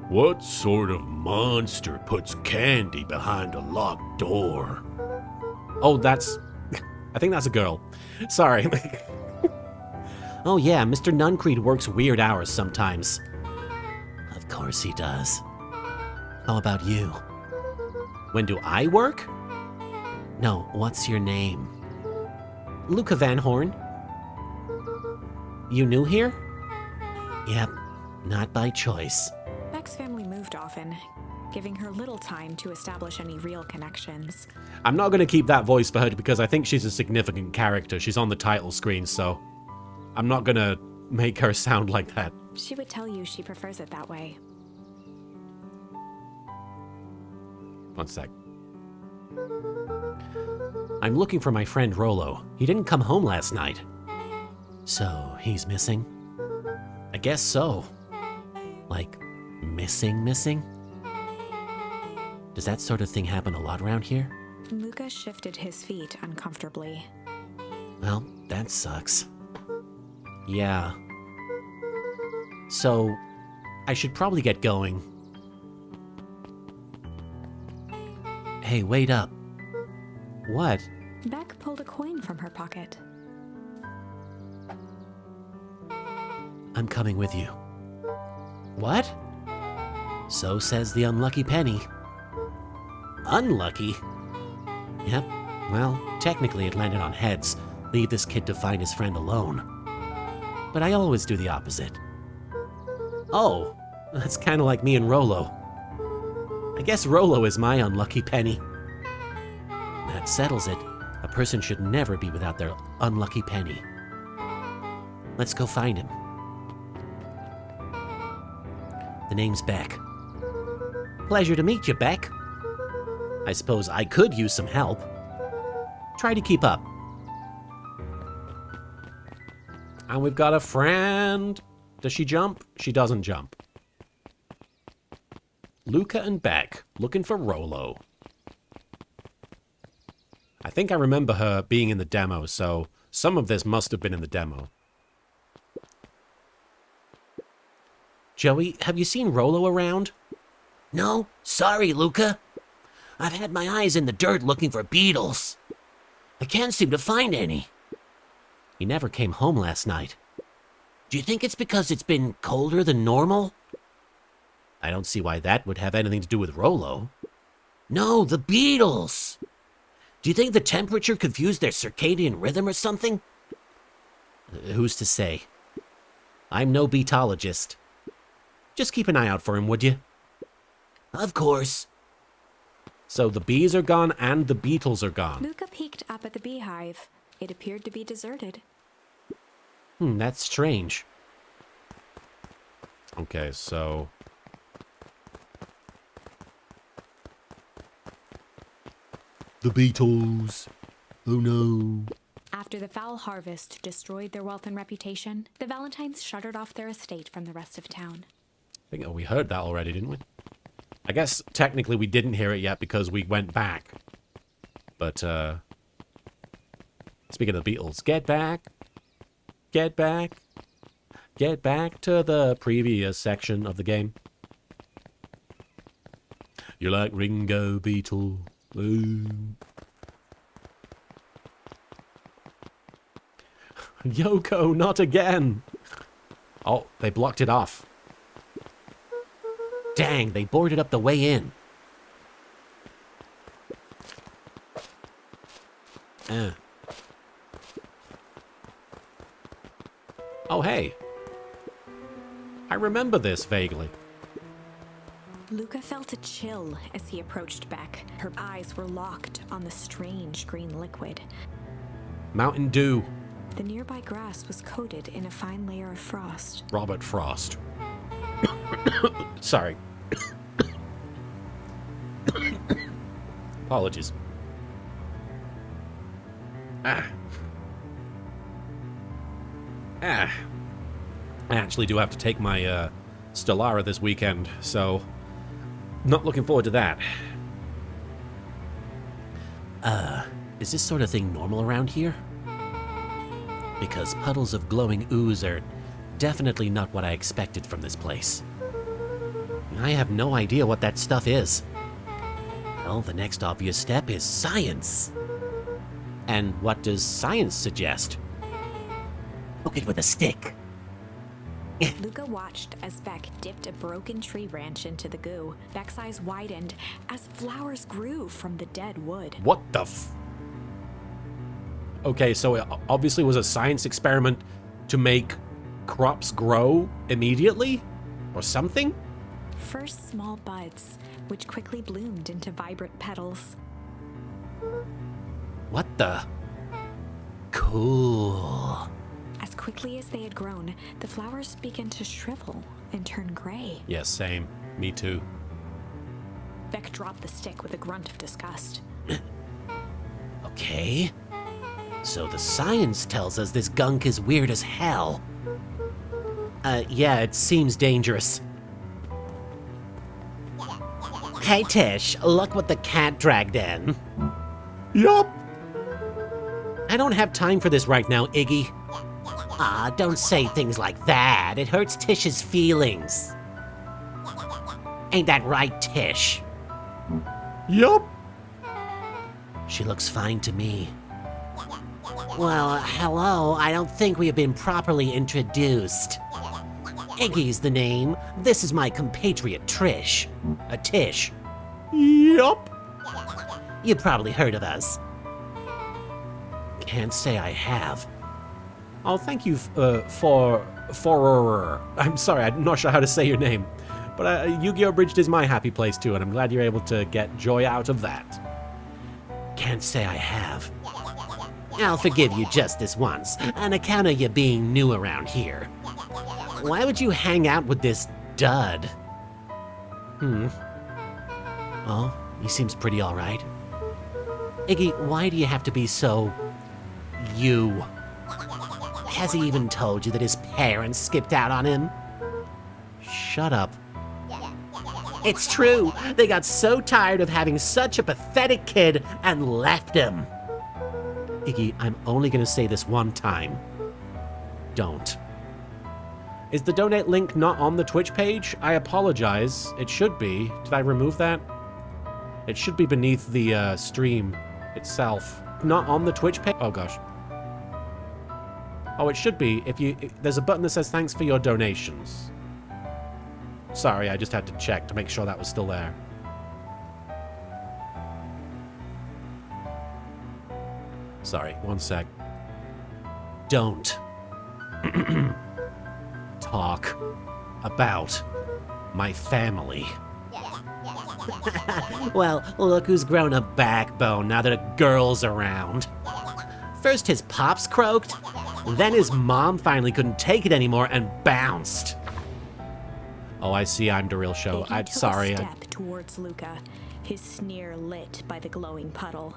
What sort of monster puts candy behind a locked door? Oh, that's... I think that's a girl. Sorry. Oh yeah, Mr. Nuncreed works weird hours sometimes. Of course he does. How about you? When do I work? No, what's your name? Luca Van Horn. You new here? Yep, not by choice. Beck's family moved often, giving her little time to establish any real connections. I'm not going to keep that voice for her because I think she's a significant character. She's on the title screen, so I'm not going to make her sound like that. She would tell you she prefers it that way. One sec. I'm looking for my friend Rollo. He didn't come home last night. So, he's missing? I guess so. Like, missing? Does that sort of thing happen a lot around here? Luca shifted his feet uncomfortably. Well, that sucks. Yeah. So, I should probably get going. Hey, wait up. What? Beck pulled a coin from her pocket. I'm coming with you. What? So says the unlucky penny. Unlucky? Yep. Well, technically it landed on heads. Leave this kid to find his friend alone. But I always do the opposite. Oh, that's kind of like me and Rollo. I guess Rollo is my unlucky penny. That settles it. A person should never be without their unlucky penny. Let's go find him. The name's Beck. Pleasure to meet you, Beck. I suppose I could use some help. Try to keep up. And we've got a friend. Does she jump? She doesn't jump. Luca and Beck, looking for Rollo. I think I remember her being in the demo, so some of this must have been in the demo. Joey, have you seen Rollo around? No, sorry, Luca. I've had my eyes in the dirt looking for beetles. I can't seem to find any. He never came home last night. Do you think it's because it's been colder than normal? I don't see why that would have anything to do with Rollo. No, the beetles. Do you think the temperature confused their circadian rhythm or something? Who's to say? I'm no beetologist. Just keep an eye out for him, would you? Of course. So the bees are gone and the beetles are gone. Luca peeked up at the beehive. It appeared to be deserted. That's strange. Okay, so... The beetles. Oh no. After the foul harvest destroyed their wealth and reputation, the Valentines shuttered off their estate from the rest of town. I think we heard that already, didn't we? I guess technically we didn't hear it yet because we went back. But, speaking of the Beatles, get back. Get back. get back to the previous section of the game. You're like Ringo Beetle. Ooh. Yoko, not again! Oh, they blocked it off. Dang, they boarded up the way in. Oh, hey. I remember this vaguely. Luca felt a chill as he approached Beck. Her eyes were locked on the strange green liquid. Mountain Dew. The nearby grass was coated in a fine layer of frost. Robert Frost. Sorry. Apologies. I actually do have to take my Stellara this weekend, so not looking forward to that. Is this sort of thing normal around here? Because puddles of glowing ooze are definitely not what I expected from this place. I have no idea what that stuff is. Well, the next obvious step is science. And what does science suggest? Poke it with a stick. Luca watched as Beck dipped a broken tree branch into the goo. Beck's eyes widened as flowers grew from the dead wood. What the f... Okay, so it obviously was a science experiment to make crops grow immediately? Or something? First small buds, which quickly bloomed into vibrant petals. What the? Cool. As quickly as they had grown, the flowers began to shrivel and turn gray. Yes, same. Me too. Beck dropped the stick with a grunt of disgust. Okay. So the science tells us this gunk is weird as hell. Yeah, it seems dangerous. Hey Tish, look what the cat dragged in. Yup. I don't have time for this right now, Iggy. Ah, don't say things like that. It hurts Tish's feelings. Ain't that right, Tish? Yup. She looks fine to me. Well, hello, I don't think we have been properly introduced. Iggy's the name. This is my compatriot, Trish. Tish. Yup. You probably heard of us. Can't say I have. Oh, thank you for... I'm sorry, I'm not sure how to say your name. But Yu-Gi-Oh! Abridged is my happy place too, and I'm glad you're able to get joy out of that. Can't say I have. I'll forgive you just this once, on account of you being new around here. Why would you hang out with this dud? Oh, he seems pretty alright. Iggy, why do you have to be so... you? Has he even told you that his parents skipped out on him? Shut up. It's true. They got so tired of having such a pathetic kid and left him. Iggy, I'm only gonna say this one time. Don't. Is the donate link not on the Twitch page? I apologize. It should be. Did I remove that? It should be beneath the stream itself. Not on the Twitch page? Oh gosh. Oh, it should be. There's a button that says thanks for your donations. Sorry, I just had to check to make sure that was still there. Sorry, one sec. Don't. Talk about my family. Well, look who's grown a backbone now that a girl's around. First his pops croaked, then his mom finally couldn't take it anymore and bounced. Oh, I see. I'm the real show. I'm sorry. A step towards Luca, his sneer lit by the glowing puddle.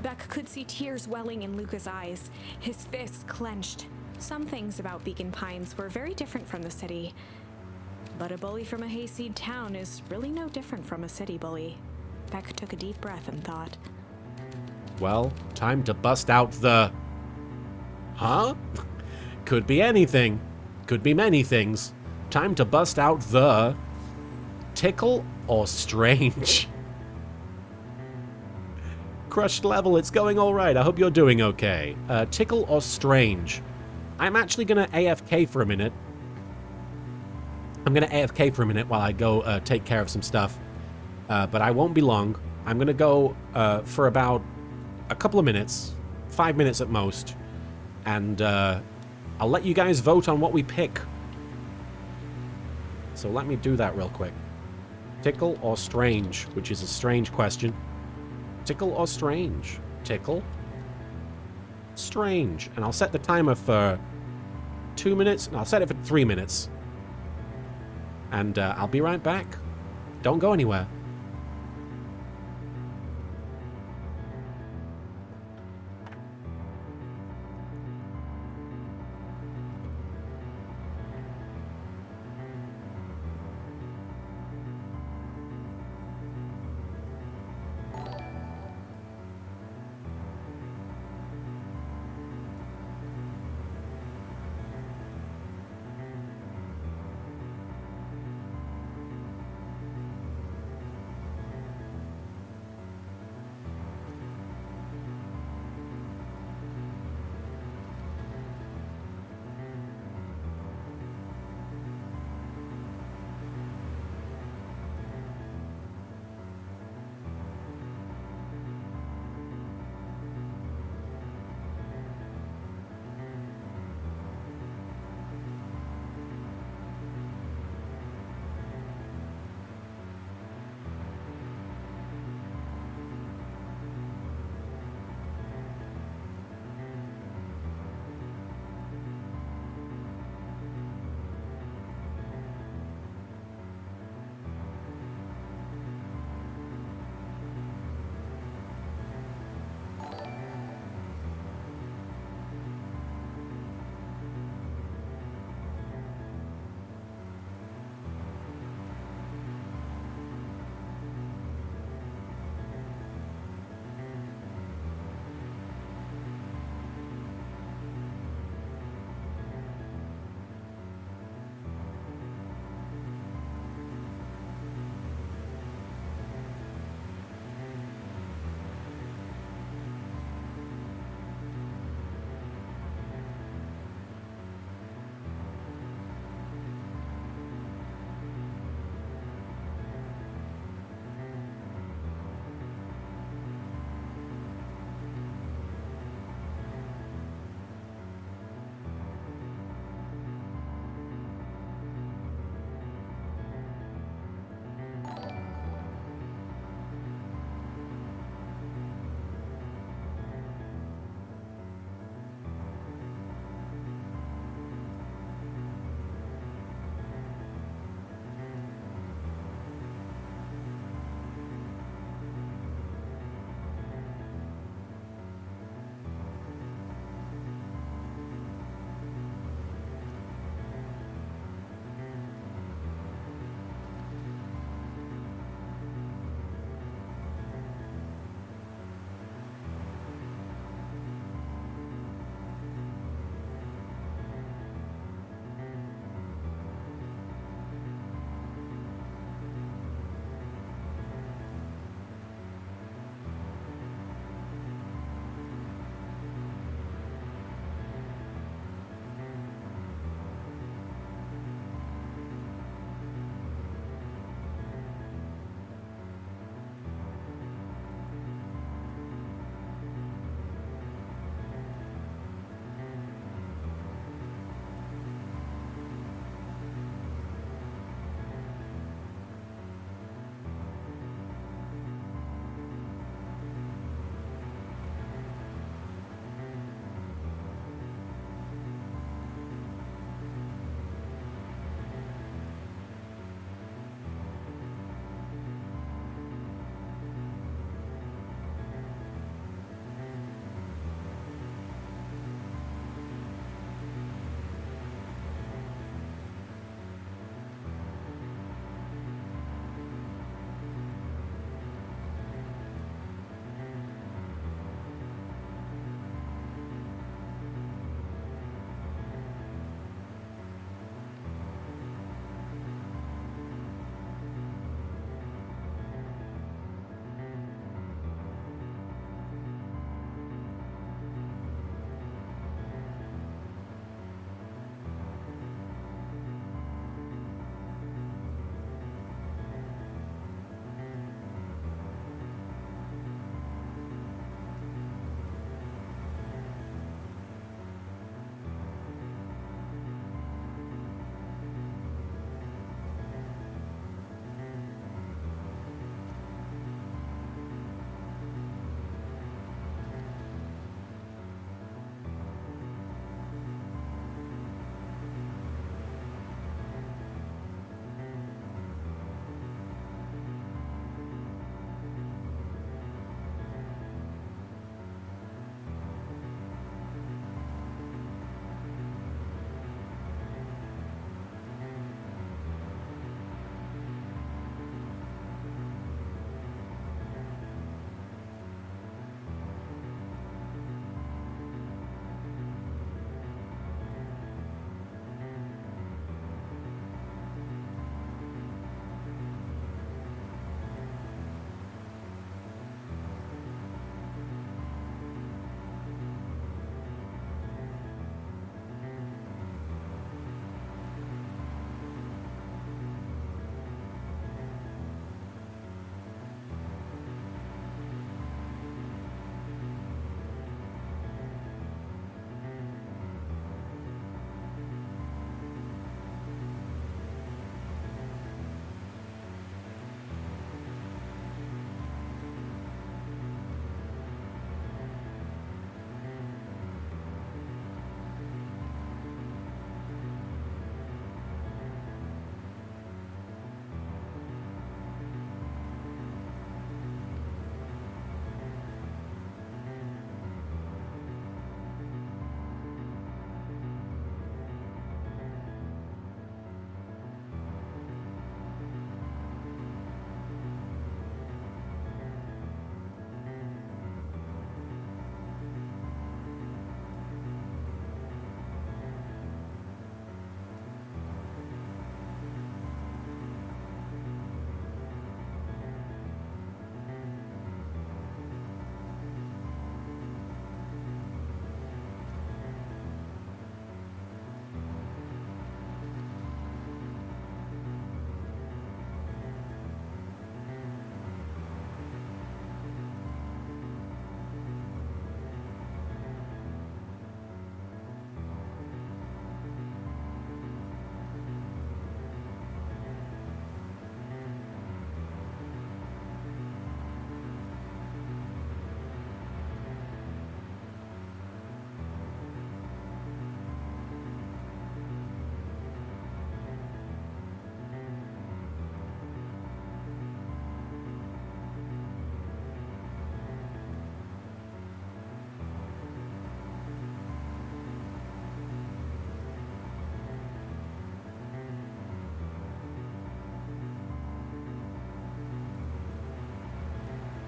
Beck could see tears welling in Luca's eyes, his fists clenched. Some things about Beacon Pines were very different from the city. But a bully from a hayseed town is really no different from a city bully. Beck took a deep breath and thought. Well, time to bust out the... Huh? Could be anything. Could be many things. Time to bust out the tickle or strange. Crushed level, it's going all right. I hope you're doing okay. Tickle or strange. I'm actually going to AFK for a minute. I'm going to AFK for a minute while I go take care of some stuff. But I won't be long. I'm going to go for about a couple of minutes. 5 minutes at most. And I'll let you guys vote on what we pick. So let me do that real quick. Tickle or strange, which is a strange question. Tickle or strange? Tickle? Strange. And I'll set the timer for 2 minutes. And I'll set it for 3 minutes. And I'll be right back. Don't go anywhere.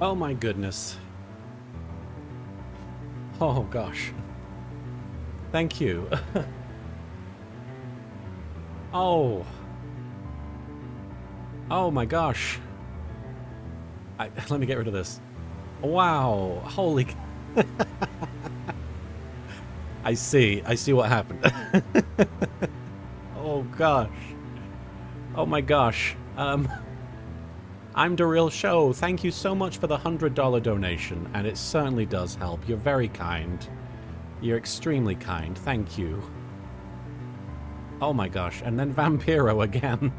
Oh my goodness. Oh gosh. Thank you. Oh. Oh my gosh. Let me get rid of this. Wow. Holy. I see what happened. Oh gosh. Oh my gosh. I'm the Real Show. Thank you so much for the $100 donation, and it certainly does help. You're very kind. You're extremely kind. Thank you. Oh my gosh. And then Vampiro again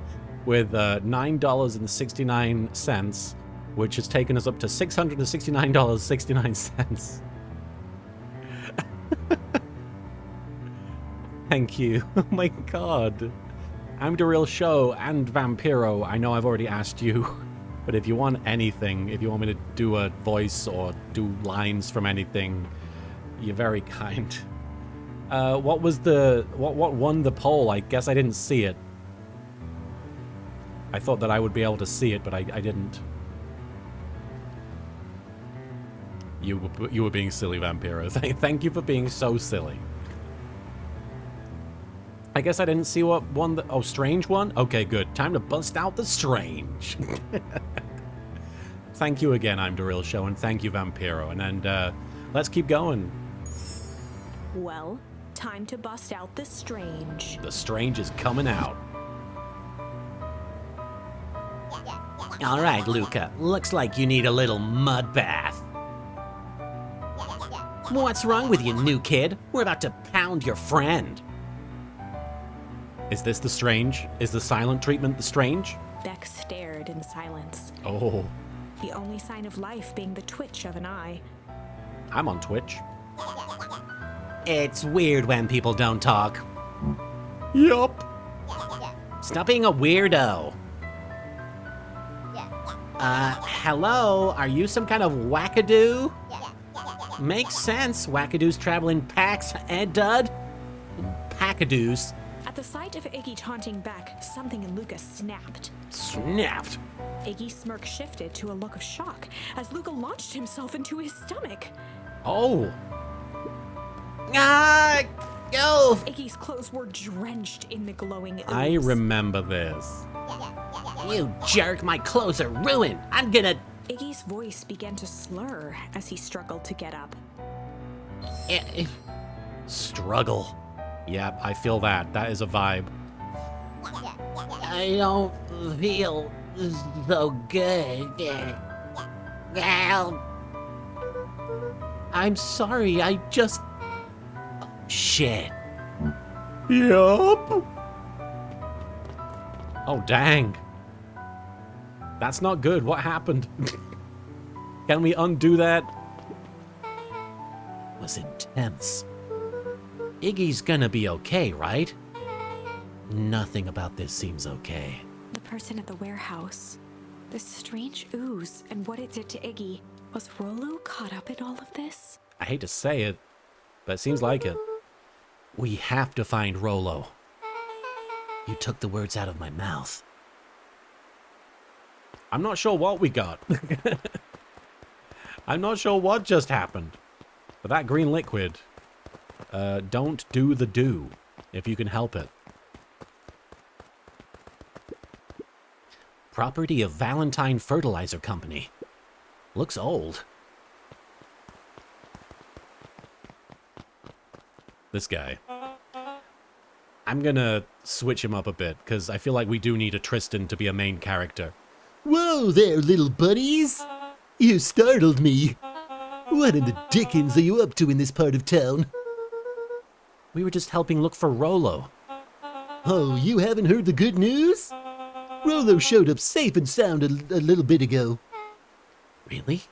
with $9.69, which has taken us up to $669.69. Thank you. Oh my god. I'm the Real Show and Vampiro. I know I've already asked you, but if you want anything, if you want me to do a voice or do lines from anything, you're very kind. What was what won the poll? I guess I didn't see it. I thought that I would be able to see it, but I didn't. You were being silly, Vampiro. Thank you for being so silly. I guess I didn't see what won the... Oh, Strange won? Okay, good. Time to bust out the Strange. Thank you again, I'm the Real Show, and thank you, Vampiro. And let's keep going. Well, time to bust out the Strange. The Strange is coming out. All right, Luca. Looks like you need a little mud bath. What's wrong with you, new kid? We're about to pound your friend. Is this the Strange? Is the silent treatment the Strange? Beck stared in silence, Oh, the only sign of life being the twitch of an eye. I'm on Twitch. It's weird when people don't talk. Yup. Stop being a weirdo. Hello? Are you some kind of wackadoo? Makes sense. Wackadoos travel in packs, Dud? Packadoos. At the sight of Iggy taunting Beck, something in Luca snapped. Snapped. Iggy's smirk shifted to a look of shock as Luca launched himself into his stomach. Oh, Ah! Go! Iggy's clothes were drenched in the glowing ooze. I remember this. You jerk, my clothes are ruined. I'm gonna... Iggy's voice began to slur as he struggled to get up. Struggle. Yep, I feel that. That is a vibe. I don't feel so good. I'm sorry, I just... Shit. Yup. Oh, dang. That's not good. What happened? Can we undo that? It was intense. Iggy's gonna be okay, right? Nothing about this seems okay. The person at the warehouse, the strange ooze, and what it did to Iggy. Was Rollo caught up in all of this? I hate to say it, but it seems like it. We have to find Rollo. You took the words out of my mouth. I'm not sure what we got. I'm not sure what just happened. But that green liquid, don't do the do, if you can help it. Property of Valentine Fertilizer Company. Looks old. This guy. I'm gonna switch him up a bit, because I feel like we do need a Tristan to be a main character. Whoa there, little buddies! You startled me. What in the dickens are you up to in this part of town? We were just helping look for Rollo. Oh, you haven't heard the good news? Rollo showed up safe and sound a little bit ago. Really?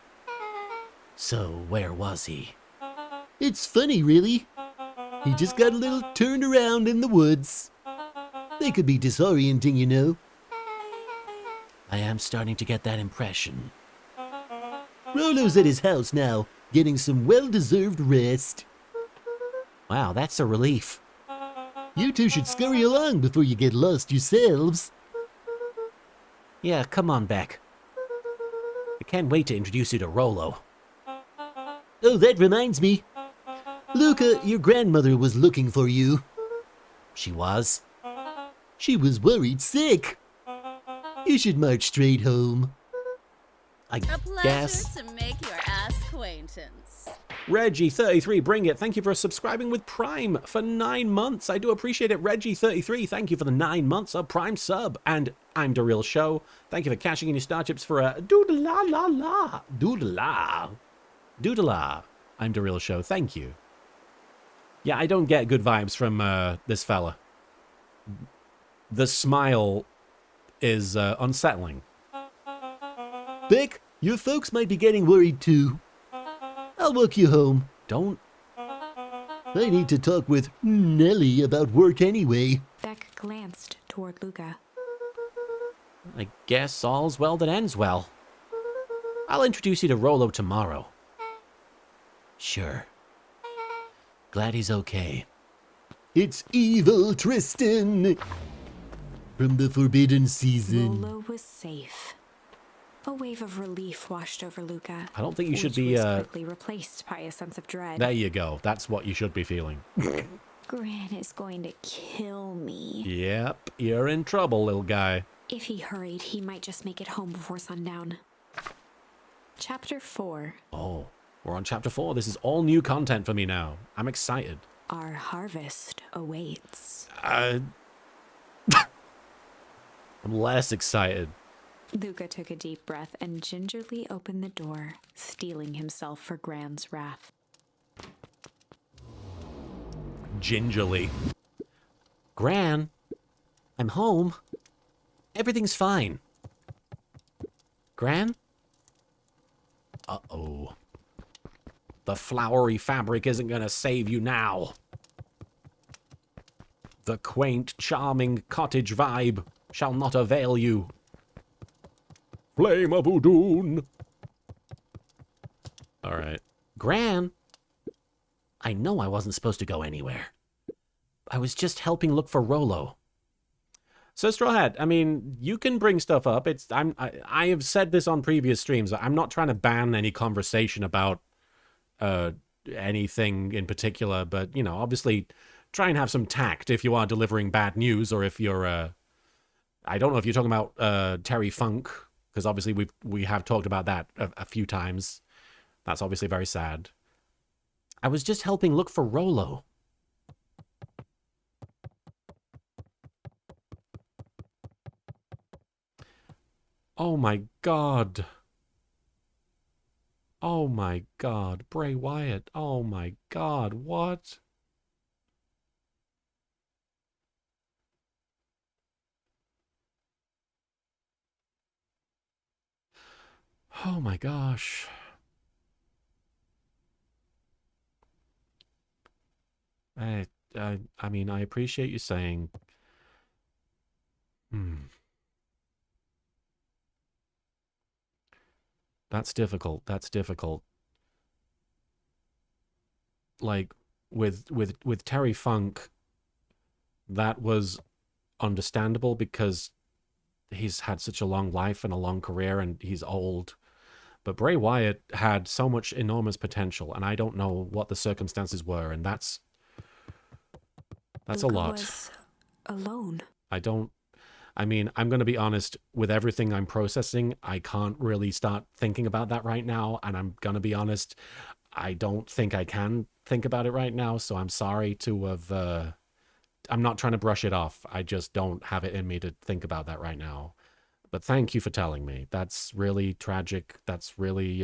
So, where was he? It's funny, really. He just got a little turned around in the woods. They could be disorienting, you know. I am starting to get that impression. Rollo's at his house now, getting some well-deserved rest. Wow, that's a relief. You two should scurry along before you get lost yourselves. Yeah, come on back. can't wait to introduce you to Rollo. Oh, that reminds me. Luca, your grandmother was looking for you. She was? She was worried sick. You should march straight home. I A pleasure guess. to make your acquaintance. Reggie33, bring it. Thank you for subscribing with Prime for 9 months. I do appreciate it. Reggie33, thank you for the 9 months of Prime sub. And I'm The Real Show. Thank you for cashing in your star chips for a doodle-la-la-la. Doodle-la. Doodle-la. I'm The Real Show. Thank you. Yeah, I don't get good vibes from this fella. The smile is unsettling. Beck, your folks might be getting worried too. I'll walk you home. Don't. I need to talk with Nellie about work anyway. Beck glanced toward Luca. I guess all's well that ends well. I'll introduce you to Rollo tomorrow. Sure. Glad he's okay. It's evil Tristan from the Forbidden Season. Rollo was safe. A wave of relief washed over Luca. I don't think you should which be, was quickly replaced by a sense of dread. There you go. That's what you should be feeling. Gran is going to kill me. Yep, you're in trouble, little guy. If he hurried, he might just make it home before sundown. Chapter 4. Oh, we're on chapter 4. This is all new content for me now. I'm excited. Our harvest awaits. I'm less excited. Luca took a deep breath and gingerly opened the door, steeling himself for Gran's wrath. Gingerly. Gran, I'm home. Everything's fine. Gran? Uh-oh. The flowery fabric isn't gonna save you now. The quaint, charming cottage vibe shall not avail you. Flame of Udun. All right. Gran? I know I wasn't supposed to go anywhere. I was just helping look for Rollo. So Straw Hat, I mean, you can bring stuff up. I have said this on previous streams. I'm not trying to ban any conversation about anything in particular, but you know, obviously, try and have some tact if you are delivering bad news, or if you're. I don't know if you're talking about Terry Funk, because obviously we have talked about that a few times. That's obviously very sad. I was just helping look for Rollo. Oh my god. Oh my god. Bray Wyatt. Oh my god. What? Oh my gosh. I mean, I appreciate you saying. That's difficult. That's difficult. Like with Terry Funk, that was understandable because he's had such a long life and a long career and he's old. But Bray Wyatt had so much enormous potential, and I don't know what the circumstances were, and that's a Luca lot. was alone. I mean, I'm going to be honest, with everything I'm processing, I can't really start thinking about that right now. And I'm going to be honest, I don't think I can think about it right now. So I'm sorry to have, I'm not trying to brush it off. I just don't have it in me to think about that right now. But thank you for telling me. That's really tragic. That's really,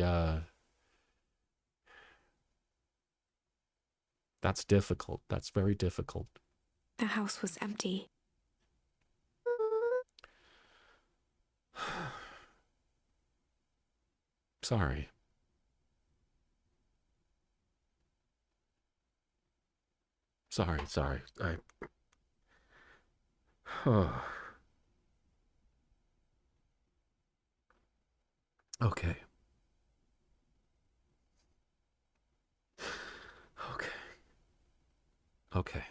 that's difficult. That's very difficult. The house was empty. Sorry. Sorry. Okay. Okay.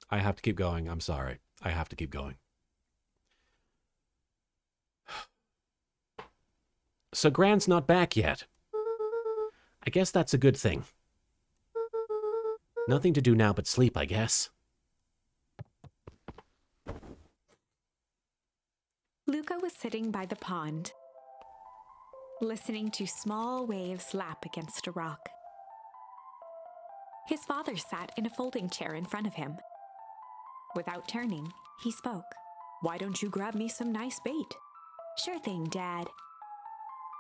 I have to keep going. I'm sorry. I have to keep going. So Gran's not back yet. I guess that's a good thing. Nothing to do now but sleep, I guess. Luca was sitting by the pond, listening to small waves lap against a rock. His father sat in a folding chair in front of him. Without turning, he spoke. "Why don't you grab me some nice bait?" "Sure thing, Dad."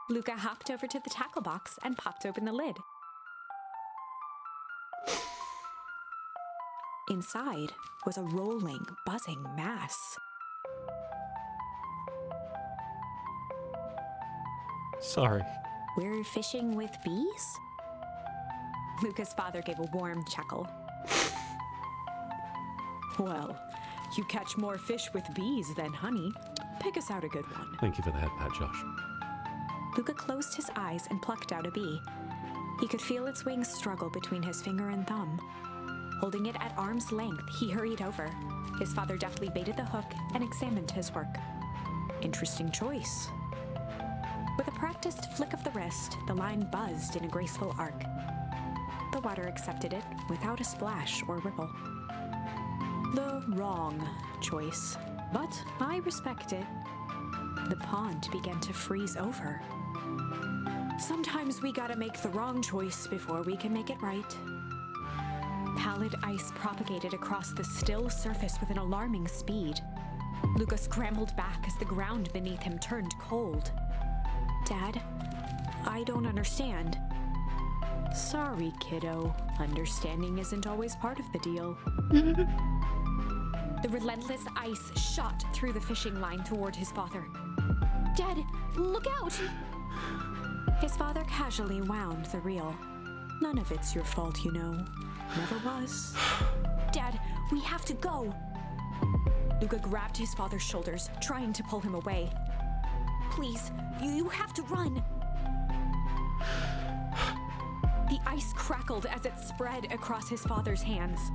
Luca hopped over to the tackle box and popped open the lid. Inside was a rolling, buzzing mass. Sorry. "We're fishing with bees?" Luca's father gave a warm chuckle. "Well, you catch more fish with bees than honey. Pick us out a good one." Thank you for the head pat, Josh. Luca closed his eyes and plucked out a bee. He could feel its wings struggle between his finger and thumb. Holding it at arm's length, he hurried over. His father deftly baited the hook and examined his work. "Interesting choice." With a practiced flick of the wrist, the line buzzed in a graceful arc. The water accepted it without a splash or ripple. The wrong choice, but I respect it. The pond began to freeze over. Sometimes we gotta make the wrong choice before we can make it right. Pallid ice propagated across the still surface with an alarming speed. Luca scrambled back as the ground beneath him turned cold. "Dad, I don't understand." "Sorry, kiddo. Understanding isn't always part of the deal." The relentless ice shot through the fishing line toward his father. "Dad, look out!" His father casually wound the reel. "None of it's your fault, you know. Never was." "Dad, we have to go." Luca grabbed his father's shoulders, trying to pull him away. "Please, you have to run." The ice crackled as it spread across his father's hands.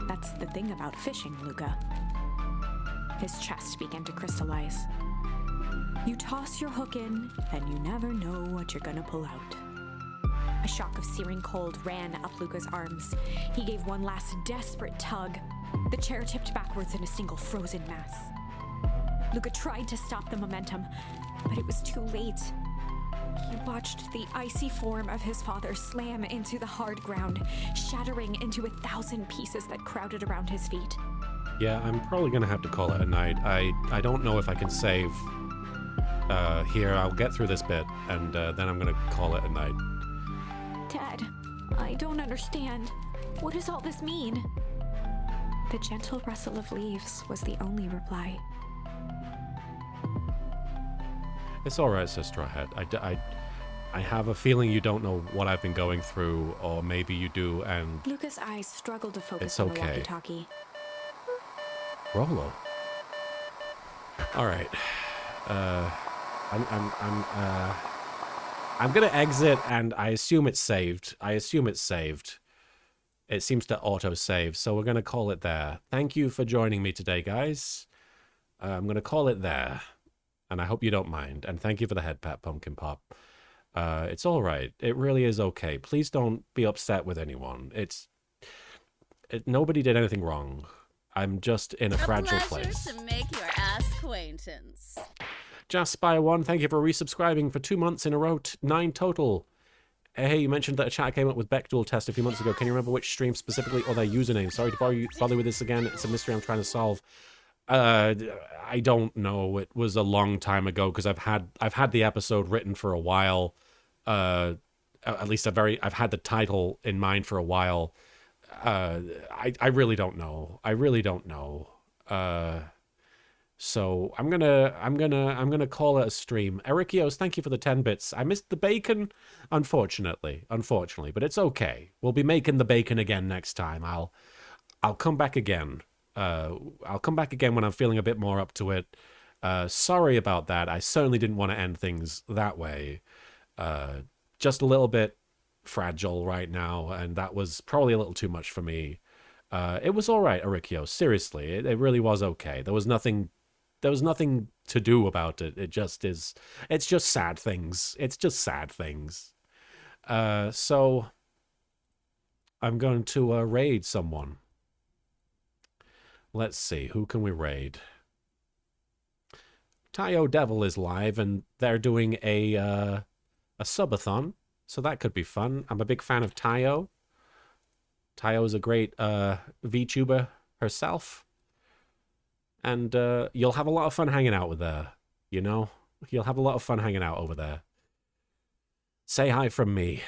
That's the thing about fishing, Luca. His chest began to crystallize. You toss your hook in, and you never know what you're gonna pull out. A shock of searing cold ran up Luca's arms. He gave one last desperate tug. The chair tipped backwards in a single frozen mass. Luca tried to stop the momentum, but it was too late. He watched the icy form of his father slam into the hard ground, shattering into 1,000 pieces that crowded around his feet. Yeah, I'm probably gonna have to call it a night. I don't know if I can save here. I'll get through this bit, and then I'm gonna call it a night. Dad, I don't understand. What does all this mean? The gentle rustle of leaves was the only reply. It's all right, Sister Head. I have a feeling you don't know what I've been going through, or maybe you do, and Luca's eyes struggled to focus it's on okay. the walkie-talkie. Rolo. All right. I'm gonna exit, and I assume it's saved. It seems to auto-save, so we're gonna call it there. Thank you for joining me today, guys. I'm gonna call it there, and I hope you don't mind. And thank you for the head pat, Pumpkin Pop. It's all right. It really is okay. Please don't be upset with anyone. Nobody did anything wrong. I'm just in a fragile place. To make your acquaintance. JazzSpire1, thank you for resubscribing for 2 months in a row, 9 total. Hey, you mentioned that a chat came up with Bechdel test a few months ago. Can you remember which stream specifically or their username? Sorry to bother with this again. It's a mystery I'm trying to solve. I don't know. It was a long time ago because I've had the episode written for a while. At least I've had the title in mind for a while. I really don't know. So I'm gonna call it a stream. Erikios, thank you for the 10 bits. I missed the bacon, unfortunately, but it's okay. We'll be making the bacon again next time. I'll come back again. I'll come back again when I'm feeling a bit more up to it. Sorry about that. I certainly didn't want to end things that way. Just a little bit fragile right now, and that was probably a little too much for me. It was all right, Erikios. Seriously, it really was okay. There was nothing there was nothing to do about it. It just is. It's just sad things. It's just sad things. So I'm going to raid someone. Let's see, who can we raid? Tayo Devil is live, and they're doing a subathon, so that could be fun. I'm a big fan of Tayo. Tayo is a great VTuber herself, and you'll have a lot of fun hanging out with her. You know, you'll have a lot of fun hanging out over there. Say hi from me.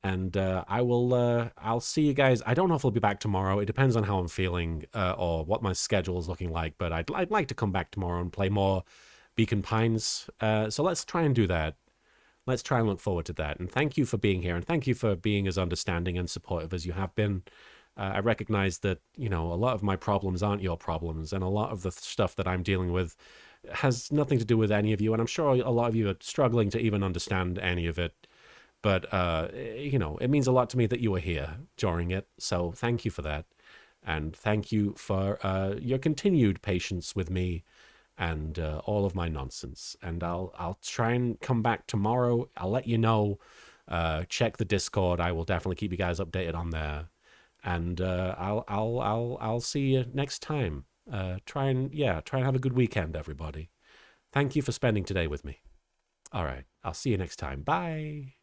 And I'll see you guys. I don't know if I'll be back tomorrow. It depends on how I'm feeling or what my schedule is looking like. But I'd like to come back tomorrow and play more Beacon Pines. So let's try and do that. Let's try and look forward to that. And thank you for being here. And thank you for being as understanding and supportive as you have been. I recognize that, you know, a lot of my problems aren't your problems. And a lot of the stuff that I'm dealing with has nothing to do with any of you. And I'm sure a lot of you are struggling to even understand any of it. But, you know, it means a lot to me that you were here during it. So thank you for that. And thank you for your continued patience with me and all of my nonsense. And I'll try and come back tomorrow. I'll let you know. Check the Discord. I will definitely keep you guys updated on there. And I'll see you next time. Try and have a good weekend, everybody. Thank you for spending today with me. All right. I'll see you next time. Bye.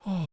Oh.